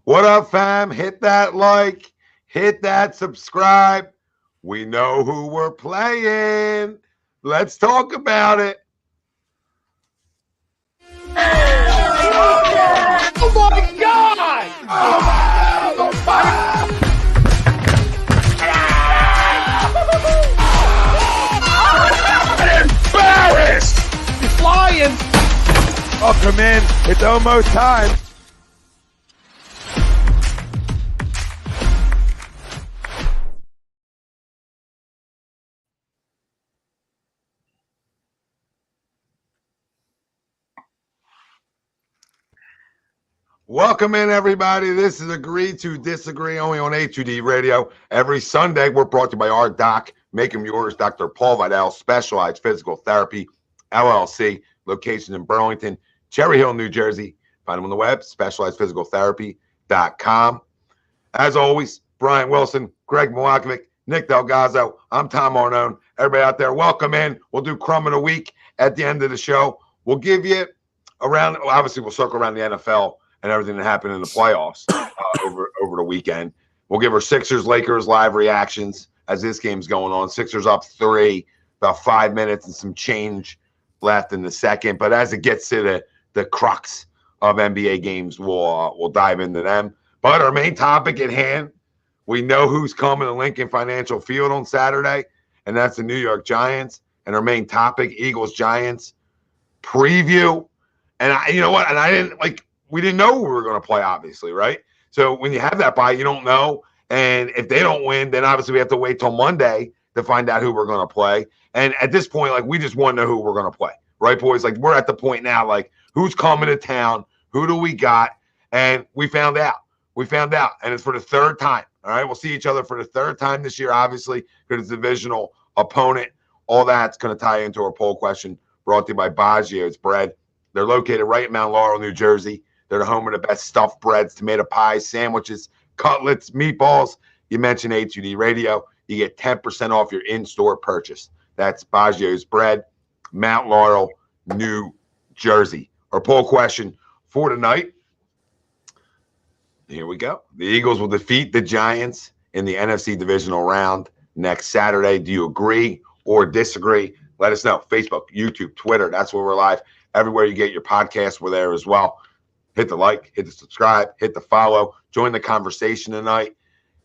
What up, fam? Hit that like, hit that subscribe. We know who we're playing. Let's talk about it. Oh my God! I'm embarrassed! He's flying! Welcome in. It's almost time. Welcome in, everybody. This is Agree to Disagree, only on HUD Radio. Every Sunday, we're brought to you by our doc, Make 'em Yours, Dr. Paul Vidal, Specialized Physical Therapy, LLC, location in Burlington, Cherry Hill, New Jersey. Find them on the web, specializedphysicaltherapy.com. As always, Brian Wilson, Greg Milakovic, Nick DelGozzo. I'm Tom Arnone. Everybody out there, welcome in. We'll do Crumb of the Week at the end of the show. We'll give you around, obviously, we'll circle around the NFL and everything that happened in the playoffs over the weekend. We'll give our Sixers-Lakers live reactions as this game's going on. Sixers up 3, about 5 minutes and some change left in the second. But as it gets to the crux of NBA games, we'll dive into them. But our main topic at hand, we know who's coming to Lincoln Financial Field on Saturday, and that's the New York Giants. And our main topic, Eagles-Giants preview. And you know what? And I didn't we didn't know who we were going to play, obviously, right? So when you have that bye, you don't know. And if they don't win, then obviously we have to wait till Monday to find out who we're going to play. And at this point, we just want to know who we're going to play, right, boys? We're at the point now, who's coming to town? Who do we got? And we found out. And it's for the third time, all right? We'll see each other for the third time this year, obviously, because it's a divisional opponent. All that's going to tie into our poll question brought to you by Baggio's Bread. They're located right in Mount Laurel, New Jersey. They're the home of the best stuffed breads, tomato pies, sandwiches, cutlets, meatballs. You mentioned HUD Radio. You get 10% off your in-store purchase. That's Baggio's Bread, Mount Laurel, New Jersey. Our poll question for tonight. Here we go. The Eagles will defeat the Giants in the NFC Divisional Round next Saturday. Do you agree or disagree? Let us know. Facebook, YouTube, Twitter. That's where we're live. Everywhere you get your podcasts, we're there as well. Hit the like, hit the subscribe, hit the follow. Join the conversation tonight.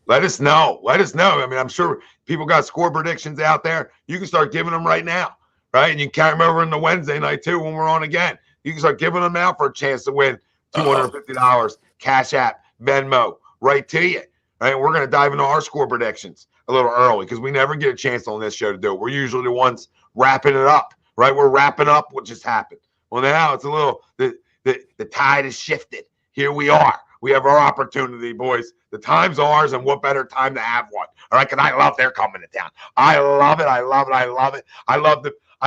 Let us know. I mean, I'm sure people got score predictions out there. You can start giving them right now, right? And you can carry them over into Wednesday night, too, when we're on again. You can start giving them out for a chance to win $250, Cash App, Venmo, right to you. Right? We're going to dive into our score predictions a little early because we never get a chance on this show to do it. We're usually the ones wrapping it up, right? We're wrapping up what just happened. Well, now it's a little the tide has shifted. Here we are. We have our opportunity, boys. The time's ours, and what better time to have one? All right, because I love their coming to town. I love it. I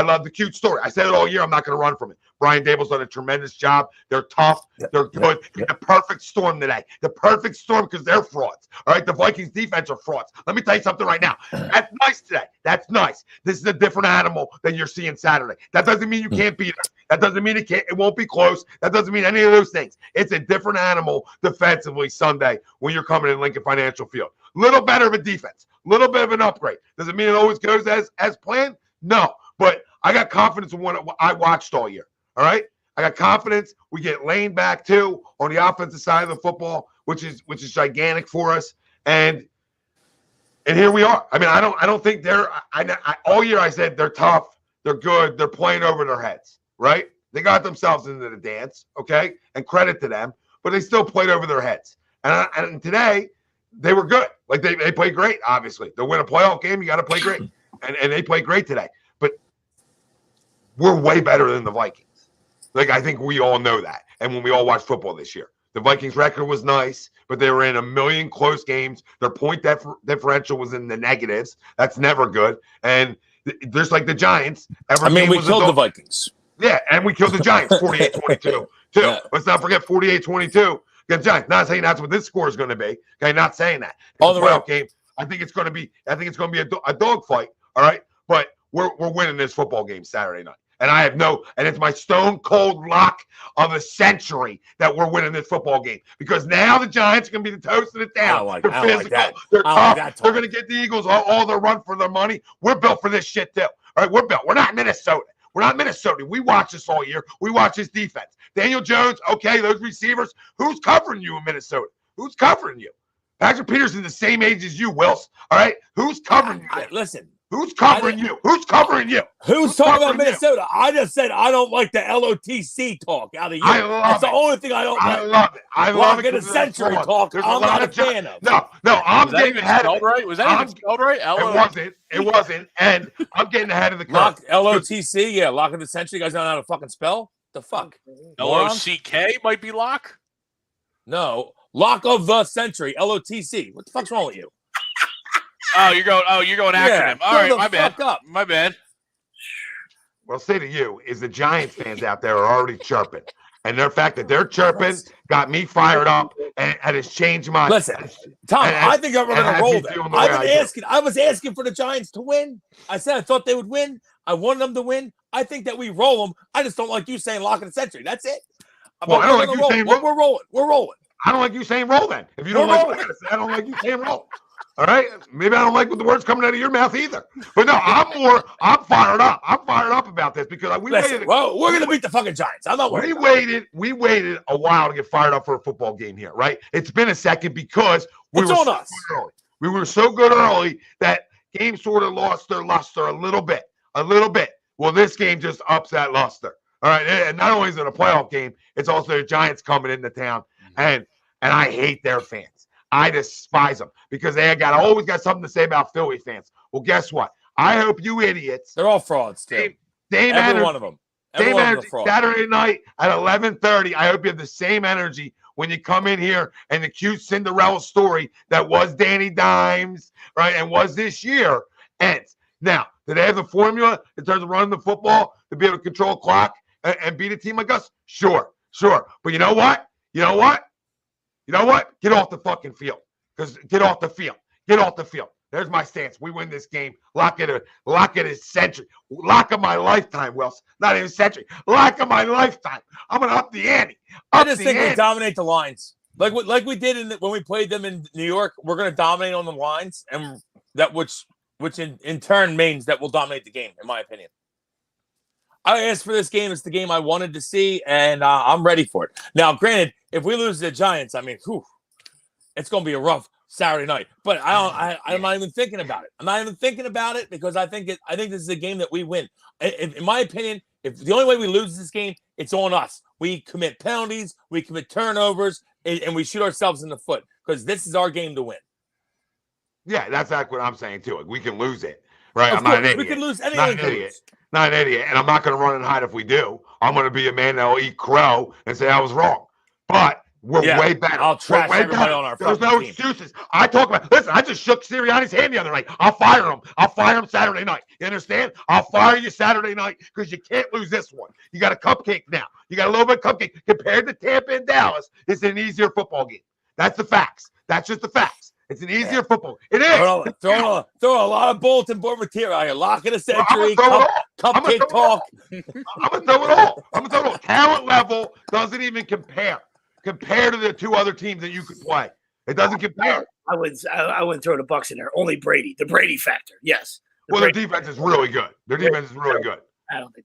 love the cute story. I said it all year. I'm not going to run from it. Brian Dable's done a tremendous job. They're tough. They're good. The perfect storm today. The perfect storm because they're frauds. All right, the Vikings defense are frauds. Let me tell you something right now. That's nice today. That's nice. This is a different animal than you're seeing Saturday. That doesn't mean you can't beat them. That doesn't mean it won't be close. That doesn't mean any of those things. It's a different animal defensively Sunday when you're coming in Lincoln Financial Field. Little better of a defense. Little bit of an upgrade. Does it mean it always goes as planned? No. But I got confidence in what I watched all year. All right? I got confidence. We get Lane back, too, on the offensive side of the football, which is gigantic for us. And here we are. I mean, I don't think they're all year I said they're tough, they're good, they're playing over their heads, right? They got themselves into the dance, okay? And credit to them, but they still played over their heads. And today, they were good. They played great, obviously. To win a playoff game, you got to play great. And they played great today. But we're way better than the Vikings. I think we all know that. And when we all watch football this year, the Vikings record was nice, but they were in a million close games. Their point differential was in the negatives. That's never good. And just like the Giants, we killed the Vikings. Yeah, and we killed the Giants 48-22 too. Yeah. Let's not forget 48-22 against Giants. Not saying that's what this score is going to be. Okay, not saying that. All the way game. I think it's going to be a dogfight. All right, but we're winning this football game Saturday night. And it's my stone cold lock of a century that we're winning this football game. Because now the Giants are going to be the toast of the town. They're physical. They're tough. They're going to get the Eagles all their run for their money. We're built for this shit too. All right, we're built. We're not Minnesota. We're not Minnesota. We watch this all year. We watch this defense. Daniel Jones, okay, those receivers. Who's covering you in Minnesota? Who's covering you? Patrick Peterson's the same age as you, Wills. All right? Who's covering you? Listen. Who's covering you? Who's covering you? Who's talking about Minnesota? I just said I don't like the LOTC talk out of you. That's the only thing I don't like. I love it. I love it. The century talk. I'm not a fan of. No, I'm getting ahead of it. Right? Was that even spelled right? It wasn't. And I'm getting ahead of the curve. LOTC, yeah, lock of the century. You guys don't know how to fucking spell? The fuck? LOCK might be lock? No. Lock of the century, LOTC. What the fuck's wrong with you? You're going acronym. All right, my bad. My bad. What I'll say to you is the Giants fans out there are already chirping. And the fact that they're chirping got me fired up and has changed my... Listen, Tom, I think we're going to roll them. I was asking for the Giants to win. I said I thought they would win. I wanted them to win. I think that we roll them. I just don't like you saying lock of the century. That's it. Well, I don't like you saying roll. We're rolling. We're rolling. I don't like you saying roll then. If you don't like what I say, I don't like you saying roll. All right? Maybe I don't like what the words coming out of your mouth either. But no, I'm fired up. I'm fired up about this because waited. Well, we're going to beat the fucking Giants. I'm not worried. We waited a while to get fired up for a football game here, right? It's been a second because we were so good early. We were so good early that game sort of lost their luster a little bit. Well, this game just ups that luster. All right, and not only is it a playoff game, it's also the Giants coming into town, and I hate their fans. I despise them because they always got something to say about Philly fans. Well, guess what? I hope you idiots. They're all frauds, too. Every one of them. Same energy Saturday night at 11:30. I hope you have the same energy when you come in here and the cute Cinderella story that was Danny Dimes, right, and was this year ends. Now, do they have the formula in terms of running the football to be able to control clock and beat a team like us? Sure. But you know what? Get off the fucking field. Get off the field. There's my stance. We win this game. Lock it a century. Lock of my lifetime, Wilson. Not even century. Lock of my lifetime. I'm going to up the ante. I just think we dominate the lines. Like we did when we played them in New York. We're going to dominate on the lines, and that which in turn means that we'll dominate the game, in my opinion. I asked for this game. It's the game I wanted to see, and I'm ready for it. Now, granted, if we lose to the Giants, I mean, it's going to be a rough Saturday night. But I'm not even thinking about it. I'm not even thinking about it because I think this is a game that we win. In my opinion, if the only way we lose this game, it's on us. We commit penalties, we commit turnovers, and we shoot ourselves in the foot because this is our game to win. Yeah, that's exactly what I'm saying too. We can lose it, right? I'm not an idiot. We can lose anything. Not an idiot, and I'm not going to run and hide if we do. I'm going to be a man that will eat crow and say I was wrong. But we're way better. I'll trash everybody on our There's no excuses. I just shook Sirianni's hand the other night. I'll fire him. I'll fire him Saturday night. You understand? I'll fire you Saturday night because you can't lose this one. You got a cupcake now. You got a little bit of cupcake. Compared to Tampa and Dallas, it's an easier football game. That's the facts. That's just the facts. It's an easier football. It is. Throw a lot of bulletin board material out here. Lock in a century. Cupcake talk. I'm going to throw it all. Talent level doesn't even compare to the two other teams that you could play. It doesn't compare. I wouldn't throw the Bucs in there. Only Brady. The Brady factor. Yes. Their defense is really good. I don't think they're that good.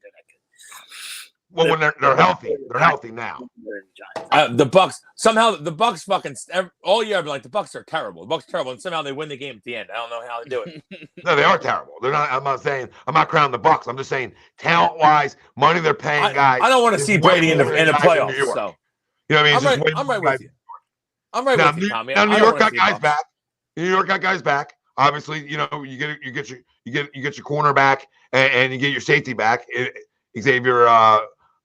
Well, when they're healthy now. The Bucs fucking all year I've been like the Bucs are terrible. The Bucs are terrible, and somehow they win the game at the end. I don't know how they do it. No, they are terrible. They're not. I'm not crowning the Bucs. I'm just saying talent wise, money they're paying guys. I don't want to see Brady in the playoffs. So you know what I mean? I'm right with you. I'm right with you, Tommy. Now New York got guys back. New York got guys back. Obviously, you get your corner back and you get your safety back. Xavier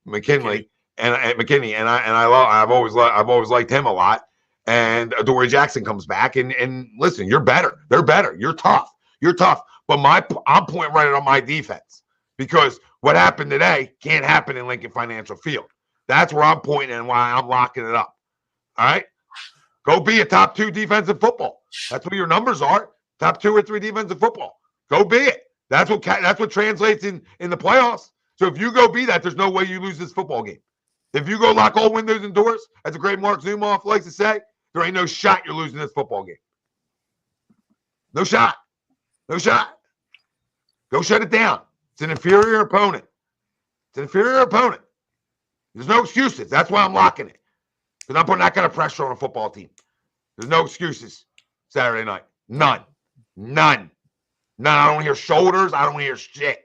McKinney, and I've always liked him a lot. And Adoree Jackson comes back, and listen, you're better. They're better. You're tough. But I'm pointing right on my defense because what happened today can't happen in Lincoln Financial Field. That's where I'm pointing and why I'm locking it up. All right, go be a top 2 defensive football. That's what your numbers are. Top 2 or 3 defensive football. Go be it. That's what translates in the playoffs. So if you go be that, there's no way you lose this football game. If you go lock all windows and doors, as the great Mark Zumoff likes to say, there ain't no shot you're losing this football game. No shot. No shot. Go shut it down. It's an inferior opponent. It's an inferior opponent. There's no excuses. That's why I'm locking it. Because I'm putting that kind of pressure on a football team. There's no excuses Saturday night. None. None. None. I don't hear shoulders. I don't hear shit.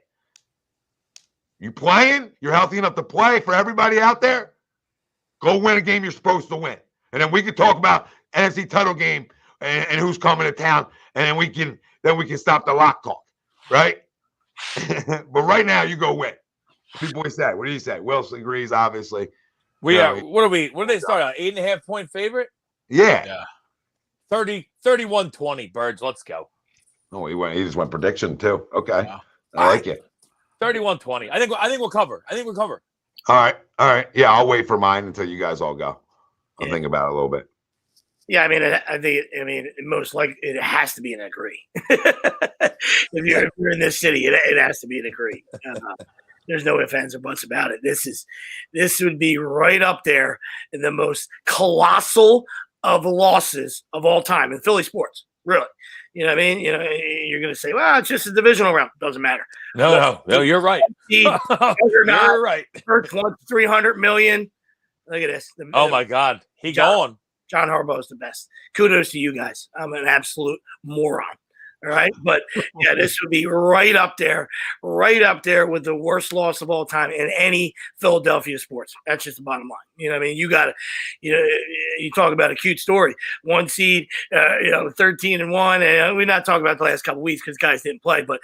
You playing? You're healthy enough to play. For everybody out there, go win a game you're supposed to win. And then we can talk about NFC title game and who's coming to town. And then we can stop the lock talk. Right? But right now, you go win. People say, what do you say? Wilson agrees, obviously. We are. What do they start out? 8.5 point favorite? Yeah. 31-20, Birds. Let's go. Oh, he just went prediction too. Okay. Yeah. I like it. 31-20. I think we'll cover. All right. Yeah, I'll wait for mine until you guys all go. I'll think about it a little bit. Yeah, I mean, most likely it has to be an agree. if you're in this city, it has to be an agree. There's no ifs, ands, or buts about it. This would be right up there in the most colossal of losses of all time in Philly sports. Really, you know what I mean? You know, you're going to say, well, it's just a divisional round. Doesn't matter. No, you're right. You're right. First wants $300 million. Look at this. Oh my God, gone. John Harbaugh is the best. Kudos to you guys. I'm an absolute moron. All right. But yeah, this would be right up there with the worst loss of all time in any Philadelphia sports. That's just the bottom line. You know what I mean? You talk about a cute story. One seed, 13-1. And we're not talking about the last couple of weeks because guys didn't play, but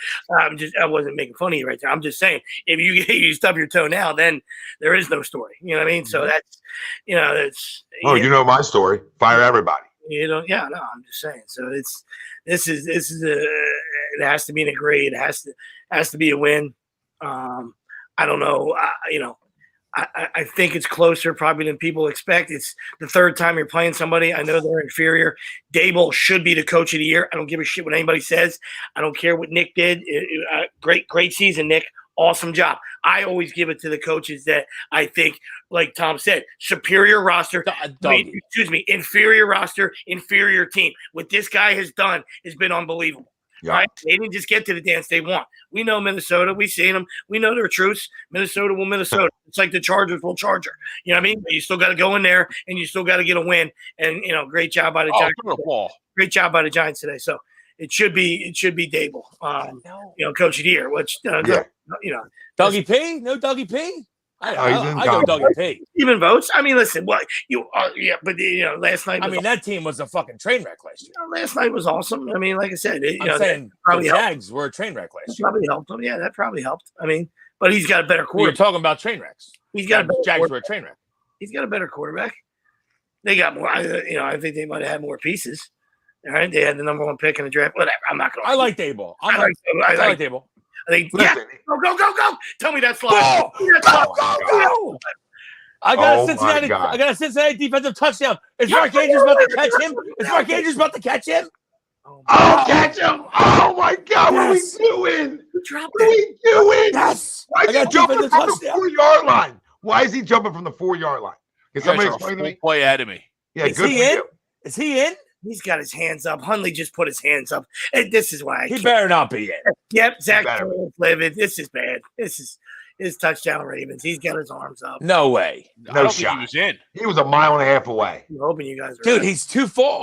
I wasn't making fun of you right there. I'm just saying, if you stub your toe now, then there is no story. You know what I mean? So that's, that's. Oh, you know my story. Fire everybody. I'm just saying. So this is it has to be an agree. It has to be a win. I don't know. I think it's closer probably than people expect. It's the third time you're playing somebody. I know they're inferior. Dable should be the coach of the year. I don't give a shit what anybody says. I don't care what Nick did. Great season, Nick. Awesome job. I always give it to the coaches that I think, like Tom said, superior roster. Inferior roster, inferior team. What this guy has done has been unbelievable. Yeah. Right? They didn't just get to the dance they want. We know Minnesota. We've seen them. We know their truths. Minnesota will Minnesota. It's like the Chargers will Charger. You know what I mean? But you still got to go in there, and you still got to get a win. And, great job by the Giants. Great job by the Giants today. So it should be Dable, coach of the year. Which, Dougie P? No Dougie P? I go Dougie P. Even votes. I mean, listen, but last night. That team was a fucking train wreck last year. Last night was awesome. I mean, like I said, probably the Jags were a train wreck last year. Probably helped him. Yeah, that probably helped. I mean, but he's got a better quarterback. You're talking about train wrecks. He's got a better Jags were a train wreck. He's got a better quarterback. They got more. I think they might have had more pieces. All right, they had the number one pick in the draft. Whatever. I'm not going to. I like Dable. I like Dable. I think, go. Tell me that's live. Go. I got a Cincinnati defensive touchdown. Is Mark Andrews about to catch him? Catch him. Oh, my God. Yes. What are we doing? What are we doing? Yes. Why is he jumping from the 4-yard line? Why is he jumping from the 4-yard line? Can somebody explain to me? Play ahead of me. Yeah, is he in? Is he in? He's got his hands up. Hundley just put his hands up. And this is why he better not be in. Yep, Zach livid. This is bad. This is his touchdown Ravens. He's got his arms up. No way. No shot. He was in. He was a mile and a half away. I'm hoping you guys are Dude, he's too far.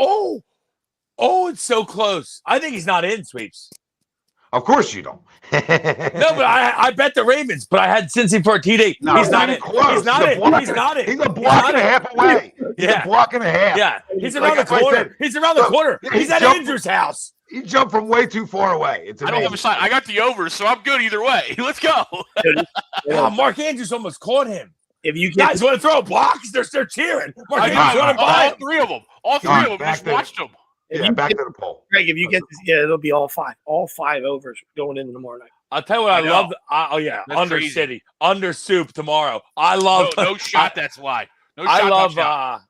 Oh, it's so close. I think he's not in, Sweeps. Of course you don't. No, but I bet the Ravens, but I had Cincy for a TD. No, he's not in. He's not in. He's a block and a half away. Yeah. He's a block and a half. Yeah. He's around the corner. He's around the corner. He's at Andrew's house. He jumped from way too far away. It's amazing. I don't have a sign. I got the over, so I'm good either way. Let's go. Mark Andrews almost caught him. If you guys want to throw blocks, they're cheering. Mark Andrews want to buy all three of them. All three of them. Just watched them. Back to the poll. Greg, if you get this, it'll be all 5 overs going into tomorrow night. I'll tell you what I love. That's under crazy. City, under Soup tomorrow. I love no shot. That's why. No shot.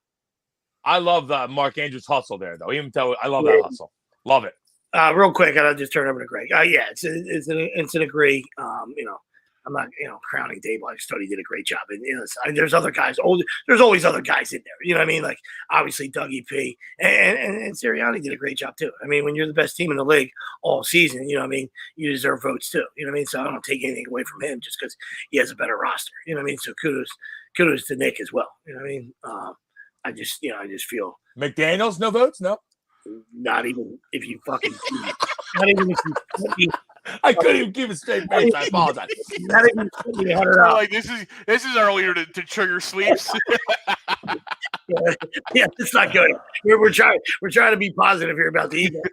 I love the Mark Andrews hustle there, though. I love that hustle. Love it. Real quick, and I'll just turn it over to Greg. It's an agree. I'm not, crowning Dable. I just thought he did a great job. And there's other guys. There's always other guys in there. You know what I mean? Like obviously Dougie P and Sirianni did a great job too. I mean, when you're the best team in the league all season, you know what I mean, you deserve votes too. You know what I mean? So I don't take anything away from him just because he has a better roster. You know what I mean? So kudos to Nick as well. You know what I mean? I just feel McDaniels, no votes, no. Not even if you fucking. Not even if you. I couldn't even keep a straight face. I apologize. Not even like this is our leader to trigger sleeps. yeah, it's not good. We're trying to be positive here about the Eagles.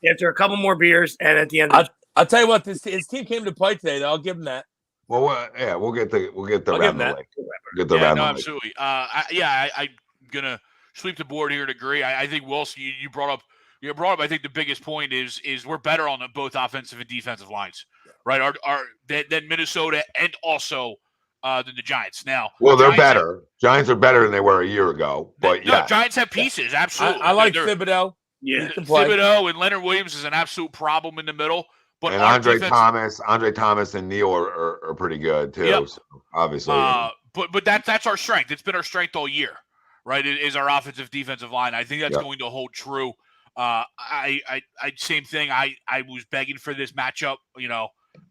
After a couple more beers, and at the end, I'll tell you what, his team came to play today. Though I'll give him that. Well, yeah, we'll get the round the lake. Get the yeah, round no, the absolutely. I'm gonna sweep the board here and agree. I think Wilson, you brought up. I think the biggest point is we're better on both offensive and defensive lines, right? Than Minnesota and also than the Giants. Now, well, they're better. Giants are better than they were a year ago. But Giants have pieces. Absolutely, I like Thibodeau. Yeah, Thibodeau and Leonard Williams is an absolute problem in the middle. But and Andre Thomas and Neal are pretty good too. Yep. So obviously, but that's our strength. It's been our strength all year, right? It is our offensive defensive line. I think that's going to hold true. I same thing. I was begging for this matchup,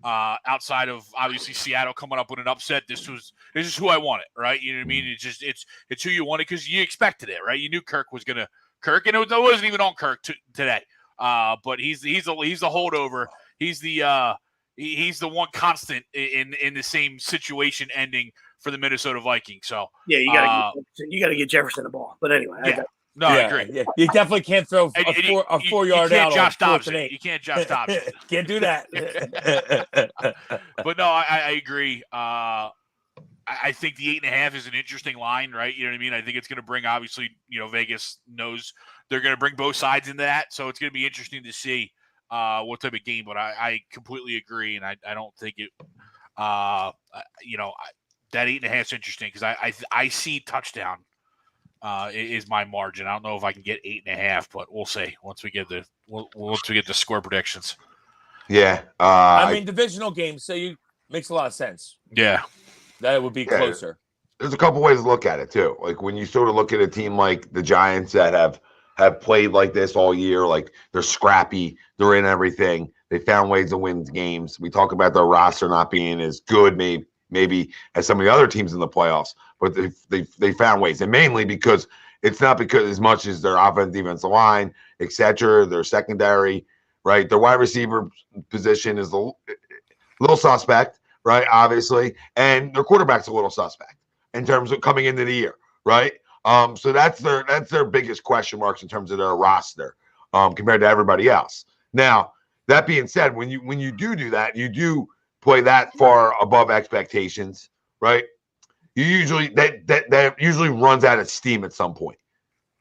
outside of obviously Seattle coming up with an upset. This is who I wanted, right? You know what I mean? It's who you wanted because you expected it, right? You knew Kirk was gonna and it wasn't even on Kirk today. But he's the holdover. He's the one constant in the same situation ending for the Minnesota Vikings. So yeah, you gotta get Jefferson the ball. But anyway, yeah. I agree. Yeah. You definitely can't throw a 4 yard out. You can't Josh Dobbs. Can't do that. But no, I agree. I think the 8.5 is an interesting line, right? You know what I mean? I think it's going to bring, obviously, Vegas knows they're going to bring both sides into that. So it's going to be interesting to see what type of game. But I completely agree. And I don't think it, that 8.5 is interesting because I see touchdown. Is my margin. I don't know if I can get 8.5, but we'll see once we get the score predictions. Yeah, I mean divisional games, so makes a lot of sense. Yeah, that it would be closer. There's a couple ways to look at it too. Like when you sort of look at a team like the Giants that have played like this all year, like they're scrappy, they're in everything. They found ways to win games. We talk about their roster not being as good, maybe as some of the other teams in the playoffs, but they found ways, and mainly because it's not because as much as their offensive defensive line, etc., their secondary, right? Their wide receiver position is a little suspect, right? Obviously, and their quarterback's a little suspect in terms of coming into the year, right? So that's their biggest question marks in terms of their roster compared to everybody else. Now, that being said, when you do that, you do play that far above expectations, right? You usually that usually runs out of steam at some point,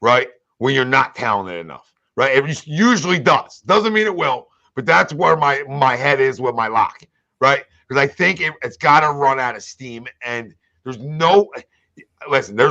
right? When you're not talented enough, right? It usually does. Doesn't mean it will, but that's where my head is with my lock, right? Because I think it's got to run out of steam, and there's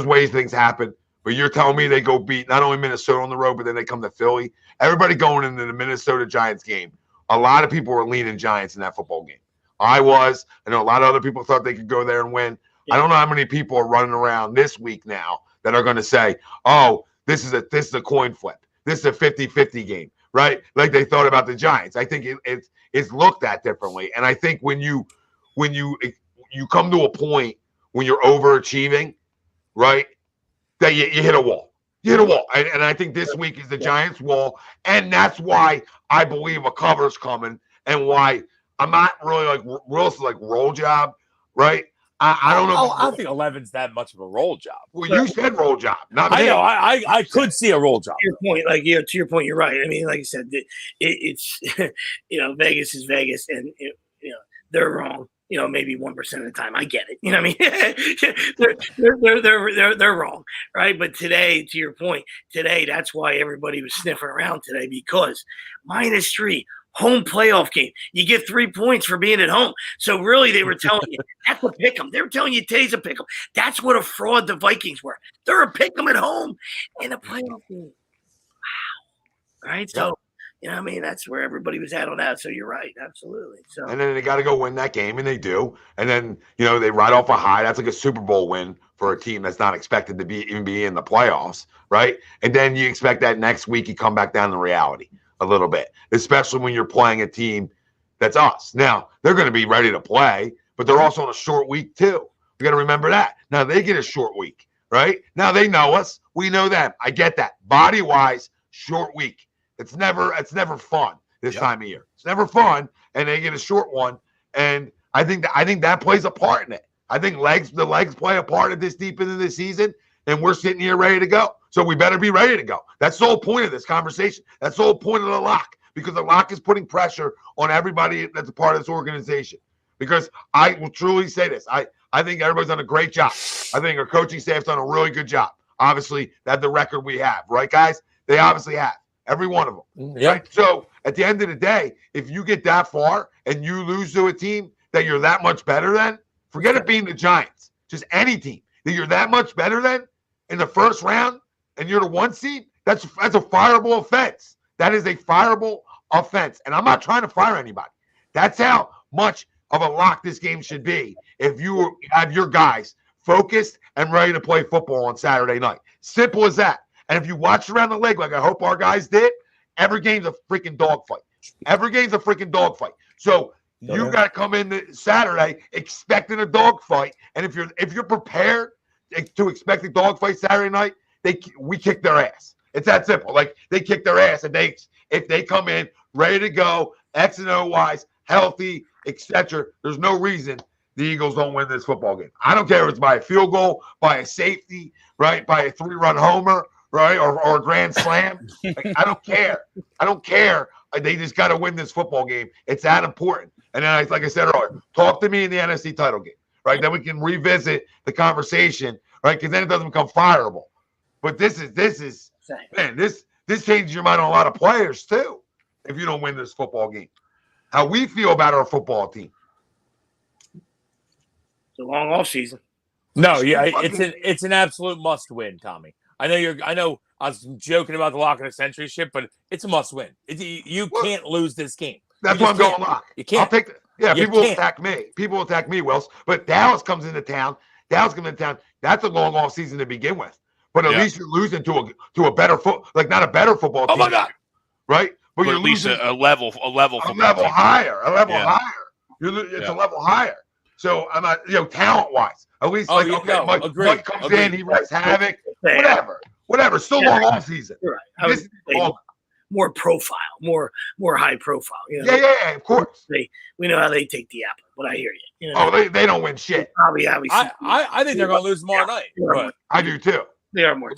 ways things happen, but you're telling me they go beat not only Minnesota on the road, but then they come to Philly. Everybody going into the Minnesota Giants game, a lot of people were leaning Giants in that football game. I know a lot of other people thought they could go there and win. Yeah. I don't know how many people are running around this week now that are going to say, oh, this is a coin flip. This is a 50-50 game, right? Like they thought about the Giants. I think it's looked at differently. And I think when you come to a point when you're overachieving, right, that you hit a wall. You hit a wall. And I think this week is the Giants' wall. And that's why I believe a cover's coming and why I'm not really like roll job, right? I don't know. I don't think 11's that much of a roll job. Well, you said roll job. Not me. I know. I could see a roll job. To your point, you're right. I mean, like you said, it's Vegas is Vegas, and they're wrong. Maybe 1% of the time. I get it. You know what I mean? They're wrong, right? But today, to your point, that's why everybody was sniffing around today because -3. Home playoff game. You get 3 points for being at home. So really they were telling you that's a pick 'em. They were telling you today's a pick 'em. That's what a fraud the Vikings were. They're a pick 'em at home in a playoff game. Wow. All right. So, You know what I mean? That's where everybody was at on that. So you're right. Absolutely. So And then they got to go win that game, and they do. And then, they ride off a high. That's like a Super Bowl win for a team that's not expected to even be in the playoffs, right? And then you expect that next week you come back down to reality a little bit, especially when you're playing a team that's us. Now, they're going to be ready to play, but they're also on a short week too. We got to remember that. Now, they get a short week, right? Now, they know us. We know them. I get that. Body-wise, short week. It's never fun this time of year. It's never fun, and they get a short one. And I think that plays a part in it. I think the legs play a part of this deep into the season, and we're sitting here ready to go. So we better be ready to go. That's the whole point of this conversation. That's the whole point of the lock, because the lock is putting pressure on everybody that's a part of this organization. Because I will truly say this. I think everybody's done a great job. I think our coaching staff's done a really good job. Obviously, that's the record we have, right, guys? They obviously have. Every one of them. Yeah. Right? So at the end of the day, if you get that far and you lose to a team that you're that much better than, forget it being the Giants, just any team that you're that much better than in the first round and you're the 1 seed, that's a fireable offense. That is a fireable offense. And I'm not trying to fire anybody. That's how much of a lock this game should be if you have your guys focused and ready to play football on Saturday night. Simple as that. And if you watch around the league, like I hope our guys did, every game's a freaking dogfight. Every game's a freaking dogfight. So you got to come in Saturday expecting a dogfight. And if you're prepared to expect a dogfight Saturday night, we kick their ass. It's that simple. Like they kick their ass, and if they come in ready to go, X and O wise, healthy, etc. There's no reason the Eagles don't win this football game. I don't care if it's by a field goal, by a safety, right, by a 3-run homer. Right, or a grand slam. Like, I don't care. They just got to win this football game. It's that important. And then, like I said earlier, talk to me in the NFC title game, right? Then we can revisit the conversation, right? Because then it doesn't become fireable. But this changes your mind on a lot of players too. If you don't win this football game, how we feel about our football team. It's a long off season. No, yeah, it's an absolute must win, Tommy. I know I was joking about the lock of the century shit, but it's a must win. You can't lose this game. That's why I'm going lock. You can't. I'll take people will attack me. People will attack me, Wills. But Dallas comes into town. That's a long off season to begin with. But at least you're losing to a better not a better football team. Oh my God. Right? But you're at least losing a level higher. It's a level higher. So I'm not, talent wise, at least Mike comes in, he wreaks havoc, whatever. Still long off season. You're right. More profile, more high profile. Yeah, of course. We know how they take the apple, but I hear you. They don't win shit. I think they're going to lose tomorrow night. But I do too. They are more.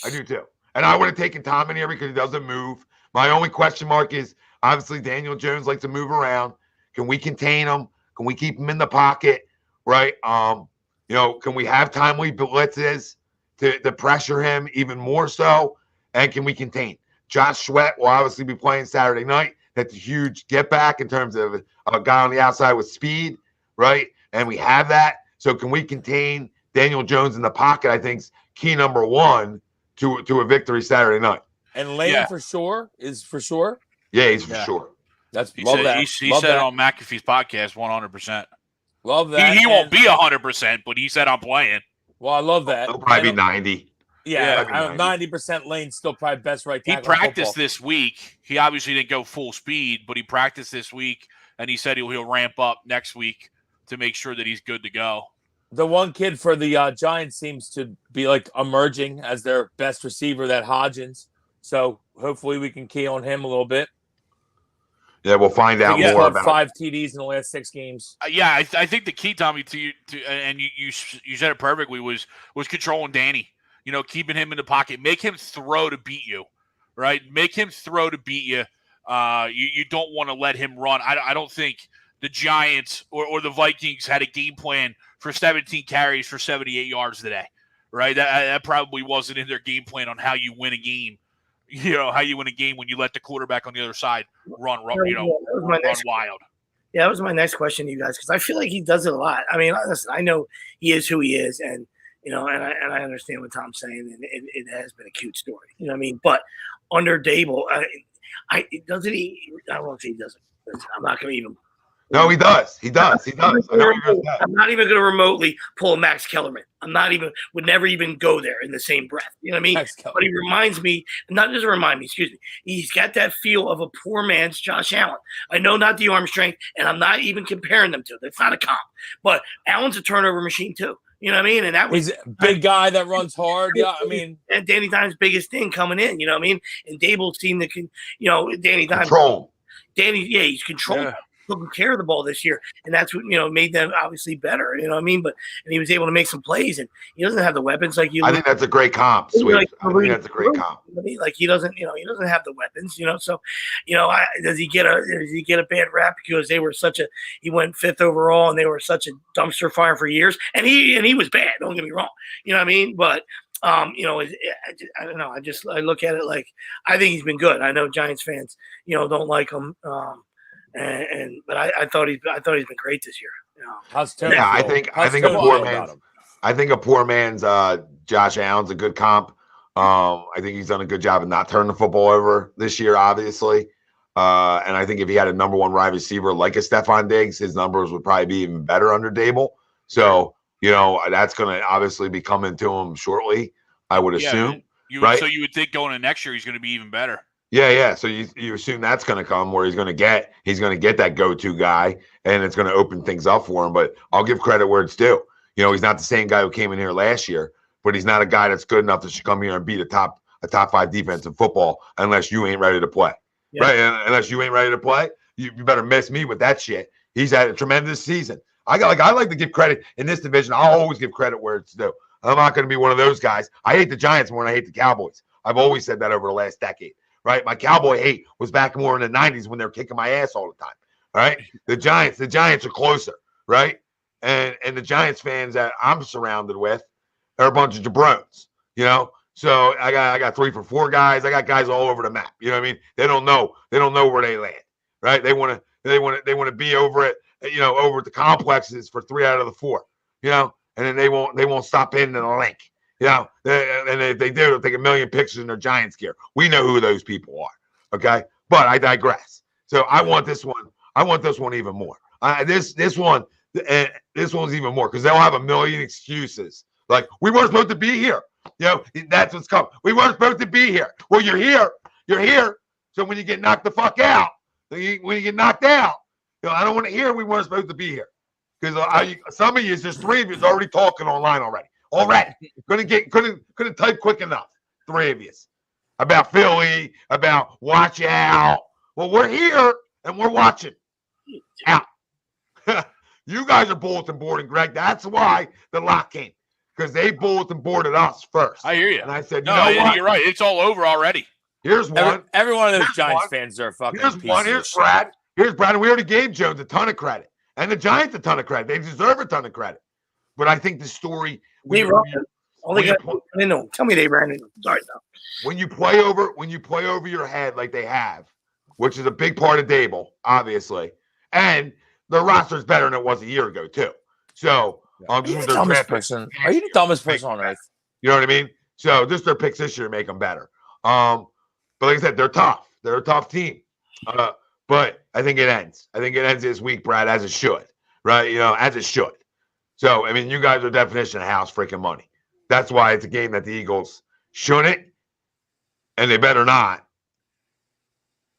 I do too. And I would have taken Tom in here because he doesn't move. My only question mark is obviously Daniel Jones likes to move around. Can we contain him? Can we keep him in the pocket, right? Can we have timely blitzes to pressure him even more so? And can we contain? Josh Sweat will obviously be playing Saturday night. That's a huge get back in terms of a guy on the outside with speed, right? And we have that. So can we contain Daniel Jones in the pocket? I think is key number one to a victory Saturday night. And Lane for sure is for sure. Yeah, he's for sure. He said on McAfee's podcast 100%. Love that. He won't be 100%, but he said I'm playing. Well, I love that. He'll probably be 90. Yeah, 90% Lane's still probably best right tackle. He practiced this week. He obviously didn't go full speed, but he practiced this week, and he said he'll ramp up next week to make sure that he's good to go. The one kid for the Giants seems to be emerging as their best receiver, that Hodgins. So hopefully we can key on him a little bit. Yeah, we'll find out more about 5 TDs in the last 6 games. I think the key, Tommy, and you said it perfectly, was controlling Danny. Keeping him in the pocket, make him throw to beat you, right? Make him throw to beat you. You don't want to let him run. I don't think the Giants or the Vikings had a game plan for 17 carries for 78 yards today, right? That probably wasn't in their game plan on how you win a game. How you win a game when you let the quarterback on the other side run wild. Yeah, that was my next question to you guys, because I feel like he does it a lot. I mean, listen, I know he is who he is, and and I understand what Tom's saying, and it has been a cute story. You know what I mean? But under Dable, Doesn't he? I don't know if he doesn't. I'm not going to even. No, he does. He does. I know what you're saying. I'm not even going to remotely pull a Max Kellerman. Would never even go there in the same breath. You know what I mean? But he reminds me, not just remind me, excuse me. He's got that feel of a poor man's Josh Allen. I know not the arm strength, and I'm not even comparing them to. That's not a comp. But Allen's a turnover machine too. You know what I mean? And that was he's a big guy that runs hard. Yeah, I mean, and Danny Dimes' biggest thing coming in. You know what I mean? And Dable seemed to, Danny Dimes Control. He's controlling. Yeah. Took care of the ball this year, and that's what made them obviously better. You know what I mean? And he was able to make some plays, and he doesn't have the weapons like you. I think that's a great comp. Sweet. I think that's a great comp. Like he doesn't have the weapons. So, does he get a bad rap because he went 5th overall and they were such a dumpster fire for years, and he was bad. Don't get me wrong. You know what I mean? But I don't know. I look at it like I think he's been good. I know Giants fans, don't like him. But I thought he's been great this year. I think a poor man's Josh Allen's a good comp. I think he's done a good job of not turning the football over this year, obviously. And I think if he had a number 1 wide receiver like a Stephon Diggs, his numbers would probably be even better under Dable. So that's going to obviously be coming to him shortly, I would assume. Right? So you would think going into next year he's going to be even better. Yeah. So you assume that's going to come where he's going to get that go-to guy, and it's going to open things up for him. But I'll give credit where it's due. He's not the same guy who came in here last year, but he's not a guy that's good enough to come here and beat a top 5 defense in football unless you ain't ready to play. Yeah. Right? And unless you ain't ready to play, you better miss me with that shit. He's had a tremendous season. I like to give credit in this division. I'll always give credit where it's due. I'm not going to be one of those guys. I hate the Giants more than I hate the Cowboys. I've always said that over the last decade. Right, my Cowboy hate was back more in the 90s when they were kicking my ass all the time. All right, the Giants are closer, right? And the Giants fans that I'm surrounded with are a bunch of jabrones, So I got 3 for 4 guys. I got guys all over the map. You know what I mean? They don't know where they land, right? They want to be over at over at the complexes for 3 out of the 4, and then they won't stop in the link. And if they do, they'll take a million pictures in their Giants gear. We know who those people are. Okay. But I digress. So I want this one. I want this one even more. This one's even more because they'll have a million excuses. Like, we weren't supposed to be here. That's what's coming. We weren't supposed to be here. Well, you're here. You're here. So when you get knocked the fuck out, when you get knocked out, I don't want to hear we weren't supposed to be here. Because some of you, just 3 of you, is already talking online already. Couldn't type quick enough. 3 of you about Philly, about watch out. Well, we're here and we're watching out. You guys are bulletin boarding, Greg. That's why the lock came, because they bulletin boarded us first. I hear you. And I said, what? You're right. It's all over already. Here's one. Every one of those Giants fans are fucking. Here's one. Here's Brad. Here's Brad. And we already gave Jones a ton of credit, and the Giants a ton of credit. They deserve a ton of credit. But I think the story. Tell me they ran into. Sorry, no. When you play over your head like they have, which is a big part of Dable, obviously, and the roster's better than it was a year ago too. So, are you the dumbest person on earth? You know what I mean? So, just their picks this year make them better. But like I said, they're tough. They're a tough team. But I think it ends. I think it ends this week, Brad, as it should. Right? As it should. So, I mean, you guys are definition of house freaking money. That's why it's a game that the Eagles shouldn't, and they better not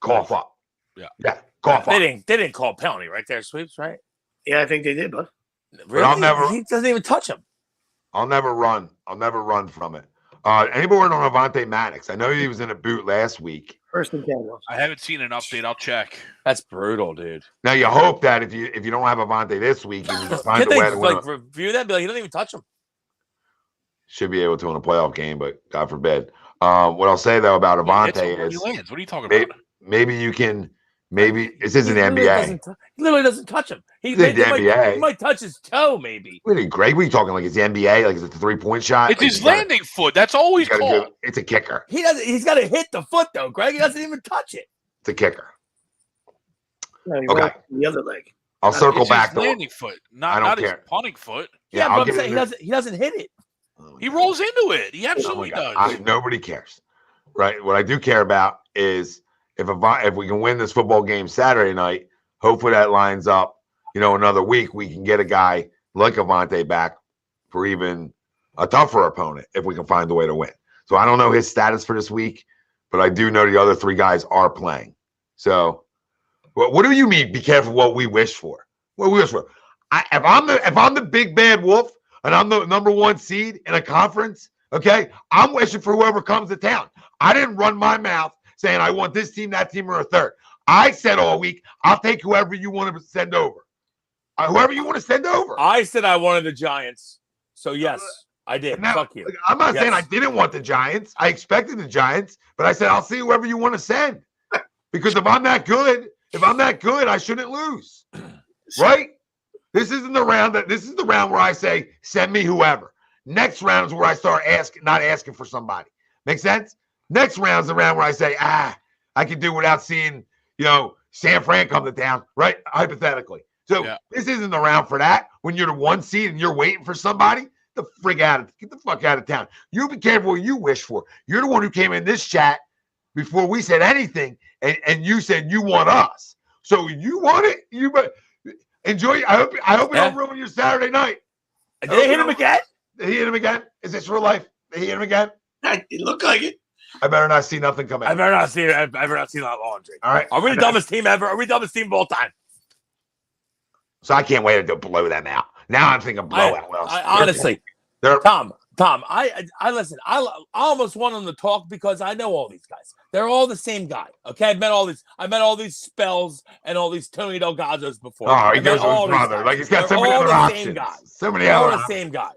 cough up. Yeah, cough up. They didn't call penalty right there, Sweeps, right? Yeah, I think they did, but really? He doesn't even touch him. I'll never run from it. Anybody word on Avonte Maddox? I know he was in a boot last week. First and 10. I haven't seen an update. I'll check. That's brutal, dude. Now you hope that if you don't have Avonte this week, you can find a way to review that. Be like, he doesn't even touch him. Should be able to in a playoff game, but God forbid. What I'll say though about Avonte is, what are you talking about? Maybe you can. Maybe this isn't the NBA. He literally doesn't touch him. He might touch his toe, maybe. Really, Greg? What are you talking like? It's the NBA? Like it's a 3-point shot? It's his landing foot. That's always called. It's a kicker. He's got to hit the foot though, Greg. He doesn't even touch it. It's a kicker. No, okay. The other leg. I'll circle back. His landing foot, not his punting foot. Yeah, but I'm saying he doesn't hit it. He rolls into it. He absolutely does. Nobody cares, right? What I do care about is if we can win this football game Saturday night, hopefully that lines up, another week we can get a guy like Avante back for even a tougher opponent if we can find a way to win. So I don't know his status for this week, but I do know the other 3 guys are playing. So what do you mean? Be careful what we wish for. What we wish for? If I'm the big bad wolf and I'm the number 1 seed in a conference, okay, I'm wishing for whoever comes to town. I didn't run my mouth saying I want this team, that team, or a third. I said all week, I'll take whoever you want to send over. Whoever you want to send over. I said I wanted the Giants. So, yes, I did. Now, fuck you. I'm not saying I didn't want the Giants. I expected the Giants, but I said I'll see whoever you want to send. Because if I'm that good, I shouldn't lose. Right? This isn't the round this is the round where I say, send me whoever. Next round is where I start not asking for somebody. Make sense? Next round is the round where I say, I can do without seeing, San Fran come to town, right? Hypothetically. So This isn't the round for that. When you're the 1 seed and you're waiting for somebody, get the fuck out of town. You be careful what you wish for. You're the one who came in this chat before we said anything, and you said you want us. So you want it. You enjoy. I hope it don't ruin your Saturday night. Did they hit him again? Did he hit him again? Is this real life? Did he hit him again? It looked like it. I better not see nothing come in. I better not see it. I better not see that laundry. All right. Are we the dumbest team ever? Are we the dumbest team of all time? So I can't wait to blow them out. Now I'm thinking blowout. Honestly, Tom, I listen. I almost want them to talk because I know all these guys. They're all the same guy. Okay, I met all these spells and all these Tony DelGozzos before. Oh, he goes with his brother. Like he's got so many other options. So many other options. All the same guy.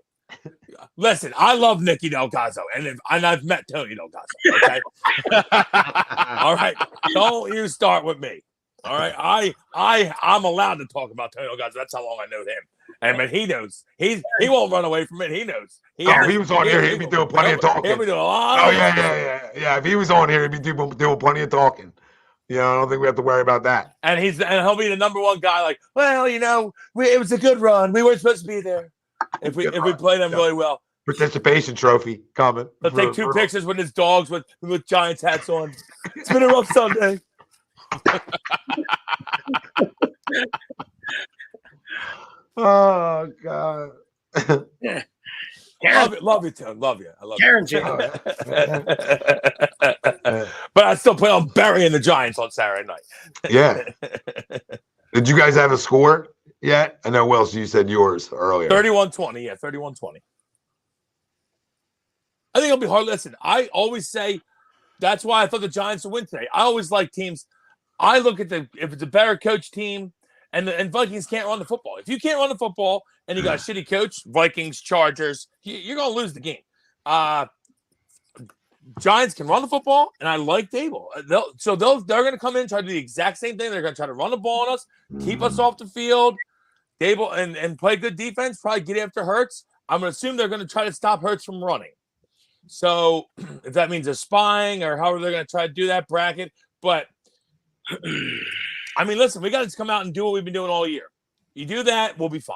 Listen, I love Nicky DelGozzo, and I've met Tony DelGozzo. Okay, all right. Don't you start with me. All right, I'm allowed to talk about Tony DelGozzo. That's how long I know him. And but he knows he won't run away from it. He knows. If he was on here, he'd be doing plenty of talking. He'd be doing a lot. Yeah. If he was on here, he'd be doing plenty of talking. I don't think we have to worry about that. And he'll be the number 1 guy. Like, well, it was a good run. We weren't supposed to be there. If we play them really well. Participation trophy coming. He'll take 2 pictures with his dogs with Giants hats on. It's been a rough Sunday. Oh God. Yeah. Love you, Tim. Love you. I love Guaranteed. you. But I still plan on burying the Giants on Saturday night. Yeah. Did you guys have a score yet? I know, Wilson, you said yours earlier. 31-20. Yeah, 31-20. I think it'll be hard. Listen, I always say that's why I thought the Giants would win today. I always like teams. I look at if it's a better coach team, and Vikings can't run the football. If you can't run the football and you got a shitty coach, Vikings, Chargers, you're going to lose the game. Giants can run the football, and I like Dable. They're going to come in and try to do the exact same thing. They're going to try to run the ball on us, keep us off the field, Dable, and play good defense, probably get after Hurts. I'm going to assume they're going to try to stop Hurts from running. So if that means they're spying or however they're going to try to do that bracket. But, I mean, listen, we got to come out and do what we've been doing all year. You do that, we'll be fine.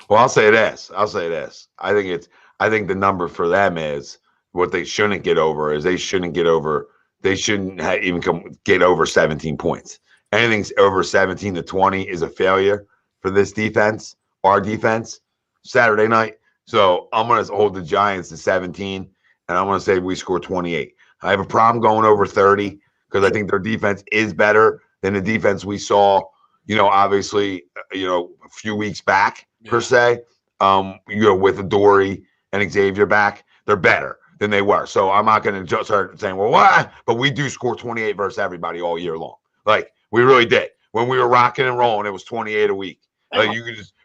Well, I'll say this. I think the number for them is what they shouldn't get over is they shouldn't get over 17 points. Anything over 17 to 20 is a failure for this defense, our defense, Saturday night. So I'm going to hold the Giants to 17, and I'm going to say we score 28. I have a problem going over 30 because I think their defense is better than the defense we saw, obviously, a few weeks back, per se, with Adoree and Xavier back. They're better than they were. So I'm not going to just start saying, well, what? But we do score 28 versus everybody all year long. Like, we really did. When we were rocking and rolling, it was 28 a week. Like,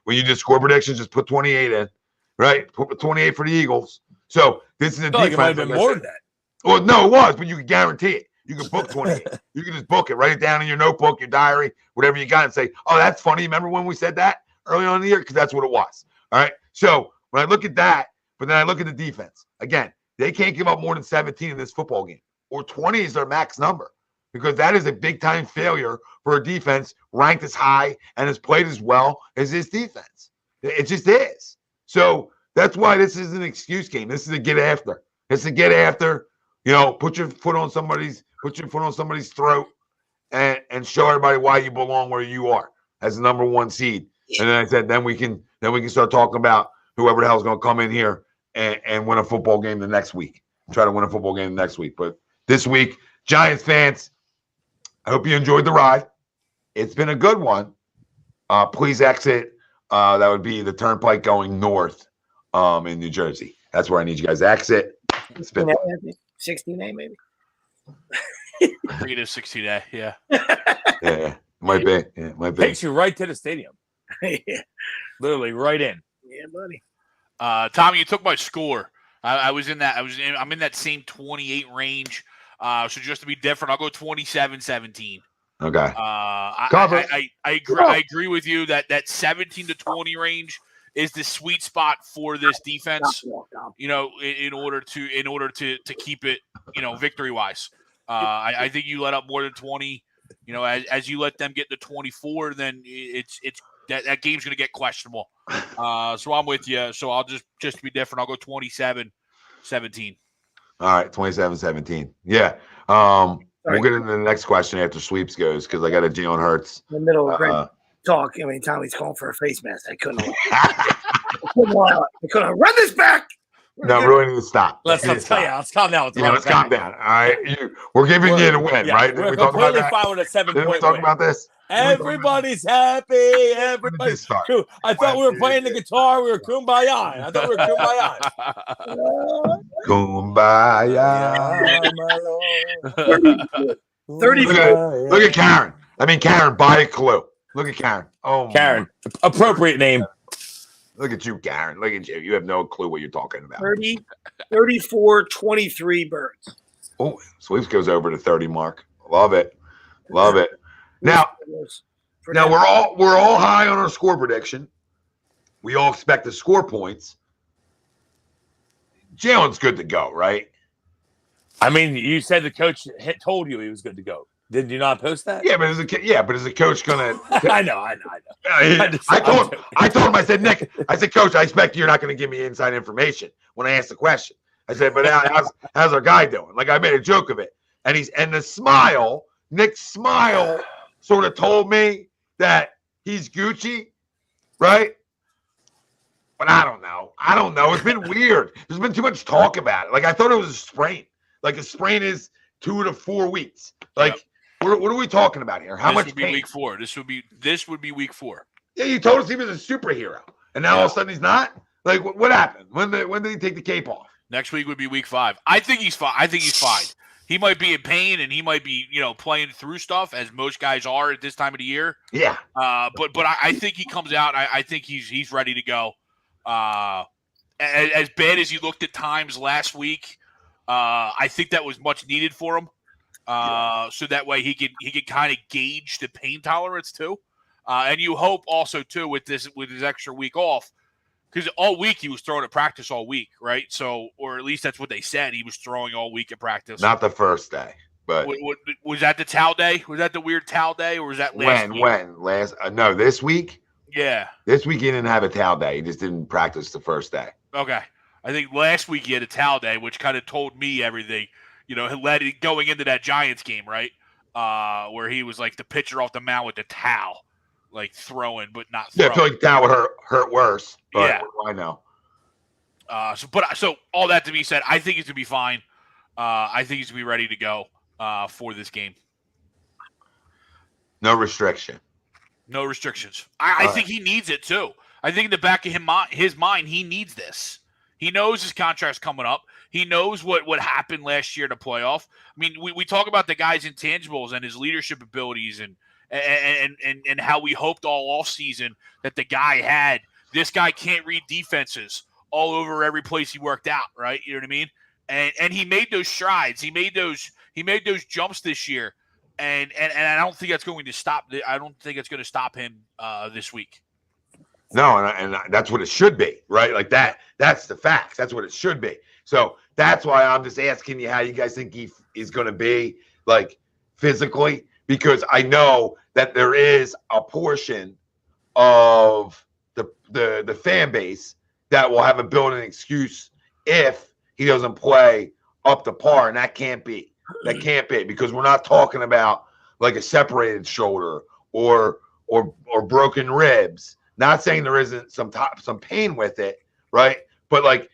when you just score predictions, just put 28 in. Right, 28 for the Eagles. So this is a defense. It might have been more than that. Well, no, it was, but you can guarantee it. You can book 28. You can just book it, write it down in your notebook, your diary, whatever you got, and say, "Oh, that's funny." Remember when we said that early on in the year? Because that's what it was. All right. So when I look at that, but then I look at the defense again. They can't give up more than 17 in this football game, or 20 is their max number, because that is a big time failure for a defense ranked as high and has played as well as this defense. It just is. So that's why this is an excuse game. This is a get after. It's a get after, put your foot on somebody's put your foot on somebody's throat, and show everybody why you belong where you are as the number 1 seed. And then I said, then we can start talking about whoever the hell's going to come in here and win a football game the next week. Try to win a football game the next week. But this week, Giants fans, I hope you enjoyed the ride. It's been a good one. Please exit. That would be the turnpike going north in New Jersey. That's where I need you guys to exit. It's been 16A maybe. I think it is 16A. Yeah. Yeah, might be. Yeah, might be. Takes you right to the stadium. Yeah, Literally right in. yeah, buddy. Tommy, you took my score. I'm in that same 28 range. So just to be different, I'll go 27-17. Okay. I agree with you that 17 to 20 range is the sweet spot for this defense. You know, in order to keep it, you know, victory wise. I think you let up more than 20. You know, as you let them get to 24, then it's that game's going to get questionable. So I'm with you. So I'll just to be different, I'll go 27-17. All right, 27-17. Yeah. We'll get into the next question after sweeps goes because I got a Jalen Hurts. In the middle of great talk, I mean, Tommy's calling for a face mask. I couldn't allow it. I couldn't run this back. No, really need to stop. Let's calm down. Let's calm down. All right, we're giving you the win, right? We're completely fine with a 7-point win. Didn't we talk about this? Everybody's happy. Everybody's true. I thought we were playing the guitar. We were kumbaya. I thought we were kumbaya. Kumbaya. 30. Look at Karen. I mean, Karen, buy a clue. Look at Karen. Oh, Karen. Appropriate name. Look at you, Karen. Look at you. You have no clue what you're talking about. 34-23 Birds. Oh, sweeps goes over to 30 mark. Love it. Love it. Now we're all high on our score prediction. We all expect to score points. Jalen's good to go, right? I mean, you said the coach told you he was good to go. Did you not post that? Yeah, but is the coach gonna? I know. I told him. I said, Nick. I said, Coach, I expect you're not going to give me inside information when I ask the question. I said, but how's our guy doing? Like I made a joke of it, and the smile, Nick's smile, sort of told me that he's Gucci, right? But I don't know. It's been weird. There's been too much talk about it. Like I thought it was a sprain. Like a sprain is 2 to 4 weeks. Like. Yep. What are we talking about here? How much would be pain? Week 4. This would be week 4. Yeah, you told us he was a superhero, and now all of a sudden he's not. Like, what happened? When did he take the cape off? Next week would be week 5. I think he's fine. He might be in pain, and he might be, playing through stuff as most guys are at this time of the year. Yeah. But I think he comes out. I think he's ready to go. As bad as he looked at times last week, I think that was much needed for him. So that way he could kind of gauge the pain tolerance too, and you hope also too with his extra week off, because all week he was throwing at practice all week, right? So, or at least that's what they said, he was throwing all week at practice. Not the first day, but was that the towel day? Was that the weird towel day, or was that last week? No, this week. Yeah, this week he didn't have a towel day. He just didn't practice the first day. Okay, I think last week he had a towel day, which kind of told me everything. Led it going into that Giants game, right? Where he was like the pitcher off the mound with the towel, like throwing, but not throwing. Yeah, I feel like the towel would hurt worse. But yeah. I know. So all that to be said, I think he's going to be fine. I think he's going to be ready to go for this game. No restriction. No restrictions. I think he needs it too. I think in the back of his mind, he needs this. He knows his contract's coming up. He knows what happened last year in the playoff. I mean, we talk about the guy's intangibles and his leadership abilities and how we hoped all offseason that the guy had. This guy can't read defenses all over every place he worked out, right? You know what I mean? And he made those strides. He made those jumps this year. And I don't think that's going to stop. I don't think it's going to stop him this week. No, and that's what it should be, right? Like that's the facts. That's what it should be. So that's why I'm just asking you how you guys think he is going to be, like, physically, because I know that there is a portion of the fan base that will have a built-in excuse if he doesn't play up to par, and that can't be. That can't be, because we're not talking about like a separated shoulder or broken ribs. Not saying there isn't some pain with it, right? But like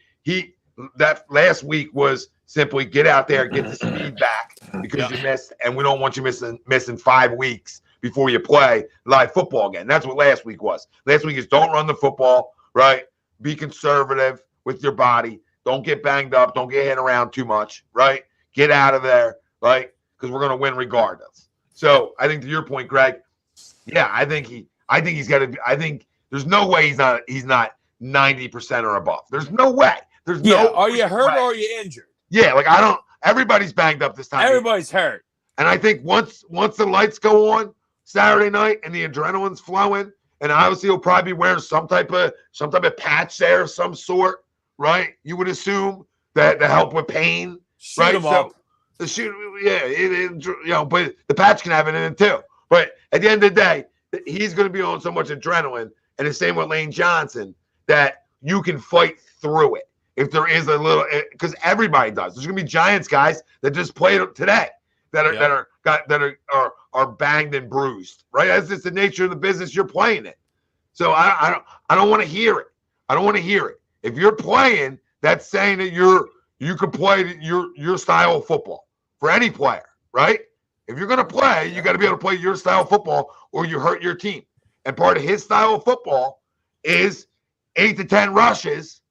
that last week was simply get out there, get the speed back because you missed, and we don't want you missing 5 weeks before you play live football again. That's what last week was. Last week is don't run the football, right? Be conservative with your body. Don't get banged up. Don't get hit around too much, right? Get out of there, right? Because we're going to win regardless. So I think to your point, Greg, yeah, I think he's got to. I think there's no way he's not 90% or above. There's no way. There's no. Are you hurt way. or are you injured? Yeah, like everybody's banged up this time. Everybody's hurt. And I think once the lights go on Saturday night and the adrenaline's flowing, and obviously he'll probably be wearing some type of patch there of some sort, right? You would assume that to help with pain, Shoot right? him up. The shoot, yeah, but the patch can have it in it too. But at the end of the day, he's going to be on so much adrenaline, and the same with Lane Johnson, that you can fight through it. If there is a little, because everybody does. There's going to be Giants guys that just played today that are banged and bruised, right? That's just the nature of the business you're playing in. So I don't want to hear it. I don't want to hear it. If you're playing, that's saying that you can play your style of football for any player, right? If you're going to play, you got to be able to play your style of football, or you hurt your team. And part of his style of football is 8 to 10 rushes.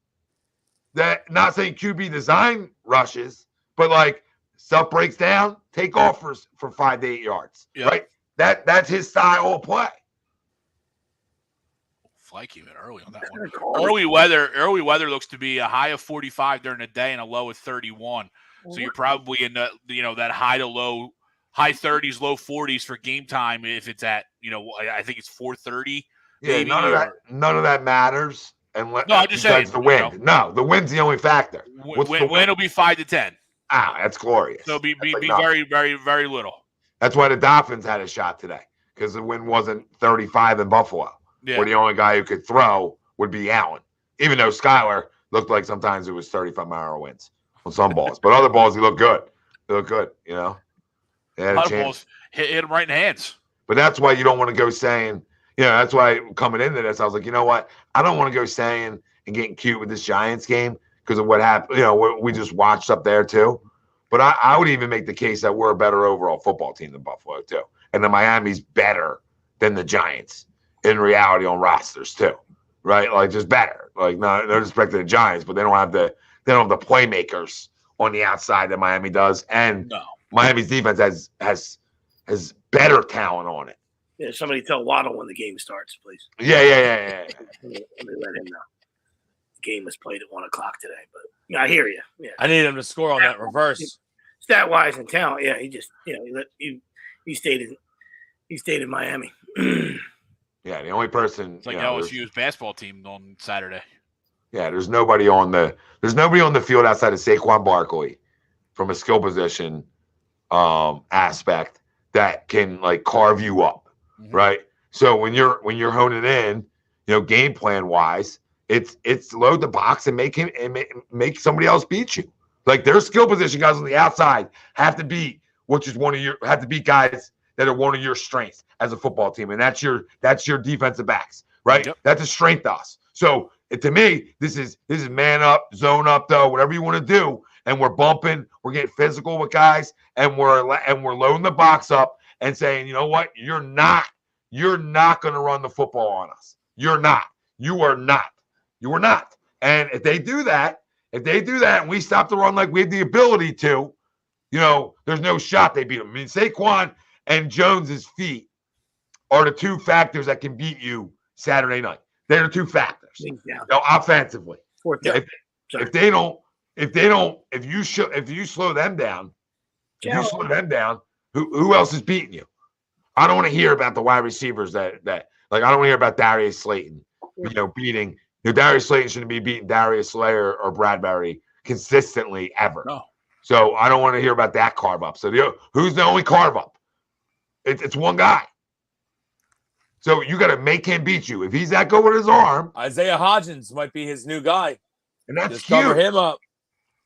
That, not saying QB design rushes, but like stuff breaks down, take off for 5 to 8 yards, right? That's his style of play. Fly even early on that one. Early weather looks to be a high of 45 during the day and a low of 31. So you're probably in the that high 30s, low 40s for game time if it's at I think it's 4:30. Yeah, none of that matters. And no, I'm just saying the wind. No, the wind's the only factor. Wind will be 5 to 10. That's glorious. So be very, very, very little. That's why the Dolphins had a shot today, because the wind wasn't 35 in Buffalo, where the only guy who could throw would be Allen. Even though Skyler looked like sometimes it was 35-mile-an-hour winds on some balls, but other balls he looked good. They looked good, They had a chance. Balls hit him right in the hands. But that's why you don't want to go saying. That's why coming into this, I was like, you know what? I don't want to go saying and getting cute with this Giants game because of what happened. We just watched up there too. But I would even make the case that we're a better overall football team than Buffalo too, and the Miami's better than the Giants in reality on rosters too, right? Like just better. Like no respect to the Giants, but they don't have the playmakers on the outside that Miami does, and Miami's defense has better talent on it. Yeah, somebody tell Waddle when the game starts, please. Yeah. Let me let him know. The game was played at 1:00 today, but I hear you. Yeah, I need him to score on that reverse. Stat wise and talent, yeah, he just he stayed in Miami. Yeah, the only person it's like LSU's basketball team on Saturday. Yeah, there's nobody on the field outside of Saquon Barkley from a skill position aspect that can like carve you up. Mm-hmm. Right. So when you're honing in, game plan wise, it's load the box and make somebody else beat you. Like their skill position guys on the outside have to beat guys that are one of your strengths as a football team, and that's your defensive backs, right? Yep. That's a strength to us. So to me, this is man up, zone up, though, whatever you want to do, and we're bumping, we're getting physical with guys, and we're loading the box up. And saying, you know what, you're not going to run the football on us. You are not. And if they do that, and we stop the run like we have the ability to, there's no shot they beat them. I mean, Saquon and Jones's feet are the two factors that can beat you Saturday night. They're the two factors. Offensively. If you slow them down, who else is beating you? I don't want to hear about the wide receivers that like I don't want to hear about Darius Slayton, beating. Darius Slayton shouldn't be beating Darius Slayer or Bradbury consistently ever. No. So I don't want to hear about that carve up. So who's the only carve up? It's one guy. So you got to make him beat you. If he's that good with his arm, Isaiah Hodgins might be his new guy. And that's just cute. Cover him up.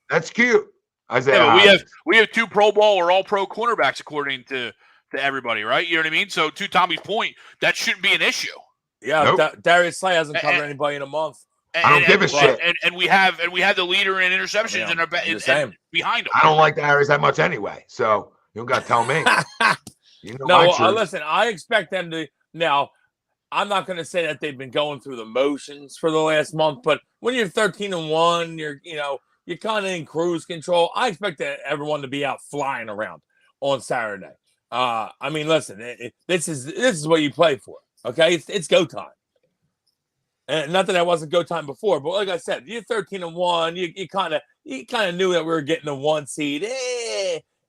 That's cute. Isaiah we have 2 Pro Bowl or All Pro cornerbacks according to everybody, right? You know what I mean? So to Tommy's point, that shouldn't be an issue. Yeah, Nope. Darius Slay hasn't covered anybody in a month. I don't give a shit. And we have the leader in interceptions behind him. I don't like the Harris that much anyway, so you don't got to tell me. You know listen, I expect them to now. I'm not going to say that they've been going through the motions for the last month, but when you're 13-1, you're kind of in cruise control. I expect everyone to be out flying around on Saturday. I mean, listen, this is what you play for. Okay, it's go time. And not that that wasn't go time before, but like I said, you're 13-1. You kind of knew that we were getting a 1 seed.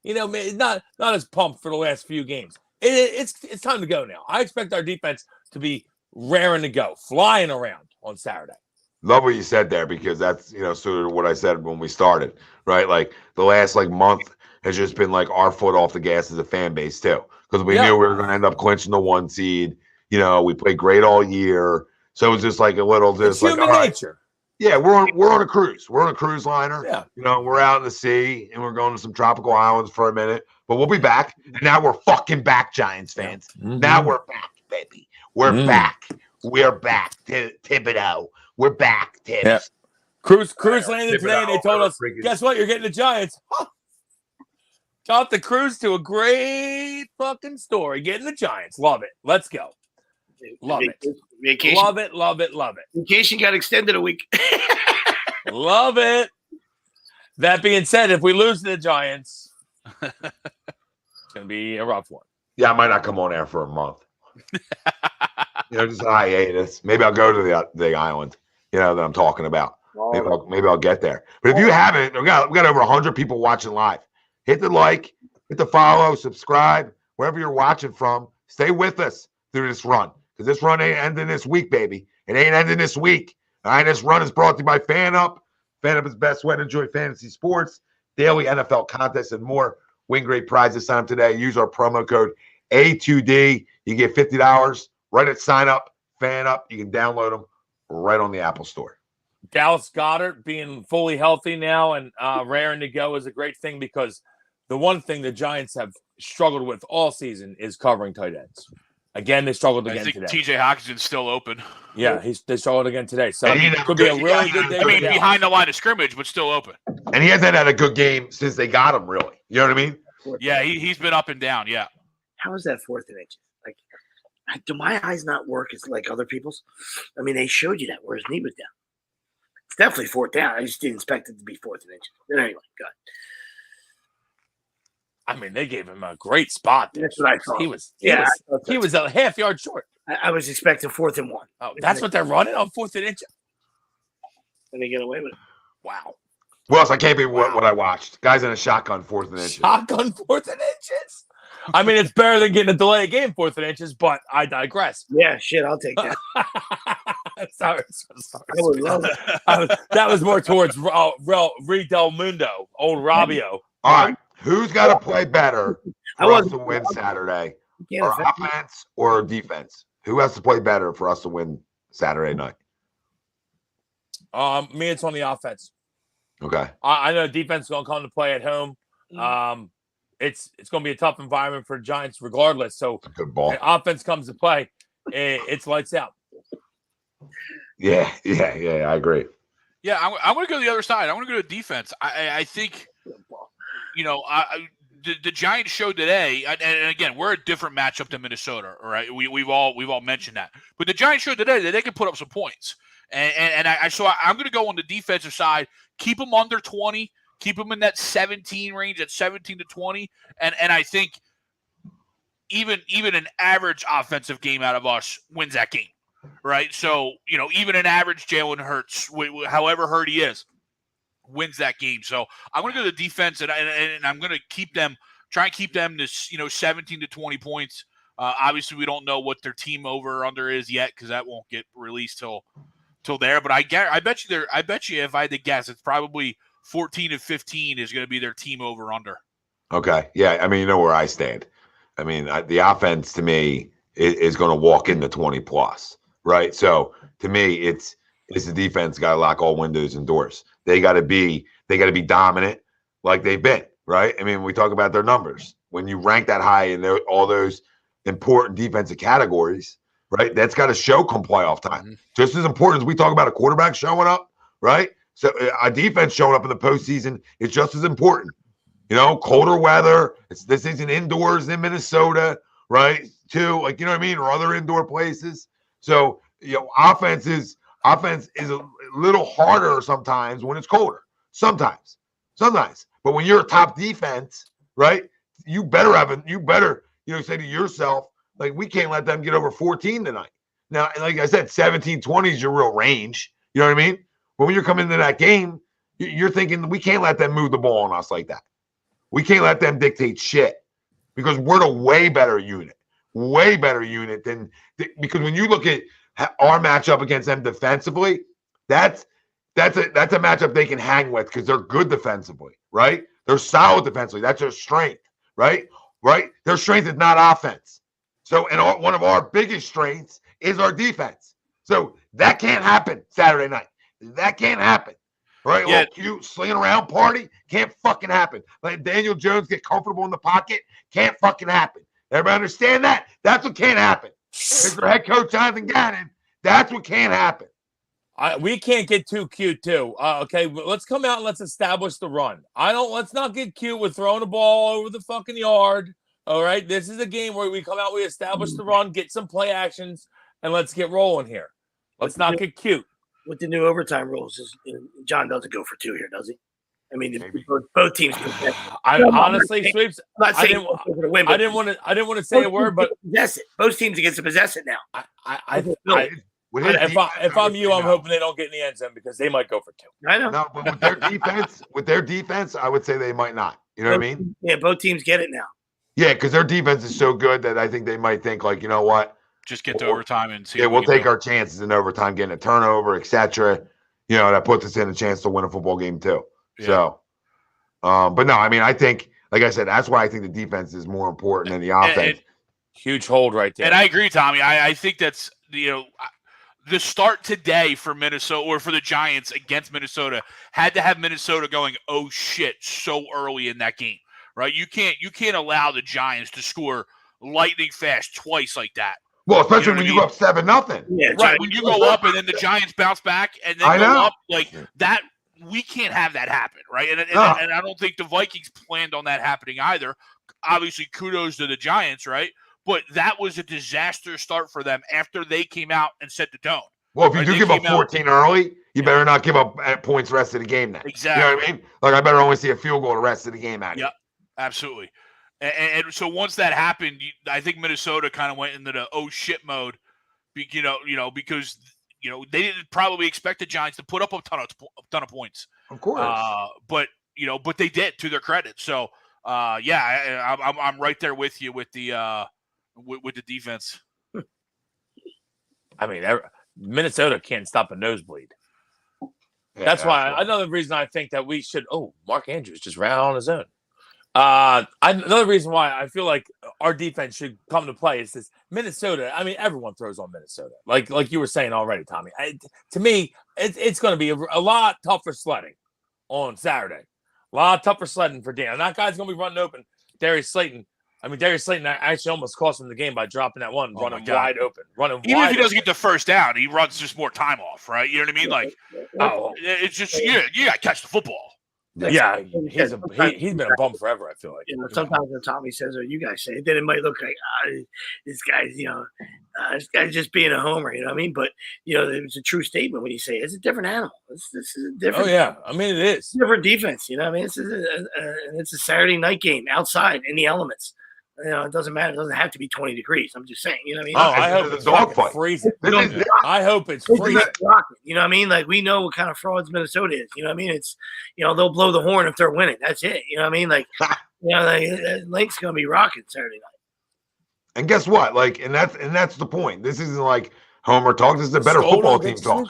Not as pumped for the last few games. It's time to go now. I expect our defense to be raring to go, flying around on Saturday. Love what you said there, because that's sort of what I said when we started, right? Like the last month has just been like our foot off the gas as a fan base too, because we knew we were going to end up clinching the 1 seed. We played great all year, so it was just like a little just it's human nature. Yeah, we're on a cruise. We're on a cruise liner. Yeah. We're out in the sea and we're going to some tropical islands for a minute, but we'll be back. And now we're fucking back, Giants fans. Mm-hmm. Now we're back, baby. We're back. We're back. Thibodeau. We're back, Tibbs. Yeah. Cruise landed today and they told us, guess what? You're getting the Giants. Got the cruise to a great fucking story. Getting the Giants. Love it. Let's go. Love it. Vacation. Love it, love it, love it. Vacation got extended a week. Love it. That being said, if we lose to the Giants, it's going to be a rough one. Yeah, I might not come on air for a month. Just a hiatus. Maybe I'll go to the island, that I'm talking about. Maybe I'll get there. But if you haven't, we got over 100 people watching live. Hit the like, hit the follow, subscribe, wherever you're watching from. Stay with us through this run. Because this run ain't ending this week, baby. It ain't ending this week. All right, this run is brought to you by FanUp. FanUp is best way to enjoy fantasy sports, daily NFL contests, and more. Win great prizes. Sign up today. Use our promo code A2D. You get $50 right at sign up. FanUp. You can download them right on the Apple Store. Dallas Goedert being fully healthy now and raring to go is a great thing, because the one thing the Giants have struggled with all season is covering tight ends. Again, they struggled again today. TJ Hawkinson's still open. Yeah, they struggled again today. So it could be a really good day. Behind the line of scrimmage, but still open. And he hasn't had a good game since they got him, really. You know what I mean? Yeah, he's been up and down, yeah. How is that 4th and inches? Do my eyes not work as like other people's? I mean, they showed you that where his knee was down. It's definitely 4th down. I just didn't expect it to be 4th and inches. But anyway, go ahead. I mean, they gave him a great spot there. That's what I thought. He was a half yard short. I was expecting 4th and 1. Oh, that's what they're running on 4th and inch. And they get away with it. Wow. Well, I can't be what I watched. Guys in a shotgun 4th and inches. Shotgun 4th and inches. I mean, it's better than getting a delay of game 4th and inches, but I digress. Yeah, shit, I'll take that. Sorry. I would love that. That was more towards Reed Del Mundo, old Robbio. All right. Who's got to play better for us to win Saturday? Or offense or defense? Who has to play better for us to win Saturday night? Me, it's on the offense. Okay. I know defense is going to come to play at home. It's going to be a tough environment for the Giants regardless. So good ball. Offense comes to play, it's lights out. Yeah, I agree. Yeah, I'm going to go to the other side. I want to go to defense. I think, the Giants showed today, and again, we're a different matchup than Minnesota, all right? We've all mentioned that. But the Giants showed today that they can put up some points. And I'm going to go on the defensive side, keep them under 20, keep them in that 17 range, at 17 to 20. And I think even an average offensive game out of us wins that game, right? So, even an average Jalen Hurts, however hurt he is, wins that game. So I'm going to go to the defense, and I'm going to try and keep them to 17 to 20 points. Obviously, we don't know what their team over or under is yet, because that won't get released till there. But I bet you if I had to guess, it's probably 14 to 15 is going to be their team over under. Okay, yeah. I mean, you know where I stand. I mean, the offense to me is going to walk into 20 plus, right? So to me, it's the defense got to lock all windows and doors. They got to be dominant. like they've been, right? I mean, we talk about their numbers. When you rank that high in all those important defensive categories, right? That's got to show come playoff time. Mm-hmm. Just as important as we talk about a quarterback showing up, right? So a defense showing up in the postseason is just as important. You know, colder weather. This isn't indoors in Minnesota, right? Too, like, you know what I mean, or other indoor places. So, you know, offense is a little harder sometimes when it's colder. Sometimes. But when you're a top defense, right? You better say to yourself, like, we can't let them get over 14 tonight. Now, like I said, 17-20 is your real range. You know what I mean? But when you're coming into that game, you're thinking we can't let them move the ball on us like that. We can't let them dictate shit because we're the way better unit than because when you look at our matchup against them defensively, that's a matchup they can hang with because they're good defensively, right? They're solid defensively. That's their strength, right? Their strength is not offense. So, and one of our biggest strengths is our defense. So that can't happen Saturday night. That can't happen. Right? Yeah. Little cute slinging around party can't fucking happen. Like Daniel Jones get comfortable in the pocket can't fucking happen. Everybody understand that? That's what can't happen. Mr. Head Coach Jonathan Gannon, that's what can't happen. We can't get too cute too. Okay, let's come out and let's establish the run. Let's not get cute with throwing the ball over the fucking yard. All right, this is a game where we come out, we establish the run, get some play actions, and let's get rolling here. Let's not get cute. With the new overtime rules, John doesn't go for two here, does he? I mean, both teams. Honestly, Sweeps. I didn't want to say a word, but possess it. Both teams get to possess it now. If I'm you, I'm hoping they don't get in the end zone because they might go for two. I know. No, but with their defense, I would say they might not. You know what I mean? Yeah, both teams get it now. Yeah, because their defense is so good that I think they might think, like, you know what? Just get to overtime and see. Yeah, we'll take our chances in overtime, getting a turnover, etc. You know, that puts us in a chance to win a football game too. Yeah. So, but no, I mean, I think, like I said, that's why I think the defense is more important than the offense. Huge hold right there. And I agree, Tommy. I think that's, you know, the start today for Minnesota or for the Giants against Minnesota had to have Minnesota going, oh shit, so early in that game, right? You can't allow the Giants to score lightning fast twice like that. Well, especially when you go up 7-0. Yeah, right. When you go up and then the Giants bounce back and then go up like that, we can't have that happen, right? And I don't think the Vikings planned on that happening either. Obviously, kudos to the Giants, right? But that was a disaster start for them after they came out and set the tone. Well, if you do give up 14 early, you better not give up points the rest of the game then. Exactly. You know what I mean? Like, I better only see a field goal the rest of the game out of Yep, absolutely. And so once that happened, I think Minnesota kind of went into the oh shit mode, because they didn't probably expect the Giants to put up a ton of points. Of course. But they did, to their credit. So I'm right there with you with the defense. I mean, Minnesota can't stop a nosebleed. Yeah, that's why another reason I think that we should. Oh, Mark Andrews just ran on his own. Another reason why I feel like our defense should come to play is this Minnesota. I mean, everyone throws on Minnesota, like you were saying already, Tommy. To me, it's going to be a lot tougher sledding on Saturday. A lot tougher sledding for Dan. And that guy's going to be running open. Darius Slayton actually almost cost him the game by dropping that one, running wide open. Even if he doesn't get the first down, he runs just more time off, right? You know what I mean? Like, it's just you got to catch the football. Yeah, he's been a bum forever, I feel like. Sometimes when Tommy says, or you guys say it, then it might look like this guy's just being a homer, you know what I mean? But it's a true statement when you say it's a different animal. This is a different. Oh yeah, I mean it is different defense. You know what I mean? It's a Saturday night game outside in the elements. It doesn't matter. It doesn't have to be 20 degrees. I'm just saying. You know what I mean? I hope it's dog freezing. I hope it's freezing. You know what I mean? Like, we know what kind of frauds Minnesota is. You know what I mean? It's, they'll blow the horn if they're winning. That's it. You know what I mean? Like, Link's gonna be rocking Saturday night. And guess what? Like, and that's the point. This isn't like homer talk. This is a better football team talk.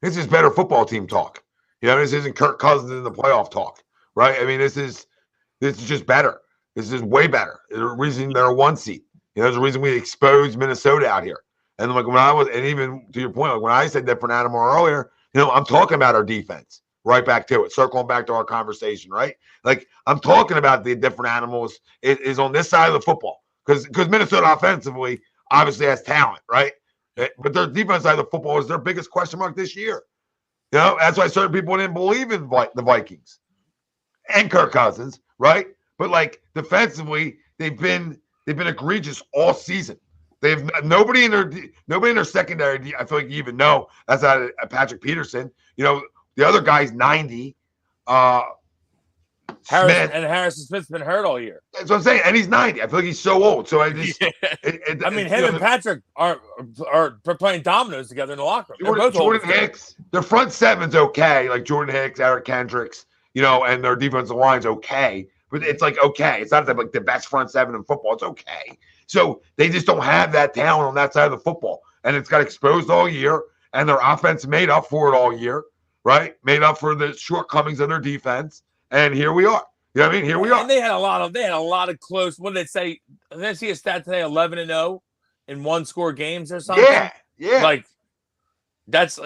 This is better football team talk. This isn't Kirk Cousins in the playoff talk, right? I mean, this is just better. This is way better. There's a reason they're a 1 seed. There's a reason we exposed Minnesota out here. And like and even to your point, like when I said different animal earlier, I'm talking about our defense, right back to it, circling back to our conversation, right? Like I'm talking about the different animals is on this side of the football because Minnesota offensively obviously has talent, right? But their defense side of the football is their biggest question mark this year. You know, that's why certain people didn't believe in the Vikings and Kirk Cousins, right? But like defensively, they've been egregious all season. They have nobody in their secondary. I feel like you even know that's not Patrick Peterson. You know, the other guy's 90. Harrison Smith's been hurt all year. That's what I'm saying, and he's 90. I feel like he's so old. So I just, him and Patrick are playing dominoes together in the locker room. Jordan Hicks, their front seven's okay, like Jordan Hicks, Eric Kendricks, you know, and their defensive line's okay. But it's like okay, it's not like the best front seven in football. It's okay. So they just don't have that talent on that side of the football, and it's got exposed all year. And their offense made up for it all year, right? Made up for the shortcomings of their defense. And here we are. You know what I mean? Here we are. And they had a lot of close. What did they say? Did I see a stat today? 11-0 in one-score games or something. Yeah. Like that's how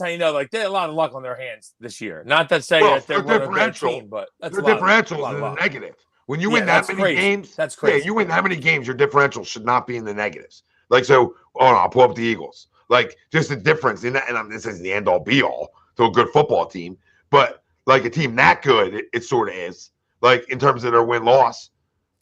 you know. Like they had a lot of luck on their hands this year. Not to say that they're a good team, but that's their differential is in the negative. When you win that many games, that's crazy. Yeah, you win that many games, your differential should not be in the negatives. Like so. I'll pull up the Eagles. Like just the difference in that, and this isn't the end all be all to a good football team, but like a team that good, it sort of is. Like in terms of their win-loss,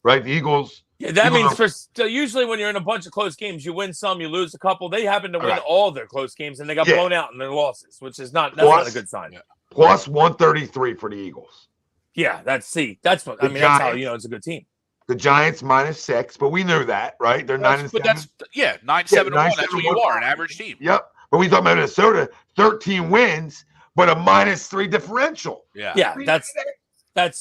right? The Eagles. Yeah, that means usually when you're in a bunch of close games, you win some, you lose a couple. They happen to win all their close games, and they got blown out in their losses, which is not not a good sign. Plus 133 for the Eagles. Yeah, that's what that's how you know it's a good team. The Giants -6, but we knew that, right? They're 9-7. But that's 9-7-1. That's what you are, an average team. Yep. But we talk about Minnesota, 13 wins, but a -3 differential. Yeah, that's a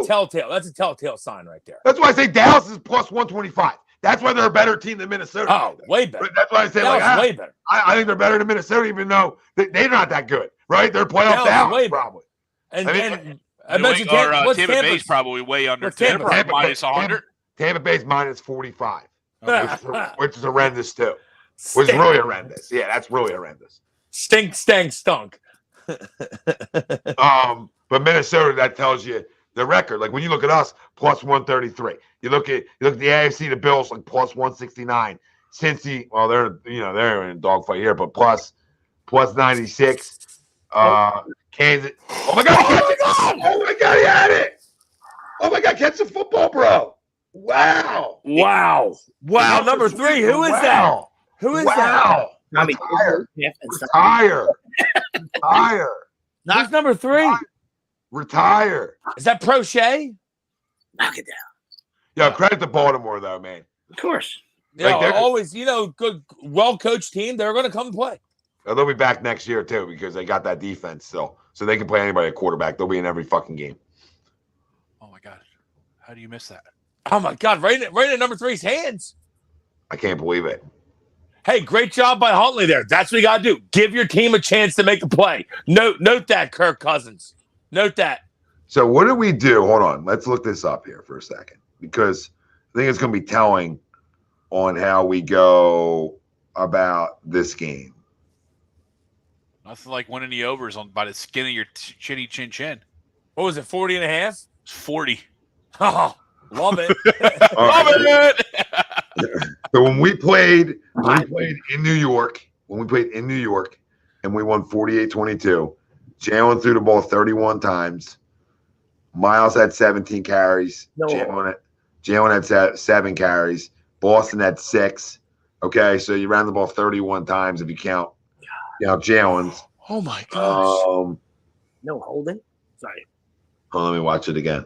telltale. That's a telltale sign right there. That's why I say Dallas is plus 125. That's why they're a better team than Minnesota. Oh, way better. That's why I say way better. I think they're better than Minnesota, even though they're not that good, right? They're playoff down, probably. I bet you Tampa Bay's probably way under Tampa, minus 100. Tampa Bay's -45, which is horrendous too. Was really horrendous. Yeah, that's really horrendous. Stunk. But Minnesota, that tells you the record. Like when you look at us, plus 133. You look at the AFC, the Bills like plus 169. Cincy, well, they're in a dogfight here, but plus 96. Kansas. Oh my God, he had it. Oh my God, catch the football, bro. Wow. Number 3. Who is that? Who is that? Retire. Who's number 3? Retire. Is that Prochet? Knock it down. Yeah, credit to Baltimore though, man. Of course. Yeah, always, good, well-coached team. They're going to come and play. They'll be back next year too because they got that defense still, so they can play anybody at quarterback. They'll be in every fucking game. Oh my God, how do you miss that? Oh my God, right in number 3's hands. I can't believe it. Hey, great job by Huntley there. That's what you got to do. Give your team a chance to make a play. Note that, Kirk Cousins. Note that. So what do we do? Hold on. Let's look this up here for a second because I think it's going to be telling on how we go about this game. Nothing like winning the overs by the skin of your chinny chin. What was it, 40.5? It's 40. Oh, love it. Love it. So when we played in New York, and we won 48-22, Jalen threw the ball 31 times. Miles had 17 carries. Jalen had 7 carries. Boston had 6. Okay, so you ran the ball 31 times if you count Jalen's. Oh my gosh. No holding. Sorry. Let me watch it again.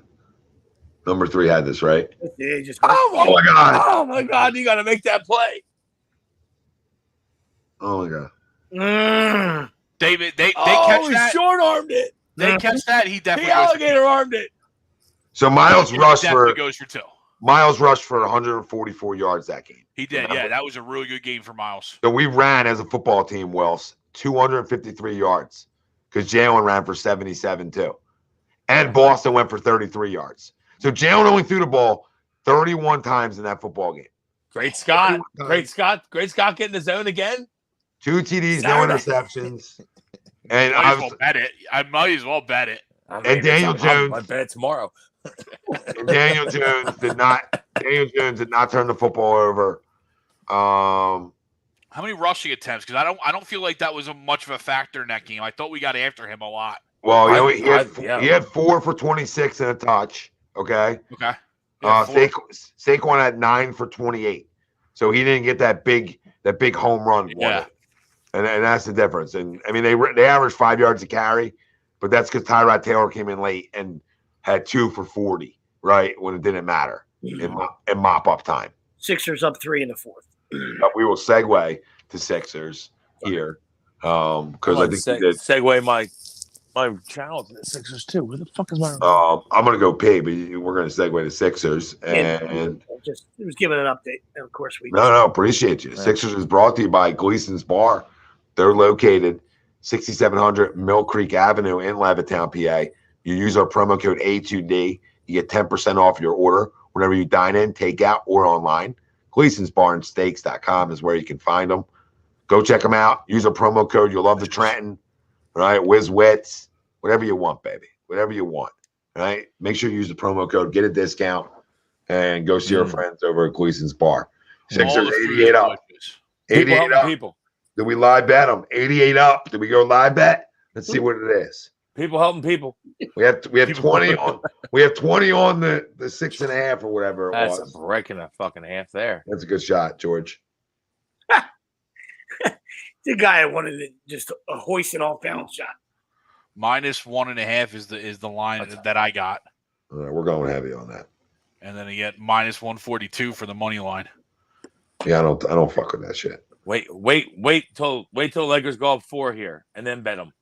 Number 3 had this, right? Oh my God. Oh my God. You got to make that play. Oh my God. David, they catch that. He short-armed it. They catch that. He definitely alligator-armed it. So Miles rushed goes for 2. Miles rushed for 144 yards that game. He did. Yeah, that was a really good game for Miles. So we ran as a football team, Wells, 253 yards because Jalen ran for 77 too. And Boston went for 33 yards. So Jalen only threw the ball 31 times in that football game. Great Scott. Great Scott getting the zone again. 2 TDs, no interceptions. And might as well bet it. I might as well bet it. And Daniel Jones. I bet it tomorrow. And Daniel Jones did not turn the football over. How many rushing attempts? Because I don't feel like that was much of a factor in that game. I thought we got after him a lot. Well, he had 4 for 26 and a touch. Okay. Okay. Saquon had 9 for 28, so he didn't get that big home run. Yeah. And that's the difference. And I mean, they averaged 5 yards a carry, but that's because Tyrod Taylor came in late and had 2 for 40, right, when it didn't matter in mop up time. Sixers up 3 in the fourth. We will segue to Sixers here because I think segue my channel to the Sixers too. Where the fuck is my? I'm gonna go pay, but we're gonna segue to Sixers and just it was giving an update. And of course we appreciate you. Right. Sixers is brought to you by Gleason's Bar. They're located 6700 Mill Creek Avenue in Levittown, PA. You use our promo code A2D, you get 10% off your order whenever you dine in, take out, or online. Gleason'sBarnSteaks.com is where you can find them. Go check them out. Use our promo code. You'll love the Trenton. Right, Whiz Wits, whatever you want, baby, whatever you want. Right, make sure you use the promo code, get a discount, and go see our friends over at Gleason's Bar. Sixers 88 up, 88 up. People. Did we live bet them? 88 up. Did we go live bet? Let's see what it is. People helping people. We have 20 on. We have 20 on the 6.5 or whatever it was. That's a break and a fucking half there. That's a good shot, George. The guy I wanted to just a hoist and off balance shot. -1.5 is the line that I got. All right, we're going heavy on that. And then you get -142 for the money line. Yeah, I don't fuck with that shit. Wait till Lakers go up 4 here and then bet them.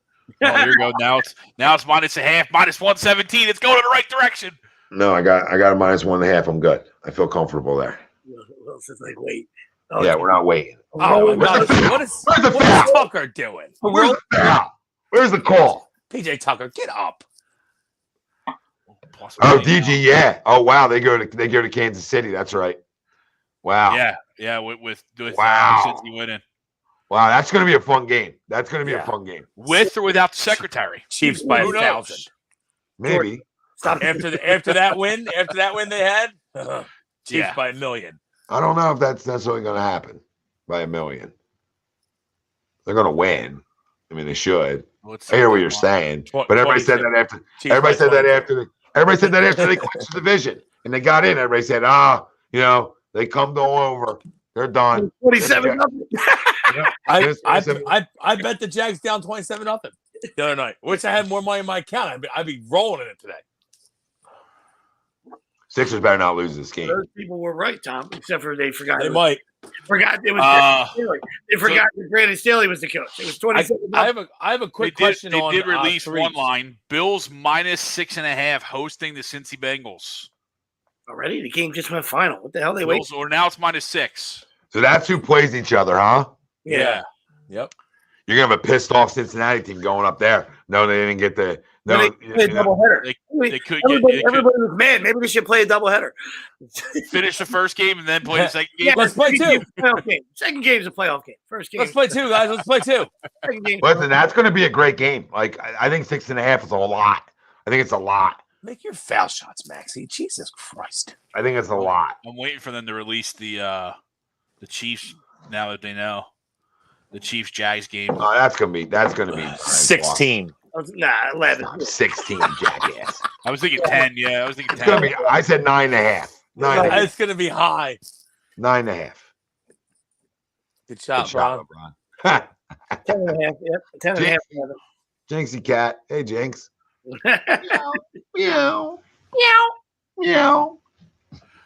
Oh, here you go. Now it's -0.5, -117. It's going in the right direction. No, I got a -1.5. I'm good. I feel comfortable there. Well, it's like wait. Oh, yeah, we're not waiting. Oh, my God. What is Tucker doing? Where's the foul? Where's the call? PJ Tucker, get up. Oh, DG, yeah. Oh, wow. They go to Kansas City. That's right. Wow. Yeah. With Cincy winning. Wow, that's going to be a fun game. That's going to be a fun game. With or without the secretary. Chiefs by 1,000. Maybe. After that win they had, Chiefs by 1,000,000. I don't know if that's necessarily going to happen by 1,000,000. They're going to win. I mean, they should. I hear what you're saying, but everybody said that after. Everybody said that after they clinched the division and they got in. Everybody said, they come over. They're done. 27. I bet the Jags down 27-0 the other night. Wish I had more money in my account. I'd be rolling in it today. Sixers better not lose this game. Those people were right, Tom, except for they forgot. They might. Forgot it was Staley. They forgot that Brandon Staley was the coach. It was 27. I have a quick question. They did release one line. Bills -6.5 hosting the Cincy Bengals. Already? The game just went final. What the hell? They wait. Or now it's -6. So that's who plays each other, huh? Yeah. Yep. You're gonna have a pissed off Cincinnati team going up there. No, they didn't get the. No, they played a doubleheader. Everybody was mad. Maybe they should play a doubleheader. Finish the first game and then play the second game. Yeah, let's play 2. Second game is a playoff game. First game. Let's play 2, guys. Let's play 2. Second game. Listen, that's going to be a great game. Like I think 6.5 is a lot. I think it's a lot. Make your foul shots, Maxie. Jesus Christ. I think it's a lot. I'm waiting for them to release the Chiefs now that they know the Chiefs Jags game. Oh, that's gonna be 16. Nah, 11. 16, jackass. I was thinking 10. Yeah, I was thinking 10. I said 9.5. 9.5. It's gonna be high. 9.5. Good shot, LeBron. 10.5. Yep. 10.5. Jinxie cat. Hey, Jinx. Meow.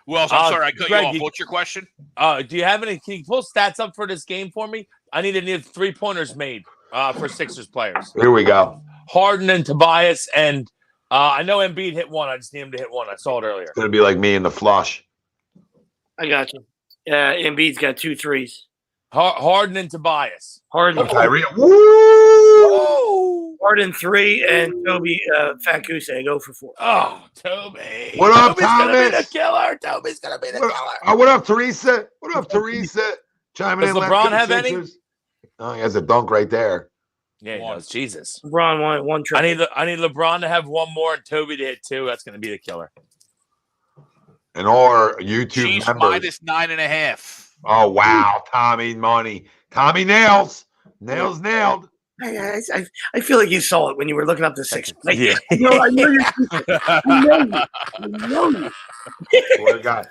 Well, I'm sorry, I cut Greg, you off. What's your question? Do you have any? Can you pull stats up for this game for me? I need 3-pointers made for Sixers players. Here we go. Harden and Tobias, and I know Embiid hit one. I just need him to hit one. I saw it earlier. It's gonna be like me in the flush. I got you. Embiid's got 2 threes. Harden and Tobias. Harden. Kyrie. Woo! Harden 3 and Toby Fat Goose Egg 0 for 4. Oh, Toby. What up, Toby's Thomas? gonna be the killer. Toby's gonna be the killer. What up, Teresa? What up, Teresa? Chiming Does in. LeBron have any? Oh, he has a dunk right there. Yeah, he does. Jesus. LeBron won one trip. I need LeBron to have one more and Toby to hit 2. That's going to be the killer. And all our YouTube Chiefs members. -9.5. Oh, wow. Tommy money. Tommy nails. Nailed. I feel like you saw it when you were looking up the 6. Like, Yeah. I know you're I know you. Swear to God.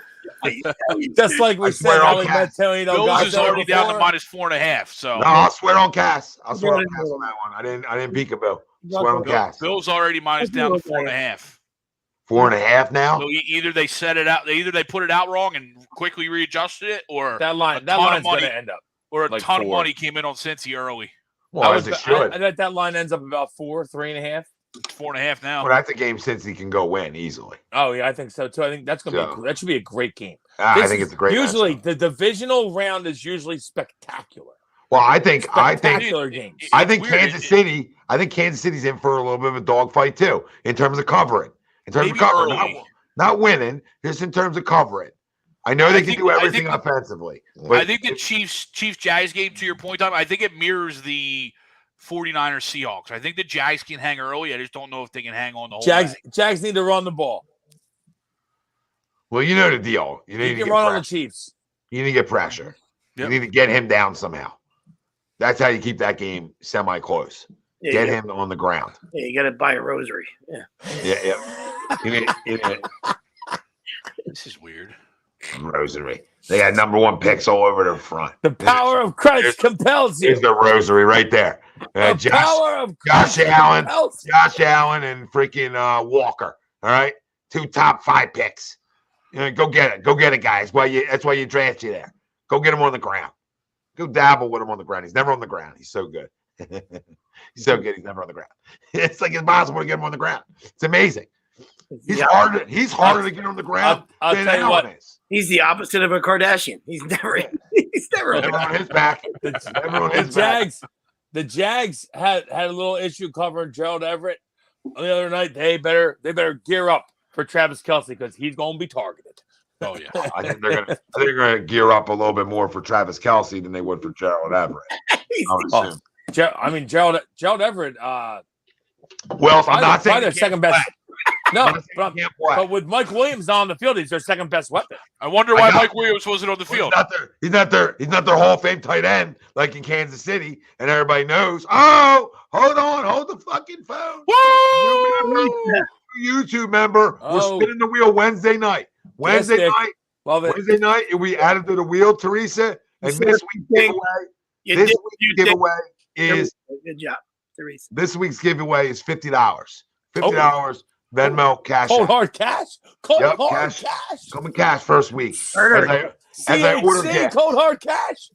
Just like we I swear said, on how we Cass. met Tony Bills DelGozzo is already down to before. -4.5. So No, I'll swear on Cass. I'll swear on Cass on that one. I didn't peekaboo. Swear on Cass. Bills already minus down to 4.5. 4.5 now? So either they set it out, either they put it out wrong and quickly readjusted it, or That line's going to end up. or a like ton of 4. money came in on Cincy early. Well, as it should. I bet that line ends up about 4, 3.5. It's 4.5 now. Well, that's a game since he can go win easily. Oh yeah, I think so too. I think that's going to be that should be a great game. I think it's a great. Usually, matchup. the divisional round is usually spectacular. Well, I think Spectacular games. I think Kansas City. I think Kansas City's in for a little bit of a dogfight too, in terms of covering. In terms of covering, not winning, just in terms of covering. I know they can do everything offensively. But I think the Chiefs Jags game, to your point, Tom, I think it mirrors the 49ers Seahawks. I think the Jags can hang early. I just don't know if they can hang on the whole way. Jags need to run the ball. Well, you know the deal. You need to can get run pressure. on the Chiefs. You need to get pressure. Yep. You need to get him down somehow. That's how you keep that game semi-close. Yeah, Get him on the ground. Yeah, you got to buy a rosary. Yeah. Yeah. This is weird. Rosary. They got number 1 picks all over their front. The power of Christ compels you. Here's the rosary right there. The power of Christ Josh Allen, compels you. Josh Allen, and freaking Walker. All right, 2 top 5 picks. Go get it. Go get it, guys. That's why you draft you there. Go get him on the ground. Go dabble with him on the ground. He's never on the ground. He's so good. He's so good. He's never on the ground. It's like impossible to get him on the ground. It's amazing. He's harder to get on the ground than Allen is. He's the opposite of a Kardashian. He's never on his back. Never on his back. The Jags had a little issue covering Gerald Everett the other night. They better gear up for Travis Kelce because he's going to be targeted. Oh yeah, I think they're gonna gear up a little bit more for Travis Kelce than they would for Gerald Everett. Gerald Everett. Well, I'm not saying their second best. No, but with Mike Williams on the field, he's their second best weapon. I wonder why Mike Williams wasn't on the field. He's not their Hall of Fame tight end like in Kansas City, and everybody knows. Oh, hold the fucking phone. Woo! YouTube member, we're spinning the wheel Wednesday night. Wednesday night, we added to the wheel, Teresa. And this week's giveaway is good job, Teresa. This week's giveaway is $50. $50 Venmo cash. Cold hard cash. Cold hard cash. Coming cash first week. As I order gas. Cold hard cash.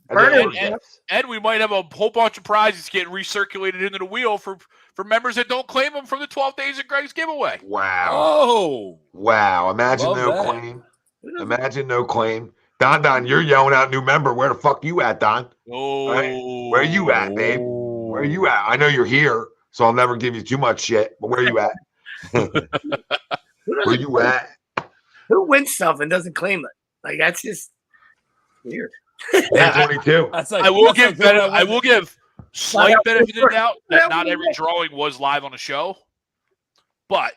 And we might have a whole bunch of prizes getting recirculated into the wheel for members that don't claim them from the 12 days of Greg's giveaway. Wow. Oh. Wow. Imagine claim. Imagine no claim. Don, you're yelling out new member. Where the fuck you at, Don? Oh. Right? Where you at, babe? Where you at? I know you're here, so I'll never give you too much shit. But where you at? Where you at? Who wins stuff and doesn't claim it? Like that's just weird. 22. I will give slight benefit of the doubt that not every drawing was live on a show, but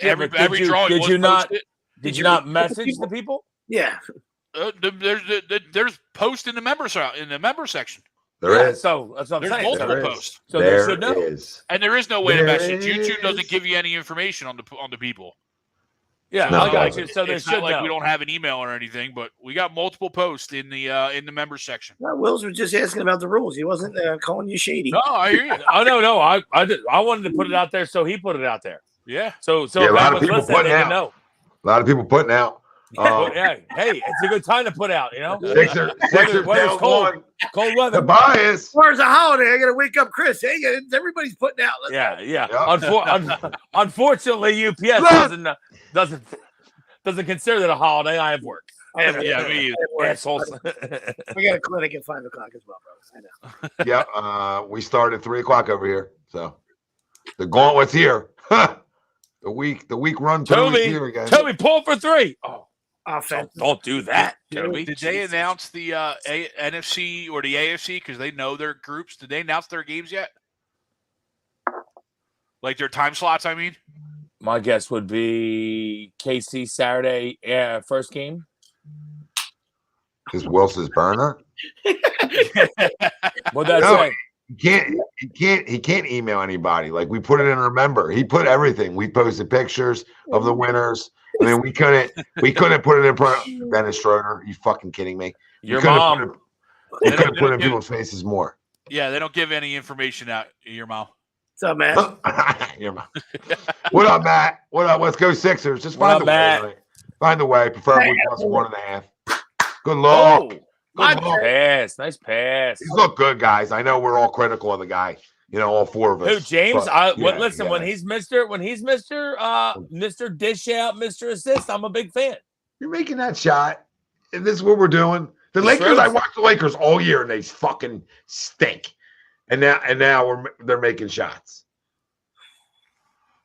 every drawing was posted. Did you not message the people? Yeah. There's posts in the member section. There is. So that's what I'm saying. Multiple posts. So they should know. And there is no way to message. YouTube doesn't give you any information on the people. Yeah, no, I got you. So they it's should not like know. we don't have an email or anything, but we got multiple posts in the member section. Well, Wills was just asking about the rules. He wasn't calling you shady. No, I hear you. No. I wanted to put it out there, so he put it out there. Yeah. So a lot of people putting out. Know. A lot of people putting out. Hey, it's a good time to put out, you know. Sixers weather's cold weather. The bias. Where's the holiday? I got to wake up Chris. Hey, everybody's putting out. Yeah. Yep. Unfortunately, UPS doesn't consider it a holiday. I have work. Me either. Assholes. I got a clinic at 5:00 as well, bro. I know. Yeah. We start at 3:00 over here. So the gauntlet's here. The week run through is here again. Toby, pull for 3. Oh. Offense. Don't do that, Toby. Did they announce the NFC or the AFC because they know their groups? Did they announce their games yet? Like their time slots, I mean? My guess would be KC Saturday first game. Is Wilson's burner? What that No, say? He can't email anybody. Like we put it in Remember. He put everything. We posted pictures of the winners. I mean, we couldn't put it in front of Dennis Schroeder. You fucking kidding me? Your mom. We could have put it in people's faces more. Yeah, they don't give any information out. Your mom. What's up, man? Your mom. What up, Matt? What up? Let's go Sixers. Just What find up, a way. Matt? Right? Find a way. Preferably plus 1.5. Good luck. Good luck. Nice pass. He's looked good, guys. I know we're all critical of the guy. You know, all four of us. Who, James? But, Listen, when he's Mr. Mr. Dish Out, Mr. Assist, I'm a big fan. You're making that shot. And this is what we're doing. The Lakers, I watched the Lakers all year and they fucking stink. And now they're making shots.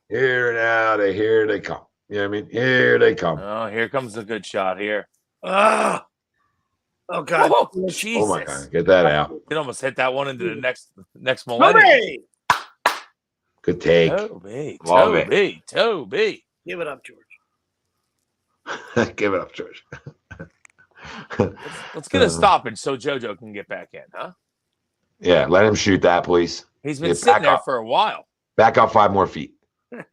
Here they come. You know what I mean? Here they come. Oh, here comes a good shot here. Oh God! Oh, Jesus. Oh my God, get that out. It almost hit that one into the next millennium. Hooray! Good take. Toby. Give it up, George. Give it up, George. Let's get a stoppage so JoJo can get back in, huh? Yeah, let him shoot that, please. He's been sitting there for a while. Back up 5 more feet. Yep.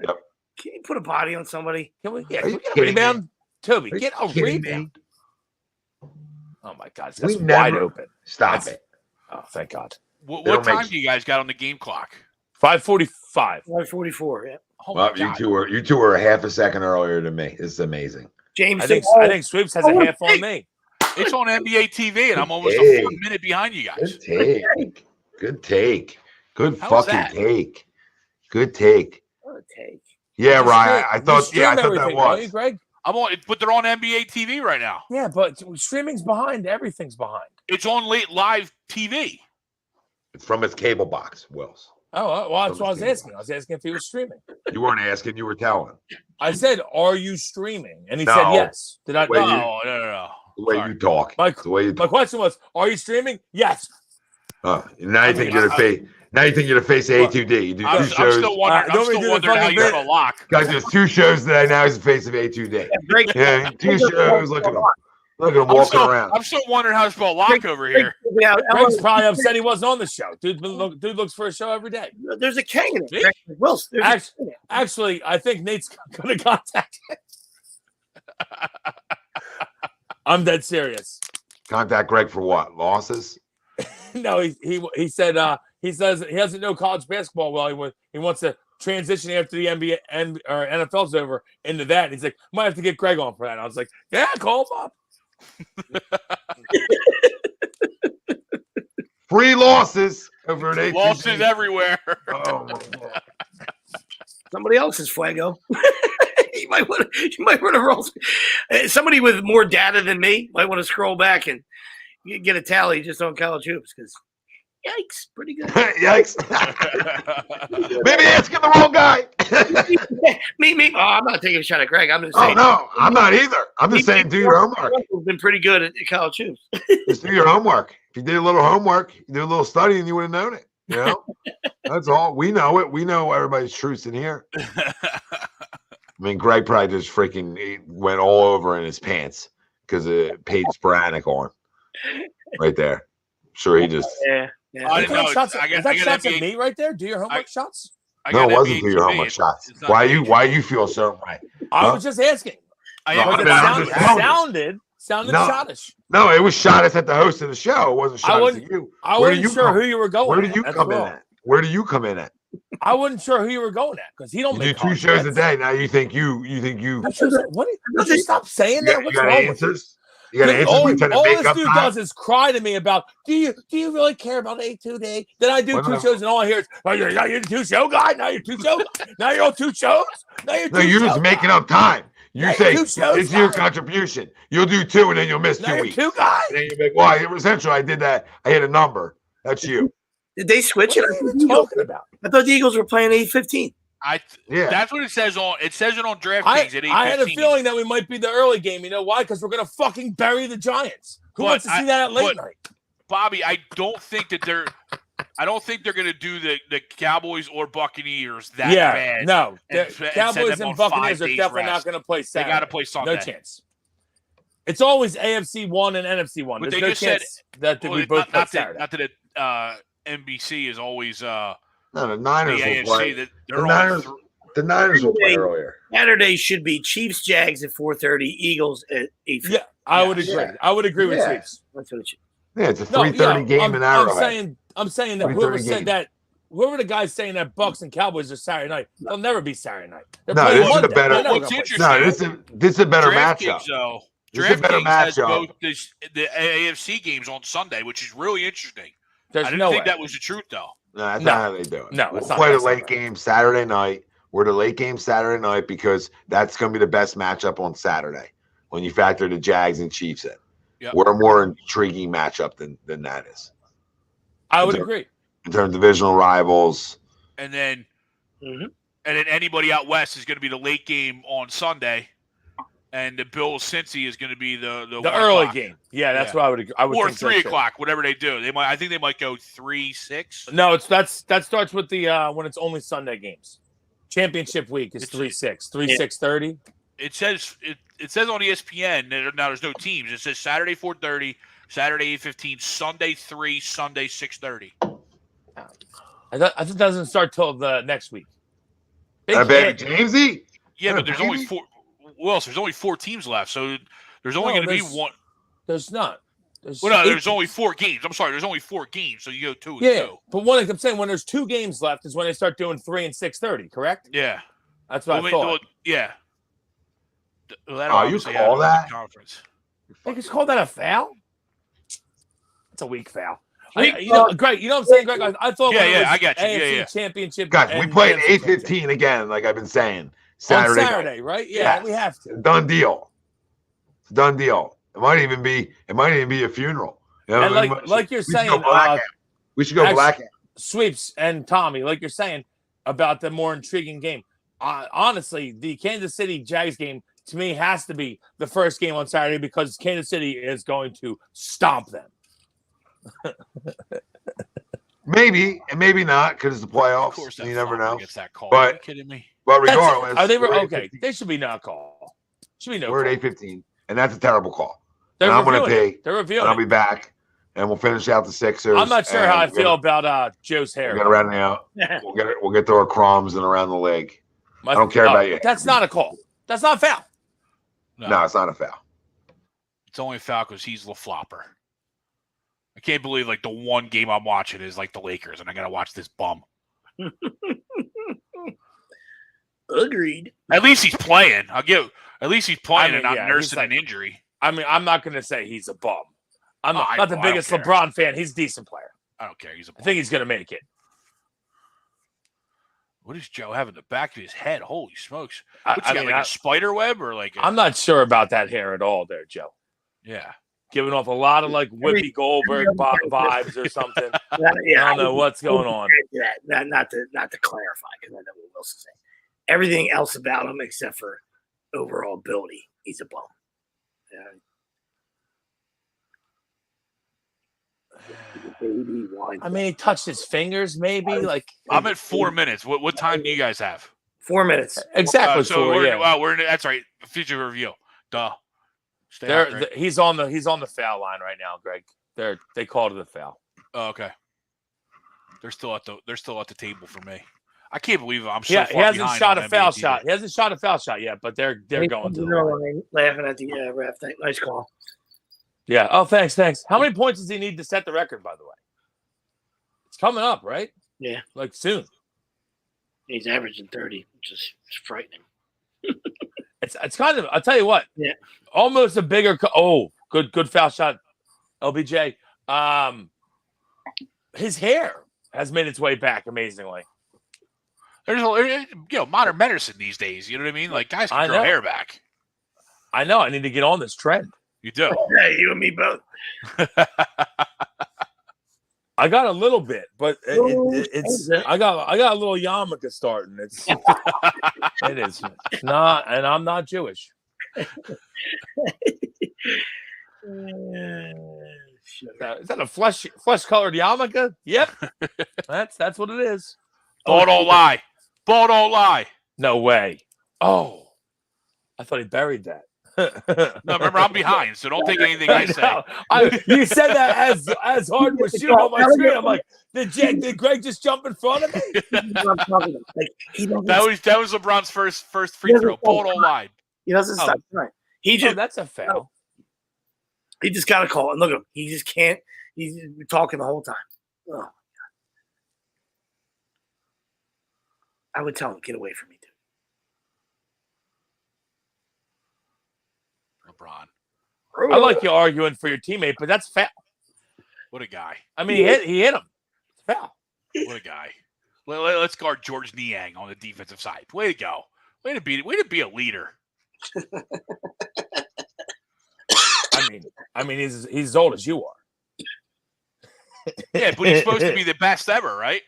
Can you put a body on somebody? Can we Are get you a kidding rebound? me? Toby, Are you get a kidding rebound. me? Oh my God, it's We wide never- open. Stop it. Oh, thank God. What time do you guys got on the game clock? 5:45. 144. Yeah. Oh my Well, God. you two are a half a second earlier than me. This is amazing. James. I think Sweeps has a half on me. It's on NBA TV, and I'm almost Hey. a full minute behind you guys. Good take. Good take. Good How's fucking that? take. Good take. What a take. Yeah, You Ryan. stream- I you thought stream that everything, don't you, was. Greg? I'm on, but they're on NBA TV right now. Yeah, but streaming's behind. Everything's behind. It's on late live TV. It's from his cable box, Wills. Oh, well, that's what I was asking. I was asking if he was streaming. You weren't asking, you were telling. I said, "Are you streaming?" And he No. said, "Yes." Did I? Wait, No. No. The way Sorry. you talk. My The way you My question was, "Are you streaming?" Yes. now you think you're the face. Now you think you're the face of A2D. You do 2 I'm shows. still wondering. don't I'm still we do the wondering how fucking you have bit? a lock. Guys, there's 2 shows today. Now he's the face of A2D. Greg, Yeah, 2 shows. Look at him. Look at him I'm walking still, around. I'm still wondering how to spell lock over here. Yeah, Greg's probably upset he wasn't on the show. Dude looks for a show every day. there's a K in it. See? Greg. Wilson, there's a Actually, K in it. actually, I think Nate's going to contact him. I'm dead serious. Contact Greg for what? Losses? No, he said he says he doesn't know college basketball well. He wants to transition after the NBA or NFL's over into that. And he's like, might have to get Greg on for that. And I was like, yeah, call him up. Free losses over at A2D. Losses everywhere. Oh, my God. Somebody else's Fuego. you might want to roll. Somebody with more data than me might want to scroll back and get a tally just on college hoops because yikes, pretty good. Yikes. Maybe asking the wrong guy. me. Oh, I'm not taking a shot at Greg. I'm just Oh, saying. no. I'm not either. I'm just saying do your homework. We've been pretty good at college hoops. Just do your homework. If you did a little homework, you did a little study, and you would have known it. You know? That's all. We know it. We know everybody's truths in here. I mean, Greg probably just freaking went all over in his pants because it paid sporadic on right there. Sure, he just. Yeah. I didn't know. Shots, I got- is that I got shots at NBA me right there? Do your homework shots? I No, got it wasn't NBA do your TV. homework shots. It's not Why NBA. you feel so right? I Huh? was just asking. I No, am I Because mean, it I'm just telling sounded No. shottish. No, it was shot at the host of the show. It wasn't I shot at wasn't- you. I Where do wasn't you sure come- who you were going Where do at. you That's come in all. at? Where do you come in at? I wasn't sure who you were going at because he don't You do make 2 college shows a bets. day. Now you think you What? Would you stop saying that? you What's got wrong with you? answers? You got Dude, answers? all We trying to all make this up dude time? does is cry to me about, do you really care about A2D? Then I do Well, 2 no. shows and all I hear is, oh, you're the 2-show guy? Now you're 2-show guy? Now you're on 2 shows? Now you're 2 No, you're just making up time. You Now say you're 2 shows, it's your guy. contribution. You'll do 2 and then you'll miss Now 2 you're weeks. 2 guys? And then you're like, well, essentially, I did that. I hit a number. That's you. Did they switch What it? are you even talking about? I thought the Eagles were playing 8:15. Yeah. That's what it says on. It says it on DraftKings I at 8:15. had a feeling that we might be the early game. You know why? Because we're going to fucking bury the Giants. Who But wants to see that at late but- night? Bobby, I don't think that they're. I don't think they're going to do the Cowboys or Buccaneers that bad. No, and Cowboys and Buccaneers are definitely not going to play Saturday. They got to play Sunday. No chance. It's always AFC 1 and NFC 1. But There's they no just chance that we both play Saturday. Not that NBC is always no, the Niners the will AFC. play. The Niners will play earlier. Saturday should be Chiefs, Jags at 4:30, Eagles at 8:50. Yeah, I would agree. Yeah. I would agree with Chiefs. That's what it should. Yeah, it's a 3:30 game in Arrowhead. I'm saying that whoever said that, whoever the guys saying that Bucs and Cowboys are Saturday night, they'll never be Saturday night. This is a better. This is a better matchup. This is a better matchup. Has the AFC games on Sunday, which is really interesting. I didn't think that was the truth, though. No, that's not how they do it. No, we'll play the late game Saturday night. We're the late game Saturday night because that's going to be the best matchup on Saturday when you factor the Jags and Chiefs in. Yep. We're a more intriguing matchup than that is. I would agree. In terms of divisional rivals. And then anybody out west is going to be the late game on Sunday. And the Bills Cincy is going to be the early game. Yeah, that's what I would agree. Or 3 o'clock, whatever they do. I think they might go 3-6. No, that starts with the when it's only Sunday games. Championship week is 3-6, 3-6:30. It says on ESPN now there's no teams. It says Saturday 4:30, Saturday 8:15, Sunday 3, Sunday 6:30. I thought it doesn't start till the next week. Baby Jamesy? Yeah, but there's only 4. Well, there's only 4 teams left, so there's only going to be one. There's not. There's only 4 games. I'm sorry, there's only 4 games, so you go 2 and 2. But I'm saying when there's 2 games left is when they start doing 3 and 6:30. Correct? Yeah, that's what I thought. Yeah. You call that? Conference. They just call that a foul? It's a weak foul. Greg, you know what I'm saying, Greg? I thought I got you. AFC Championship. Guys, we play at 8:15 again, like I've been saying. Saturday, right? Yeah, we have to. Done deal. Done deal. It might even be a funeral. You know, and like you're saying, we should go black. Sweeps and Tommy, like you're saying about the more intriguing game. Honestly, the Kansas City Jags game to me has to be the first game on Saturday because Kansas City is going to stomp them. Maybe and maybe not because it's the playoffs. Of course, you never know. That call. But, are you kidding me? But regardless, are they okay? They should be no call. Should be no. We're at 8:15, and that's a terrible call. They're I'm going to pay. They're reviewing. And I'll be back, and we'll finish out the Sixers. I'm not sure how I feel about Joe's hair. We're going to round it out. We'll get to our crumbs and around the league. I don't care about you. That's not a call. That's not a foul. No, it's not a foul. It's only a foul because he's the flopper. I can't believe the one game I'm watching is the Lakers, and I got to watch this bum. Agreed. At least he's playing. At least he's playing and not nursing an injury. I mean, I'm not going to say he's a bum. I'm not the biggest LeBron fan. He's a decent player. I don't care. I think he's going to make it. What does Joe have in the back of his head? Holy smokes! What's he got, a spider web or I'm not sure about that hair at all, there, Joe. Yeah, giving off a lot of Whoopi Goldberg vibes or something. I don't know what's going on. Not to clarify, because I know what Wilson's saying. Everything else about him except for overall ability, he's a bum. I mean, he touched his fingers, maybe. I'm at 4 minutes. What time do you guys have? 4 minutes. Exactly. We're in. That's right. Future review. Duh. He's on the foul line right now, Greg. They called it a foul. Oh, okay. They're still at the table for me. I can't believe I'm so far he hasn't shot a foul TV. shot. He hasn't shot a foul shot yet, but they're going to the line. Laughing at the ref. Nice call. Yeah. Oh, thanks. How many points does he need to set the record, by the way? It's coming up, right? Yeah. Soon. He's averaging 30, which is frightening. It's kind of, I'll tell you what. Yeah. Almost a bigger good foul shot, LBJ. His hair has made its way back amazingly. There's modern medicine these days. You know what I mean? Guys can grow hair back. I know. I need to get on this trend. You do. Yeah, you and me both. I got a little bit, but it's I got a little yarmulke starting. It is. It's not, and I'm not Jewish. Is that a flesh colored yarmulke? Yep. That's what it is. Ball don't lie. Ball don't lie. No way. Oh, I thought he buried that. No, remember, I'm behind, so don't take anything I say. You said that as hard was shooting on my screen. I'm like, did Greg just jump in front of me? That was LeBron's first free throw. Ball don't lie. He doesn't stop trying. That's a foul. He just got to call. And look at him. He just can't. He's talking the whole time. Oh, my God. I would tell him, get away from me, dude. LeBron. I like you arguing for your teammate, but that's foul. What a guy. I mean, he hit him. It's foul. What a guy. Let's guard George Niang on the defensive side. Way to go. Way to be a leader. I mean, he's as old as you are. Yeah, but he's supposed to be the best ever, right?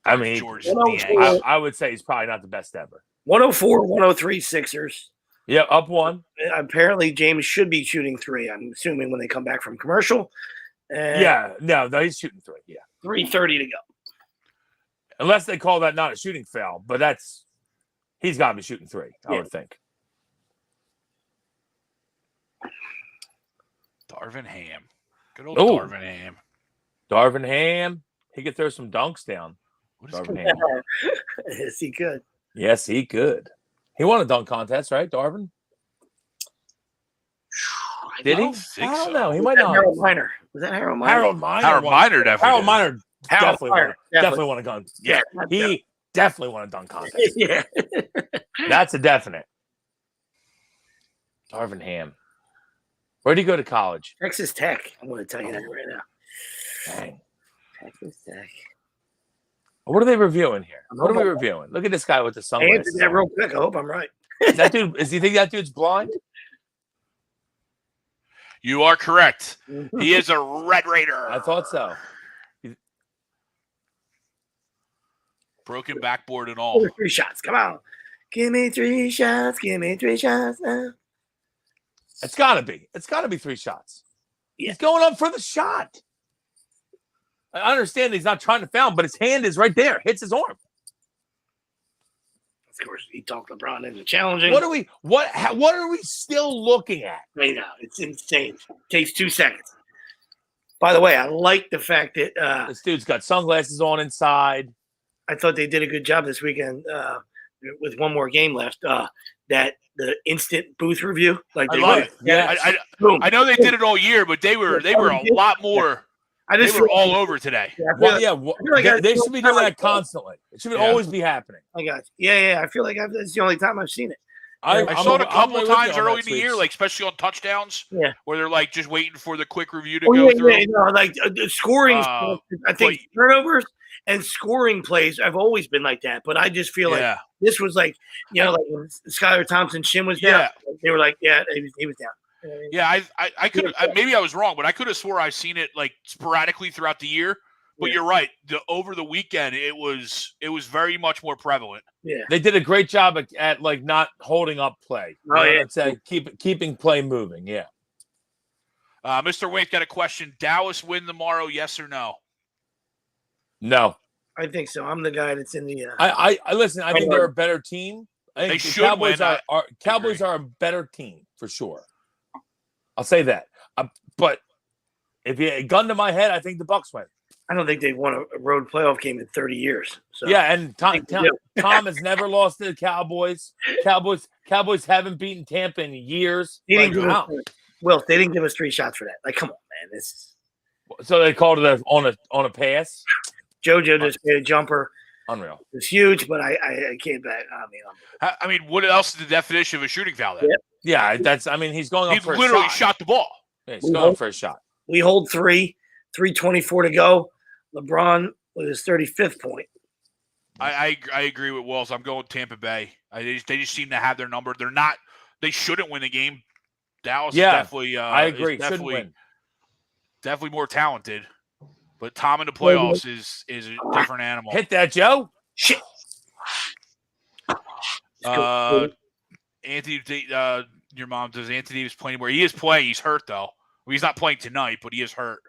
I mean, George Niang. I would say he's probably not the best ever. 104, 103 Sixers. Yeah, up one. Apparently, James should be shooting 3. I'm assuming when they come back from commercial. No, he's shooting 3. Yeah, 3:30 to go. Unless they call that not a shooting foul, but he's got to be shooting 3. I would think. Darvin Ham. Good old Darvin Ham. Darvin Ham. He could throw some dunks down. What is Darvin Ham? Yes, he could. Yes, he could. He won a dunk contest, right, Darvin? Did he? I don't know. He might not. Harold Miner. Was that Harold Miner? Harold Miner. Harold Miner definitely. Harold Miner definitely won a dunk. Yeah, he definitely won a dunk contest. Yeah. That's a definite. Darvin Ham. Where'd he go to college? Texas Tech. I'm going to tell you that right now. Dang. Texas Tech. What are they reviewing here? What are we reviewing? Look at this guy with the sunglasses. Answer that real quick. I hope I'm right. That dude, does he think that dude's blind? You are correct. He is a Red Raider. I thought so. Broken backboard and all. 3 shots. Come on. Give me 3 shots. Give me 3 shots now. It's got to be. It's got to be 3 shots. Yeah. He's going up for the shot. I understand he's not trying to foul him, but his hand is right there. Hits his arm. Of course, he talked LeBron into challenging. What are we still looking at? Right now, it's insane. Takes 2 seconds. By the way, I like the fact that This dude's got sunglasses on inside. I thought they did a good job this weekend with one more game left. That the instant booth review, like I love it. Yeah, I know they did it all year, but they were a lot more. They were all over today. They should be doing that constantly. It should always be happening. I got you. Yeah. I feel like that's the only time I've seen it. I saw it a couple of times early in the year, like especially on touchdowns, where they're like just waiting for the quick review to go through. Yeah, like scoring. I think turnovers and scoring plays have always been like that, but I just feel like this was like, like when Skylar Thompson's shin was down, they were like, he was down. Yeah, I could maybe I was wrong, but I could have swore I've seen it like sporadically throughout the year. But you're right. Over the weekend, it was very much more prevalent. Yeah, they did a great job at like not holding up play. Keeping play moving. Yeah. Mr. Wake's got a question. Dallas win tomorrow? Yes or no? No. I think so. I'm the guy that's in the. I listen. I think they're a better team. I think they the should Cowboys win. Cowboys are a better team for sure. I'll say that. But if you gun to my head, I think the Bucs win. I don't think they've won a road playoff game in 30 years. So. Yeah, and Tom has never lost to the Cowboys. Cowboys haven't beaten Tampa in years. They didn't give us 3 shots for that. Like, come on, man. So they called it on a pass. JoJo just made a jumper. Unreal. It's huge, but I can't bet. I mean, what else is the definition of a shooting foul then? Yeah, he's going up for a shot. He literally shot the ball. Yeah, he's going for a shot. We hold 3:24 to go. LeBron with his 35th point. I agree with Wells. I'm going Tampa Bay. They just seem to have their number. They shouldn't win the game. Dallas is definitely. I agree. Shouldn't win. Definitely more talented. But Tom in the playoffs is a different animal. Hit that, Joe. Shit. Anthony, your mom, does Anthony Davis play anymore? He is playing. He's hurt, though. Well, he's not playing tonight, but he is hurt.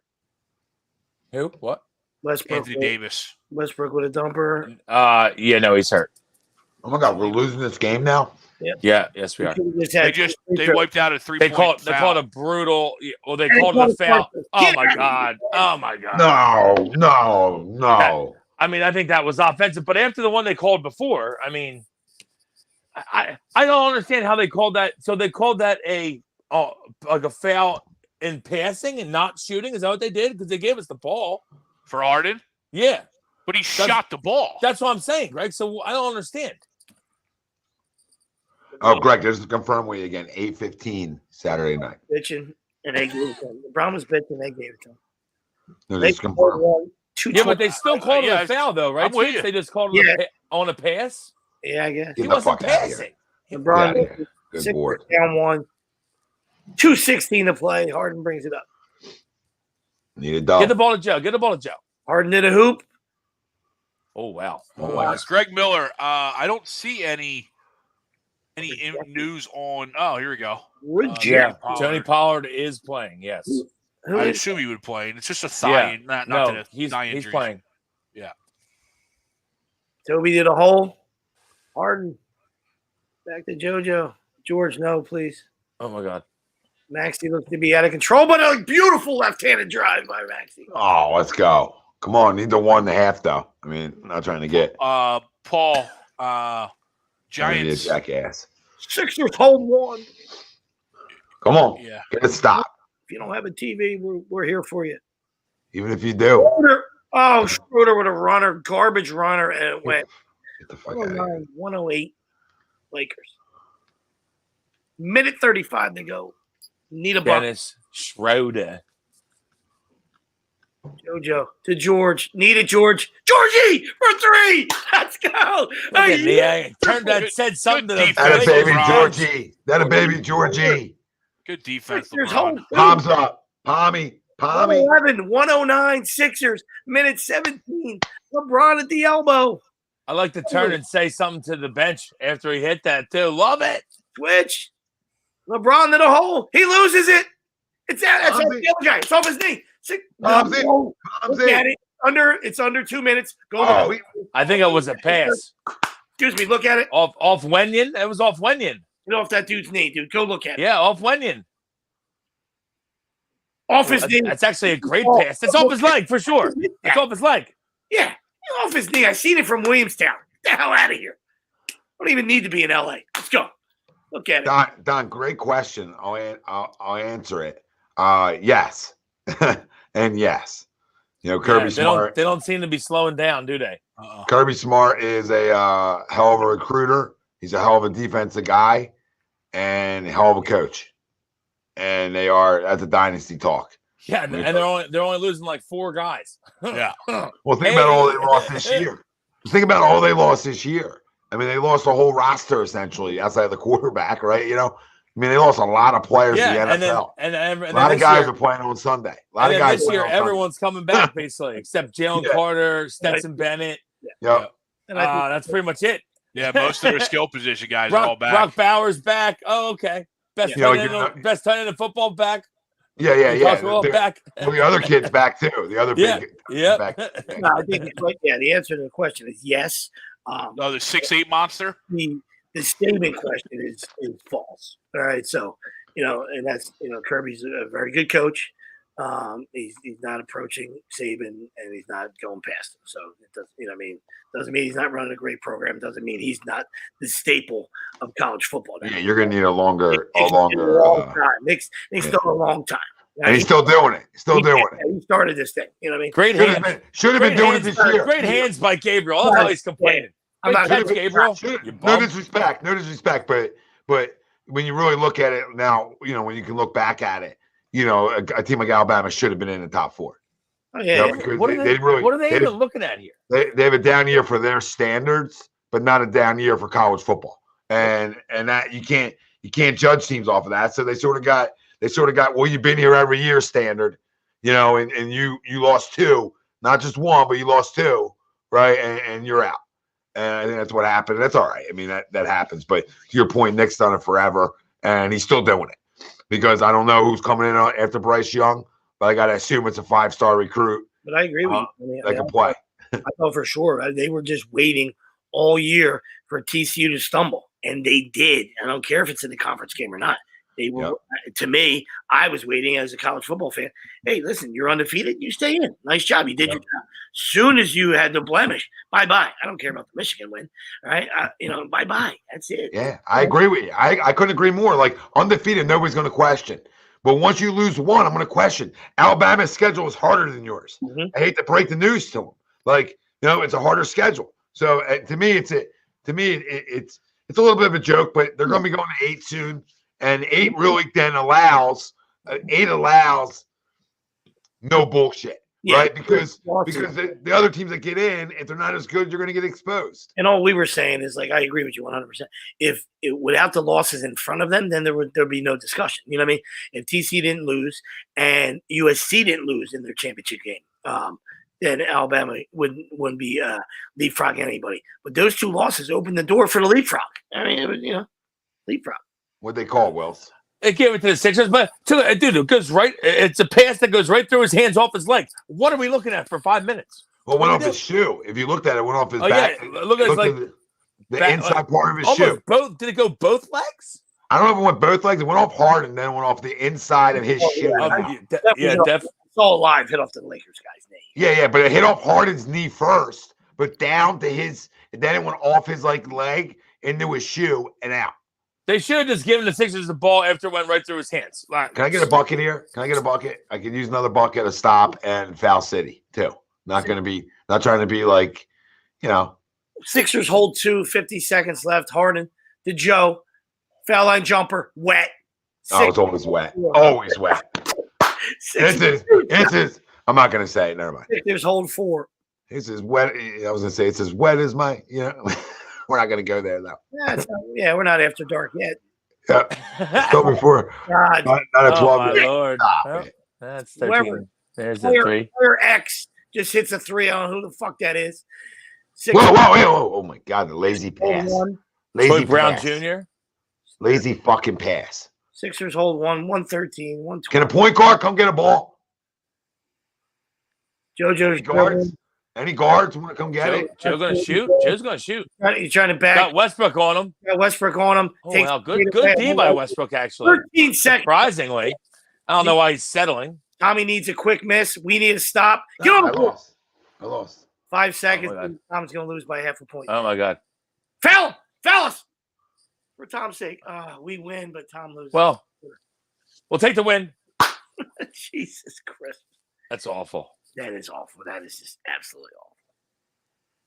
Who? What? Westbrook. Anthony Davis. Westbrook with a dumper. Yeah, no, he's hurt. Oh my God, we're losing this game now. Yeah, yes, we are. They wiped out a 3-point They called foul. a brutal. Well, they called it a foul. Oh my God! Oh my God! No. I mean, I think that was offensive, but after the one they called before, I mean, I don't understand how they called that. So they called that like a foul in passing and not shooting. Is that what they did? Because they gave us the ball For Harden? Yeah, But he shot the ball. that's what I'm saying, Greg. So I don't understand. Oh, Greg, just to confirm with you again, 8:15 Saturday night. Bitching, and they gave it to him. LeBron was bitching, they gave it to him. No, They just confirm. Yeah, but they still called it a foul, though, right? I'm with you. They just called it on a pass. Yeah, I guess. Get He the wasn't fuck out of here. passing. LeBron, Good Sixers board. down 1. 2:16 to play. Harden brings it up. Need a dub. Get the ball to Joe. Get the ball to Joe. Harden did a hoop. Oh, wow. It's Greg Miller. I don't see any news on. Oh, here we go. Tony Pollard is playing. Yes. Who I is assume he would play. And it's just a thigh, not no, the he's thigh injury. playing. Yeah. Toby did a hole. Harden. Back to JoJo. George, no, please. Oh my God. Maxey looks to be out of control, but a beautiful left-handed drive by Maxey. Oh, let's go. Come on, need the 1.5 though. I mean, not trying to get Paul. Giants Giants. jackass. Sixers hold 1. Come on, Yeah. get it stop. If you don't have a TV, we're here for you. Even if you do, Schroeder with a runner, garbage runner, and it went get the fuck out of here. 109, 108 Lakers. Minute 35 to go. Need a bucket. Dennis Schroeder. JoJo to George. Need it, George. Georgie for 3. Let's go. Look at me. I turned that, said something to them. That a baby LeBron. Georgie. That a baby Georgie. Good defense, Sixers LeBron. hold 2. Palms up. Palmy. 111, 109 Sixers. Minute 17. LeBron at the elbow. I like to turn and say something to the bench after he hit that, too. Love it. Switch. LeBron to the hole. He loses it. It's out. That's the other guy. It's off his knee. Palms in. Palms Look at in. it. It's under 2 minutes. Go. Oh, I think it was a pass. Excuse me. Look at it. Off Wenyon? It was off Wenyon. Get off that dude's knee, dude. Go look at it. Yeah, off Wenyon. Off his knee. That's actually a great pass. It's off his leg, for sure. It's off his leg. Yeah. Off his knee. I seen it from Williamstown. Get the hell out of here. Don't even need to be in LA. Let's go. Look at it. Don, great question. I'll answer it. Yes, and yes. You know, Kirby Smart. They don't seem to be slowing down, do they? Kirby Smart is a hell of a recruiter. He's a hell of a defensive guy, and a hell of a coach. And they are at the dynasty talk. Yeah, and they're only losing like 4 guys. Yeah. Well, think about all they lost this year. Think about all they lost this year. I mean, they lost a whole roster essentially outside of the quarterback, right? You know, I mean, they lost a lot of players in the NFL. And a lot of guys are playing on Sunday. A lot of guys this year, everyone's coming back basically, except Jalen Carter, Stetson Bennett. Yep. That's pretty much it. Yeah, most of their skill position guys are all back. Brock Bowers back. Oh, okay. Best tight end in football back. Yeah. Back. Well, the other kid's back too. The other big back. No, I think the answer to the question is yes. The 6'8" monster. The statement question is false. All right, so and that's Kirby's a very good coach. He's not approaching Saban, and he's not going past him. So it does, doesn't mean he's not running a great program. Doesn't mean he's not the staple of college football. Yeah, you're gonna need a longer time. Nick's still a long time. And he's still doing it. He started this thing. You know what I mean? Great hands. Should have been doing it this year. Great hands by Gabriel. I love how he's complaining. I'm not catch, Gabriel. No disrespect, but when you really look at it now, when you can look back at it, a team like Alabama should have been in the top 4. Oh, yeah. What are they even looking at here? They have a down year for their standards, but not a down year for college football. And that you can't judge teams off of that. So they sort of got well, you've been here every year standard, and you lost 2, not just 1, but you lost 2, right? And you're out. And I think that's what happened. That's all right. I mean, that happens. But to your point, Nick's done it forever, and he's still doing it. because I don't know who's coming in after Bryce Young, but I got to assume it's a 5-star recruit. But I agree with you. That can play. I know for sure. They were just waiting all year for TCU to stumble, and they did. I don't care if it's in the conference game or not. They were, to me, I was waiting as a college football fan. Hey, listen, you're undefeated. You stay in. Nice job. You did your job. Soon as you had the blemish, bye-bye. I don't care about the Michigan win. All right? Bye-bye. That's it. Yeah, I agree with you. I couldn't agree more. Like, undefeated, nobody's going to question. But once you lose one, I'm going to question. Alabama's schedule is harder than yours. Mm-hmm. I hate to break the news to them. Like, it's a harder schedule. So, to me, it's a little bit of a joke, but they're going to be going to 8 soon. And 8 really then allows no bullshit, right? Because the other teams that get in, if they're not as good, you're going to get exposed. And all we were saying is, like, I agree with you 100%. Without the losses in front of them, then there'd be no discussion. You know what I mean? If TC didn't lose and USC didn't lose in their championship game, then Alabama wouldn't be leapfrogging anybody. But those 2 losses opened the door for the leapfrog. I mean, it was, leapfrog. What'd they call it, Wells? They gave it to the Sixers, but dude, it goes right. It's a pass that goes right through his hands, off his leg. What are we looking at for 5 minutes? Well, it went off his shoe. If you looked at it, it went off his back. Yeah. Look at the inside part of his shoe. Did it go both legs? I don't know if it went both legs. It went off hard and then it went off the inside of his shoe. Definitely. It's all alive. Hit off the Lakers guy's knee. Yeah, but it hit off Harden's knee first, but down to his, and then it went off his leg into his shoe and out. They should have just given the Sixers the ball after it went right through his hands. Can I get a bucket here? Can I get a bucket? I could use another bucket, a stop, and Foul City too. Not trying to be like, Sixers hold 2, 50 seconds left. Harden to Joe, foul line jumper, wet. It's always wet. Always wet. It's as I'm not gonna say it. Never mind. Sixers hold 4. It's as wet. I was gonna say it's as wet as my. We're not gonna go there though. We're not after dark yet. Yeah. So before. God. Not a 12. My Lord. That's 13. There's a 3. Player X just hits a 3. I don't know who the fuck that is. Whoa. Oh my God, the lazy pass. Lazy Brown Jr. Lazy fucking pass. Sixers hold 113, 120. Can a point guard come get a ball? JoJo's guards. Any guards want to come get it? Joe's gonna shoot. Joe's gonna shoot. He's trying to back. Got Westbrook on him. Oh, wow, good D by Westbrook actually. 13 seconds. Surprisingly, I don't know why he's settling. Tommy needs a quick miss. We need a stop. Get on the board. I lost. 5 seconds. Tom's gonna lose by half a point. Oh my God. Foul us. For Tom's sake, we win, but Tom loses. Well, we'll take the win. Jesus Christ. That's awful. That is awful. That is just absolutely awful.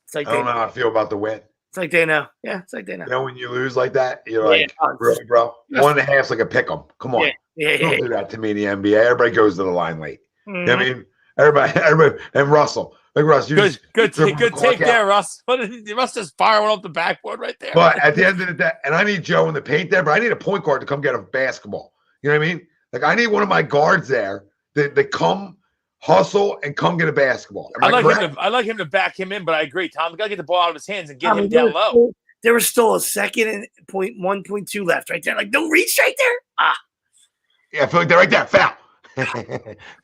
It's like I don't know how I feel about the win. It's like they know. Yeah, it's like they know. When you lose like that, you're like, really, bro? 1.5's like a pick 'em. Come on. Don't do that to me in the NBA. Everybody goes to the line late. Mm-hmm. I mean, everybody, and Russell. Like, Russ, good take there, Russ. Russ just firing off the backboard right there. But at the end of the day, and I need Joe in the paint there, but I need a point guard to come get a basketball. You know what I mean? Like, I need one of my guards there that come hustle and come get a basketball. I like him to back him in, but I agree. Tom's got to get the ball out of his hands and get him down low. There was still a second and 1.2 left right there. Like, don't reach right there. Yeah, I feel like they're right there. Foul.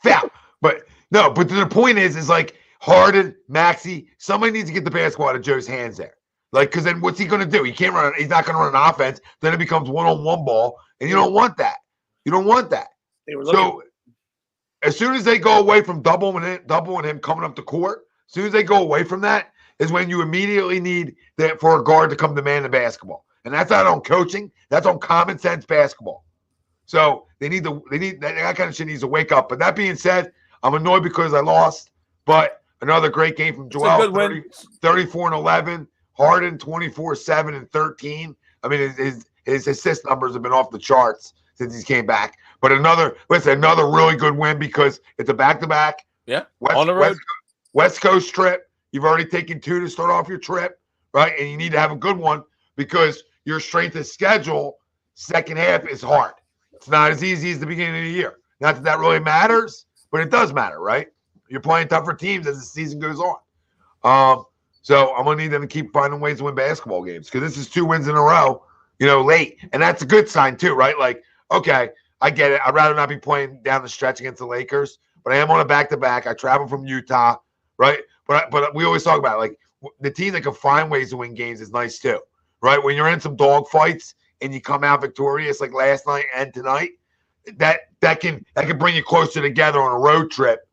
Foul. But the point is like Harden, Maxey, somebody needs to get the basketball out of Joe's hands there. Like, because then what's he going to do? He's not going to run an offense. Then it becomes one-on-one ball, and you don't want that. You don't want that. So as soon as they go away from doubling him coming up the court, as soon as they go away from that is when you immediately need that for a guard to come demand the basketball. And that's not on coaching. That's on common sense basketball. So that kind of shit needs to wake up. But that being said, I'm annoyed because I lost. But another great game from Joel, 34-11. Harden, 24-7 and 13. I mean, his assist numbers have been off the charts since he came back. But another really good win because it's a back-to-back. Yeah, on the road. West Coast trip. You've already taken 2 to start off your trip, right? And you need to have a good one because your strength of schedule second half is hard. It's not as easy as the beginning of the year. Not that really matters, but it does matter, right? You're playing tougher teams as the season goes on. So I'm going to need them to keep finding ways to win basketball games because this is 2 wins in a row, late. And that's a good sign too, right? Like, okay, I get it. I'd rather not be playing down the stretch against the Lakers, but I am on a back-to-back. I travel from Utah, right? But we always talk about like the team that can find ways to win games is nice too, right? When you're in some dog fights and you come out victorious like last night and tonight, that can bring you closer together on a road trip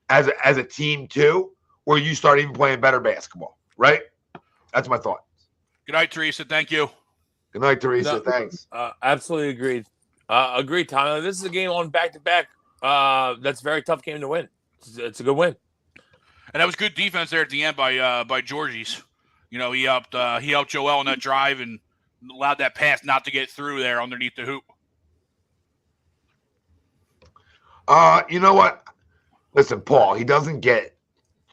as a team too, where you start even playing better basketball, right? That's my thought. Good night, Teresa. Thank you. Good night, Teresa. Thanks. Absolutely agreed. Agreed, Tommy. This is a game on back-to-back. That's a very tough game to win. It's a good win. And that was good defense there at the end by Georgie's. You know, he helped Joel on that drive and allowed that pass not to get through there underneath the hoop. You know what? Listen, Paul, he doesn't get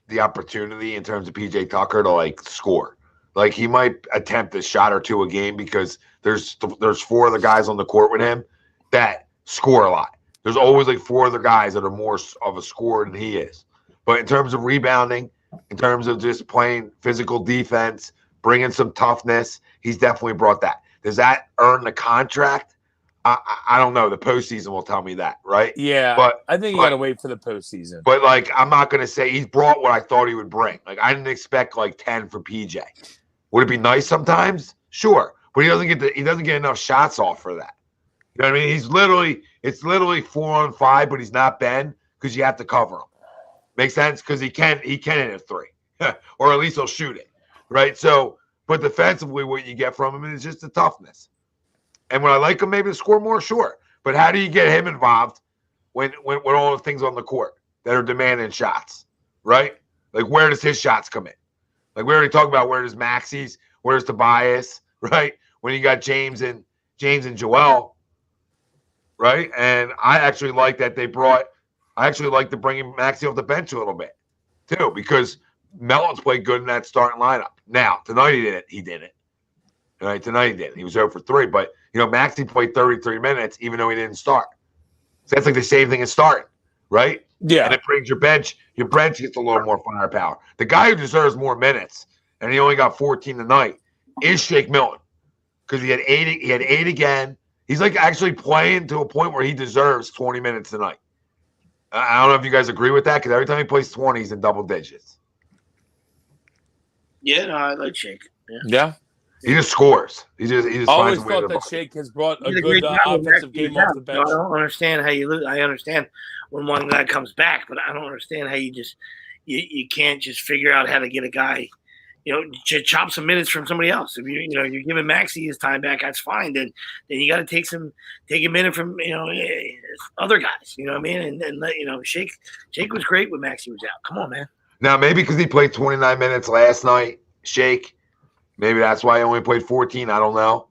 the opportunity in terms of PJ Tucker to like score. Like he might attempt a shot or two a game because there's 4 other guys on the court with him that score a lot. There's always like 4 other guys that are more of a scorer than he is. But in terms of rebounding, in terms of just playing physical defense, bringing some toughness, he's definitely brought that. Does that earn the contract? I don't know. The postseason will tell me that, right? Yeah, but I think you got to wait for the postseason. But like, I'm not going to say he's brought what I thought he would bring. Like, I didn't expect like 10 for PJ. Would it be nice sometimes? Sure, but he doesn't get enough shots off for that. You know what I mean? It's literally 4-on-5, but he's not Ben because you have to cover him. Makes sense because he can hit a 3, or at least he'll shoot it, right? So, but defensively, what you get from him is just the toughness. And when I like him, maybe to score more, sure. But how do you get him involved when all the things on the court that are demanding shots, right? Like, where does his shots come in? Like, we already talked about where does Maxi's, where's Tobias, right? When you got James and Joel, right? And I actually like that I actually like to bring Maxi off the bench a little bit too, because Melton's played good in that starting lineup. Now, tonight he didn't. Right, tonight he didn't. He was 0 for 3, but you know, Maxi played 33 minutes even though he didn't start. So that's like the same thing as starting, right? Yeah. And it brings your bench gets a little more firepower. The guy who deserves more minutes, and he only got 14 tonight, is Shake Milton. Because he had 8 again. He's like actually playing to a point where he deserves 20 minutes tonight. I don't know if you guys agree with that, because every time he plays 20, he's in double digits. Yeah, no, I like Shake. Yeah. He just scores. He just always finds a way thought to that Shake has brought a He did good great job with offensive Maxey game off the now. bench. I don't understand how you lose. I understand when one guy comes back, but I don't understand how you just you can't just figure out how to get a guy, you know, chop some minutes from somebody else. If you're giving Maxey his time back, that's fine. Then you got to take a minute from other guys. You know what I mean? And let Shake was great when Maxey was out. Come on, man. Now maybe because he played 29 minutes last night, Shake. Maybe that's why he only played 14. I don't know.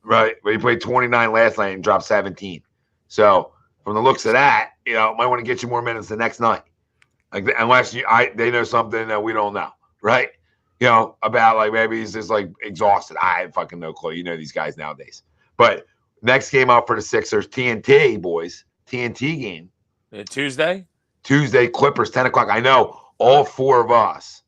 Right. But he played 29 last night and dropped 17. So from the looks of that, might want to get you more minutes the next night. Like, unless they know something that we don't know. Right. About like maybe he's just like exhausted. I have fucking no clue. You know these guys nowadays. But next game up for the Sixers, TNT, boys. TNT game. Tuesday, Clippers, 10 o'clock. I know all 4 of us,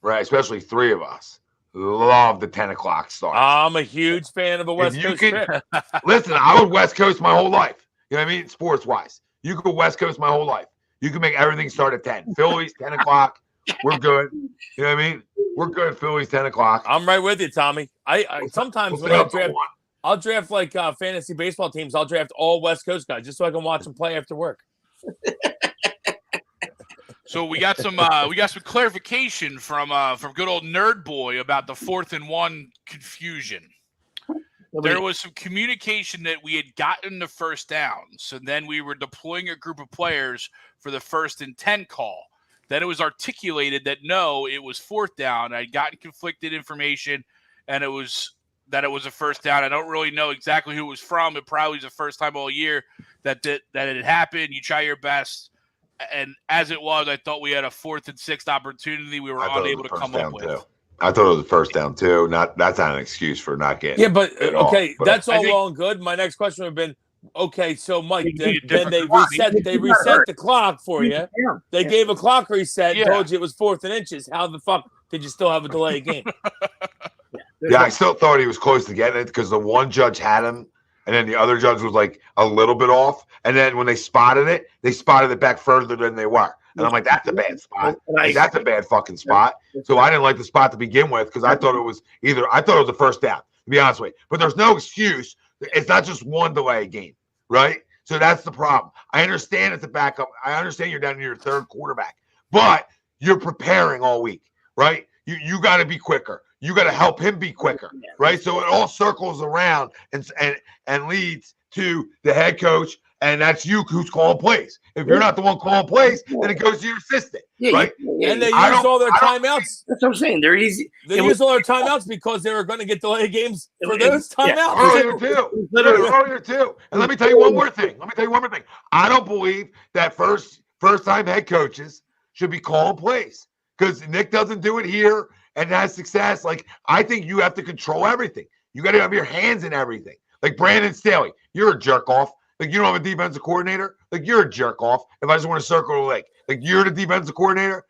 right, especially 3 of us, love the 10 o'clock start. I'm a huge fan of a West Coast trip. Listen, I would West Coast my whole life. You know what I mean? Sports-wise. You could West Coast my whole life. You can make everything start at 10. Phillies, 10 o'clock. We're good. You know what I mean? We're good. Phillies, 10 o'clock. I'm right with you, Tommy. I sometimes when I'll draft like fantasy baseball teams. I'll draft all West Coast guys just so I can watch them play after work. So we got some clarification from good old Nerd Boy about the 4th and 1 confusion. There was some communication that we had gotten the first down, so then we were deploying a group of players for the 1st and 10 call. Then it was articulated that no, it was 4th down. I'd gotten conflicted information, and it was a 1st down. I don't really know exactly who it was from. It probably was the first time all year that it had happened. You try your best. And as it was, I thought we had a 4th and 6th opportunity. We were unable to come up with. Too. I thought it was a 1st down too. That's not an excuse for not getting. Yeah, but okay, but that's all well and good. My next question would have been, okay, so Mike, then they reset the clock for you. They gave a clock reset and told you it was 4th and inches. How the fuck did you still have a delayed game? Yeah, I still thought he was close to getting it because the one judge had him and then the other judge was like a little bit off. And then when they spotted it back further than they were. And I'm like, that's a bad spot. Like, that's a bad fucking spot. So I didn't like the spot to begin with because I thought it was a first down, to be honest with you. But there's no excuse. It's not just one delay game, right? So that's the problem. I understand it's a backup. I understand you're down to your third quarterback, but you're preparing all week, right? You got to be quicker. You got to help him be quicker, right? So it all circles around and leads to the head coach, and that's you who's calling plays. If you're not the one calling plays, then it goes to your assistant, right? And they use all their timeouts. That's what I'm saying. They're easy. They use all their timeouts because they were going to get delayed games for those timeouts. Earlier too. And let me tell you one more thing. I don't believe that first-time head coaches should be calling plays because Nick doesn't do it here and has success. Like, I think you have to control everything. You got to have your hands in everything. Like Brandon Staley, you're a jerk off. Like, you don't have a defensive coordinator. Like, you're a jerk off. If I just want to circle the leg, like, you're the defensive coordinator.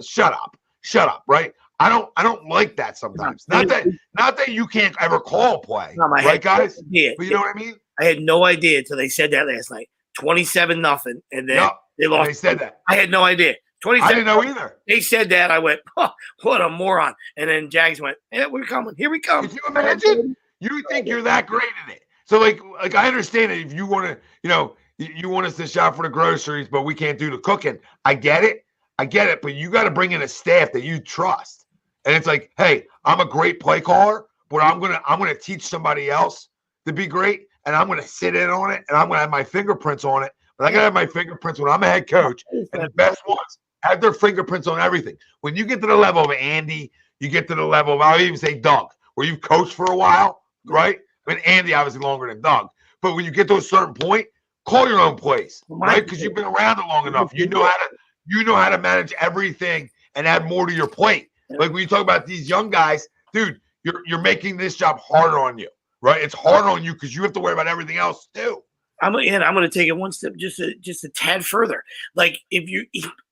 Shut up. Right? I don't like that sometimes. Not that you can't ever call a play, right, guys? But you know what I mean? I had no idea until they said that last night. 27-0, and then they lost. They said that. I had no idea. 27. I didn't know either. They said that. I went, oh, what a moron. And then Jags went, yeah, we're coming. Here we come. Could you imagine? You think you're that great at it. So, like I understand it. If you want to, you want us to shop for the groceries, but we can't do the cooking. I get it. But you got to bring in a staff that you trust. And it's like, hey, I'm a great play caller, but I'm gonna teach somebody else to be great, and I'm gonna sit in on it, and I'm gonna have my fingerprints on it. But I gotta have my fingerprints when I'm a head coach. And the best ones have their fingerprints on everything. When you get to the level of Andy, you get to the level of, I'll even say Doug, where you've coached for a while, right? I mean, Andy obviously longer than Doug. But when you get to a certain point, call your own plays, right? Because you've been around it long enough. You know how to manage everything and add more to your plate. Like when you talk about these young guys, dude, you're making this job harder on you, right? It's harder on you because you have to worry about everything else too. I'm going to take it one step just a tad further. Like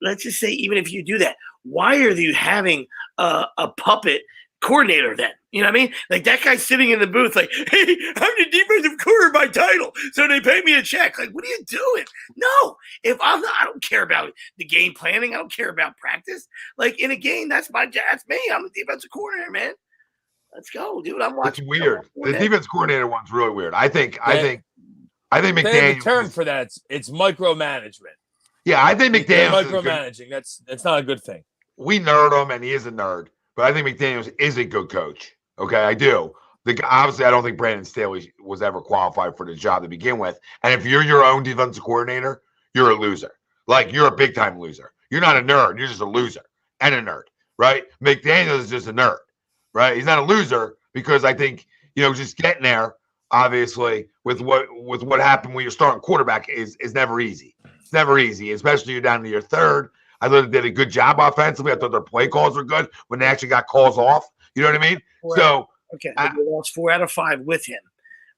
let's just say, even if you do that, why are you having a puppet coordinator then? You know what I mean? Like, that guy sitting in the booth like, hey, I'm the defensive coordinator by title, so they pay me a check. Like, what are you doing? No, I don't care about the game planning. I don't care about practice. Like, in a game, that's me. I'm the defensive coordinator, man. Let's go, dude. I'm watching. It's weird. The defense coordinator one's really weird. I think McDaniel. They have a term for that. It's micromanagement. Yeah, I think McDaniel micromanaging. That's not a good thing. We nerd him, and he is a nerd. But I think McDaniels is a good coach. Okay, I do. Obviously, I don't think Brandon Staley was ever qualified for the job to begin with. And if you're your own defensive coordinator, you're a loser. Like, you're a big-time loser. You're not a nerd. You're just a loser and a nerd, right? McDaniels is just a nerd, right? He's not a loser because I think, just getting there, obviously, with what happened when you're starting quarterback is never easy. It's never easy, especially you're down to your third. I thought they did a good job offensively. I thought their play calls were good when they actually got calls off. You know what I mean? They lost 4 out of 5 with him.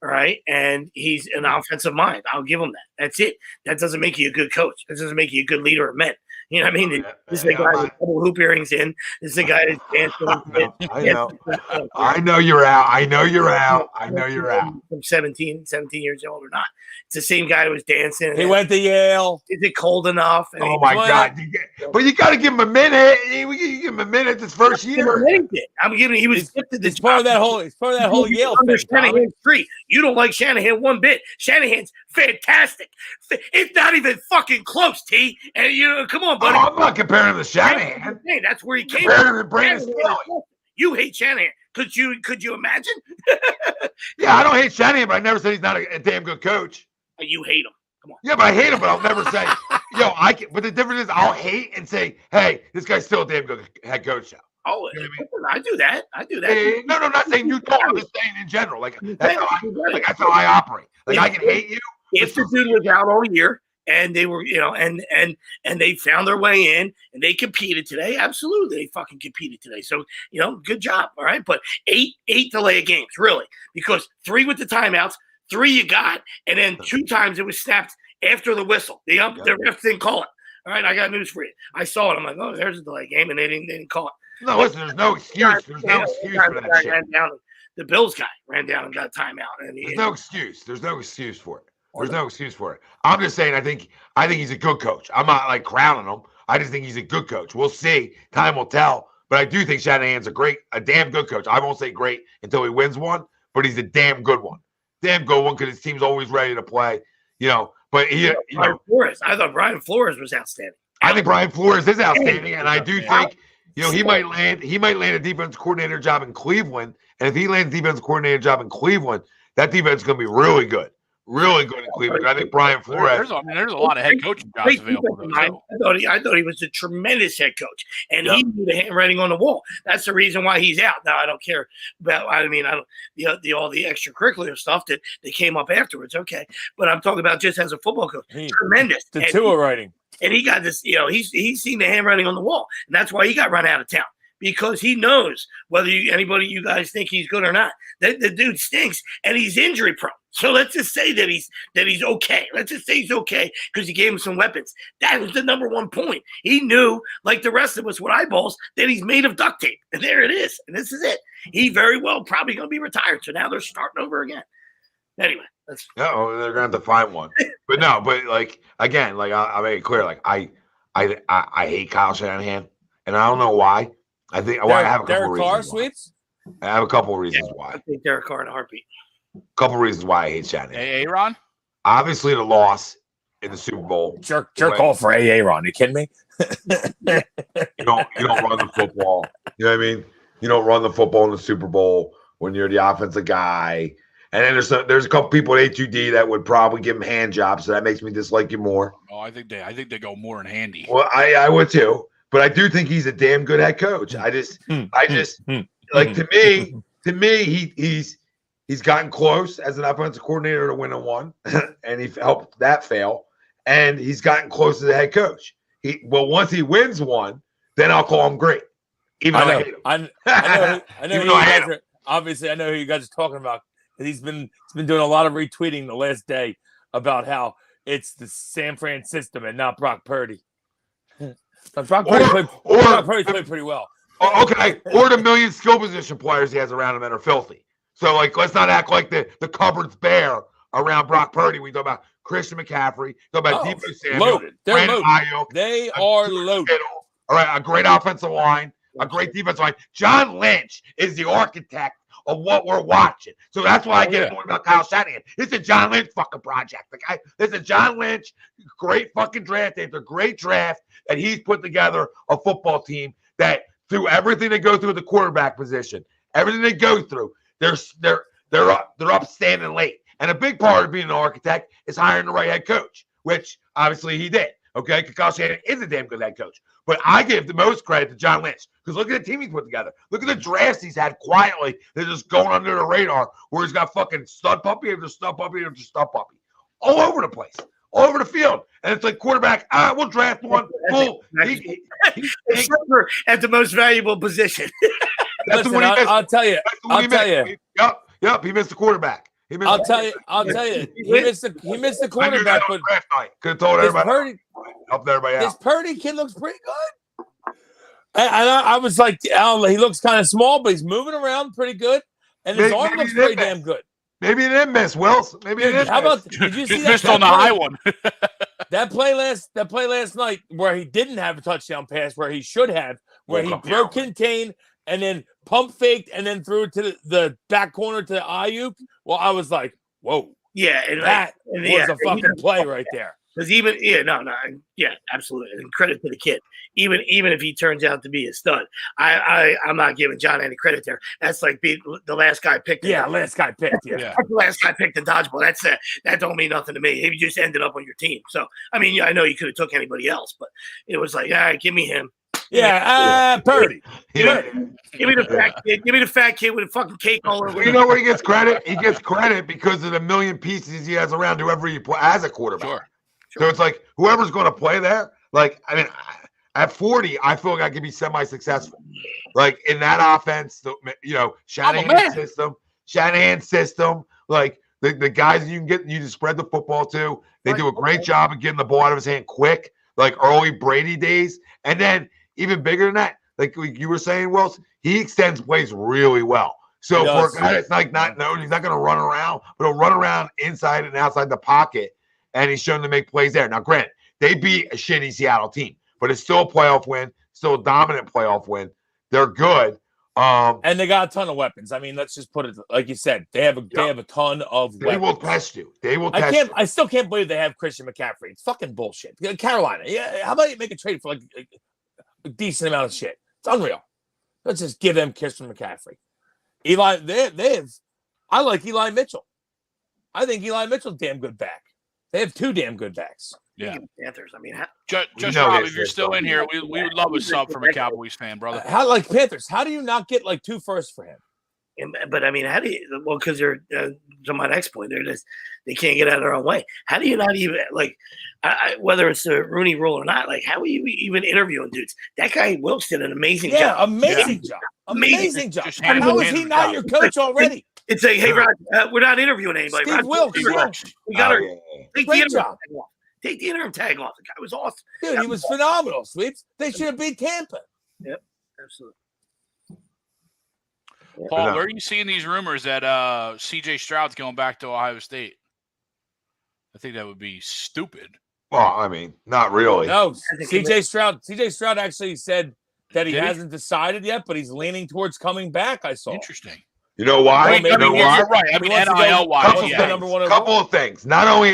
All right. And he's an offensive mind. I'll give him that. That's it. That doesn't make you a good coach. That doesn't make you a good leader of men. You know what I mean? This is the guy with double hoop earrings in. This is the guy that's dancing. I know you're out. From 17 years old or not. It's the same guy who was dancing. He went to Yale. Is it cold enough? And my God. But you got to give him a minute. You give him a minute this first year. He was gifted this. It's part of that whole Yale thing. Shanahan's tree. You don't like Shanahan one bit. Shanahan's fantastic. It's not even fucking close, T. And come on, buddy. I'm not comparing him to Shanahan. That's where he came from. Brandon Staley. You hate Shanahan. Could you imagine? Yeah, I don't hate Shanahan, but I never said he's not a damn good coach. You hate him. Come on. Yeah, but I hate him, but I'll never say, but the difference is I'll hate and say, hey, this guy's still a damn good head coach now. Oh, you know what I mean? I do that. Hey, no, I'm not saying you don't. I'm just saying in general. That's how I operate. I can hate you. If the dude was out all year and they were, and they found their way in and they competed today, absolutely, they fucking competed today. So, good job, all right? But eight delay games, really, because 3 with the timeouts, 3 you got, and then 2 times it was snapped after the whistle. The ref didn't call it. All right, I got news for you. I saw it. I'm like, oh, there's a delay game, and they didn't call it. No, listen, there's no excuse. There's no excuse for that shit. the Bills guy ran down and got a timeout. There's no excuse. There's no excuse for it. There's no excuse for it. I'm just saying. I think he's a good coach. I'm not like crowning him. I just think he's a good coach. We'll see. Time will tell. But I do think Shanahan's a damn good coach. I won't say great until he wins one, but he's a damn good one. Damn good one because his team's always ready to play. But Flores. I thought Brian Flores was outstanding. I think Brian Flores is outstanding, and I do think he might land a defense coordinator job in Cleveland. And if he lands a defense coordinator job in Cleveland, that defense is going to be really good. Really good in Cleveland. I think Brian Flores. There's a lot of head coaching jobs available. I thought he was a tremendous head coach, and he knew the handwriting on the wall. That's the reason why he's out. Now I don't care about. I don't all the extracurricular stuff that came up afterwards. Okay, but I'm talking about just as a football coach. Tremendous. The Tua writing, and he got this. He's seen the handwriting on the wall, and that's why he got run out of town. Because he knows whether anybody you guys think he's good or not. The dude stinks, and he's injury prone. So let's just say that he's okay. Let's just say he's okay because he gave him some weapons. That was the number one point. He knew, like the rest of us with eyeballs, that he's made of duct tape. And there it is. And this is it. He very well probably going to be retired. So now they're starting over again. Anyway, that's they're going to have to find one. But no, but like again, like I'll make it clear, like I hate Kyle Shanahan, and I don't know why. I think I have a couple Derek Carr reasons. sweeps. I have a couple of reasons why. I think Derek Carr in a heartbeat. A couple of reasons why I hate Shanahan. Aaron? Obviously, the loss in the Super Bowl. Jerk off for Aaron. You kidding me? You don't run the football. You know what I mean? You don't run the football in the Super Bowl when you're the offensive guy. And then there's a couple people at HUD that would probably give him hand jobs, so that makes me dislike you more. Oh, I think they go more in handy. Well, I would too. But I do think he's a damn good head coach. I just like to me, he's gotten close as an offensive coordinator to win a one, and he helped that fail. And he's gotten close as a head coach. Once he wins one, then I'll call him great. Even though I hate him. I know who you guys are. Obviously, I know who you guys are talking about. He's been doing a lot of retweeting the last day about how it's the San Fran system and not Brock Purdy. Brock Purdy played pretty well. Okay, or the million skill position players he has around him that are filthy. So, like, let's not act like the cupboard's bare around Brock Purdy. We talk about Christian McCaffrey, talk about Deebo Samuel, loaded. They're loaded. Ayuk, They are loaded. All right, a great offensive line, a great defensive line. John Lynch is the architect of what we're watching. So that's why I get annoyed about Kyle Shanahan. It's a John Lynch fucking project. It's a John Lynch, great fucking draft. It's a great draft, and he's put together a football team that through everything they go through at the quarterback position, everything they go through, they're up standing late. And a big part of being an architect is hiring the right head coach, which obviously he did. Okay, because Kyle Shanahan is a damn good head coach. But I give the most credit to John Lynch because look at the team he's put together. Look at the drafts he's had quietly. They're just going under the radar where he's got fucking stud puppy after stud puppy after stud puppy all over the place, all over the field. And it's like quarterback, we'll draft one. Cool. Except for at the most valuable position. I'll tell you. Yep, he missed the quarterback. I'll tell you. He missed the quarterback, but could have told everybody. Helped everybody out. This Purdy kid looks pretty good. And I was like, he looks kind of small, but he's moving around pretty good, and his arm looks pretty damn good. Maybe he didn't miss, Wills. Maybe he didn't. How about? Did you see that? Missed on the high one. That play last night where he didn't have a touchdown pass, where he should have, where he broke contain and then pump faked and then threw it to the back corner to Ayuk. Well, I was like, whoa. Yeah. And that was a fucking play right there. Because absolutely. And credit to the kid. Even if he turns out to be a stud, I'm not giving John any credit there. That's like being the last guy picked. Last guy picked. Yeah. That's the last guy picked in dodgeball. That don't mean nothing to me. He just ended up on your team. So I mean, I know you could have took anybody else, but it was like, all right, give me him. Purdy. Give me the fat kid. Give me the fat kid with a fucking cake all over. You know where he gets credit? He gets credit because of the million pieces he has around whoever he play as a quarterback. Sure. So it's like whoever's going to play there. Like, I mean, at 40, I feel like I could be semi-successful. Like in that offense, Shanahan's system. Like the guys you just spread the football to. They do a great job of getting the ball out of his hand quick, like early Brady days, and then. Even bigger than that, like you were saying, Wills, he extends plays really well. So for a guy that's like not known, he's not going to run around, but he'll run around inside and outside the pocket, and he's shown to make plays there. Now, granted, they beat a shitty Seattle team, but it's still a playoff win, still a dominant playoff win. They're good. And they got a ton of weapons. I mean, let's just put it like you said. They have a ton of weapons. They will test you. They will test you. I still can't believe they have Christian McCaffrey. It's fucking bullshit. Carolina. Yeah, how about you make a trade for like a decent amount of shit? It's unreal. Let's just give them Christian McCaffrey. Eli, I like Eli Mitchell. I think Eli Mitchell's damn good back. They have 2 damn good backs. Yeah. Panthers. I mean, just Rob, if you're still in here, we would love a sub from a Cowboys fan, brother. Panthers? How do you not get like 2 firsts for him? But I mean, how do you? Well, because they're to my next point, they can't get out of their own way. How do you not even like? Whether it's the Rooney Rule or not, like how are you even interviewing dudes? That guy Wilkes did an amazing job. Amazing job. How is he not your coach already? It's like, hey, Rod, we're not interviewing anybody. Steve Wilkes. We got to take the interim tag off. Take the interim tag off. The guy was awesome. Dude, he was phenomenal, Sweeps. They should have beat Tampa. Yep, absolutely. Paul, where are you seeing these rumors that C.J. Stroud's going back to Ohio State? I think that would be stupid. Well, I mean, not really. No, C.J. Stroud actually said that he hasn't decided yet, but he's leaning towards coming back. I saw. Interesting. You know why? You're right. I mean, NIL-wise, couple of things. Not only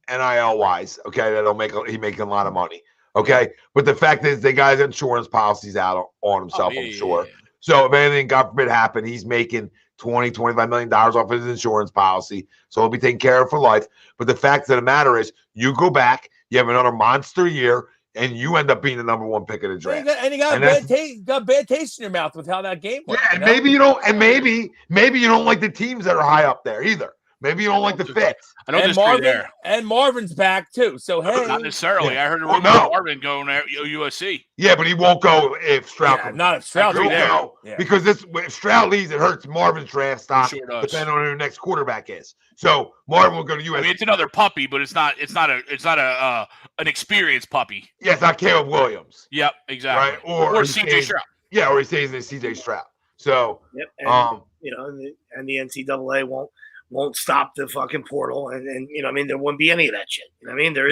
NIL-wise, okay, he's making a lot of money, okay? But the fact is the guy's insurance policy's out on himself, I'm sure. Yeah. So if anything, God forbid, happened, he's making $25 million off his insurance policy. So he'll be taken care of for life. But the fact of the matter is you go back, you have another monster year, and you end up being the number 1 pick of the draft. And you got bad taste in your mouth with how that game went. Yeah, and maybe you don't, and maybe you don't like the teams that are high up there either. Maybe you don't like the fit. I don't disagree there. And Marvin's back too. So hey, not necessarily. Yeah. I heard a rumor of Marvin going to USC. Yeah, but he won't go if Stroud. Yeah, not if Stroud. He'll go because if Stroud leaves, it hurts Marvin's draft stock. Sure does. Depending on who the next quarterback is. So Marvin will go to USC. I mean, it's another puppy, but it's not an experienced puppy. Yeah, it's not Caleb Williams. Yep, exactly. Right, or C.J. Stroud. Yeah, or he stays in C.J. Stroud. So and the NCAA won't stop the fucking portal, and I mean, there wouldn't be any of that shit. You know what I mean? There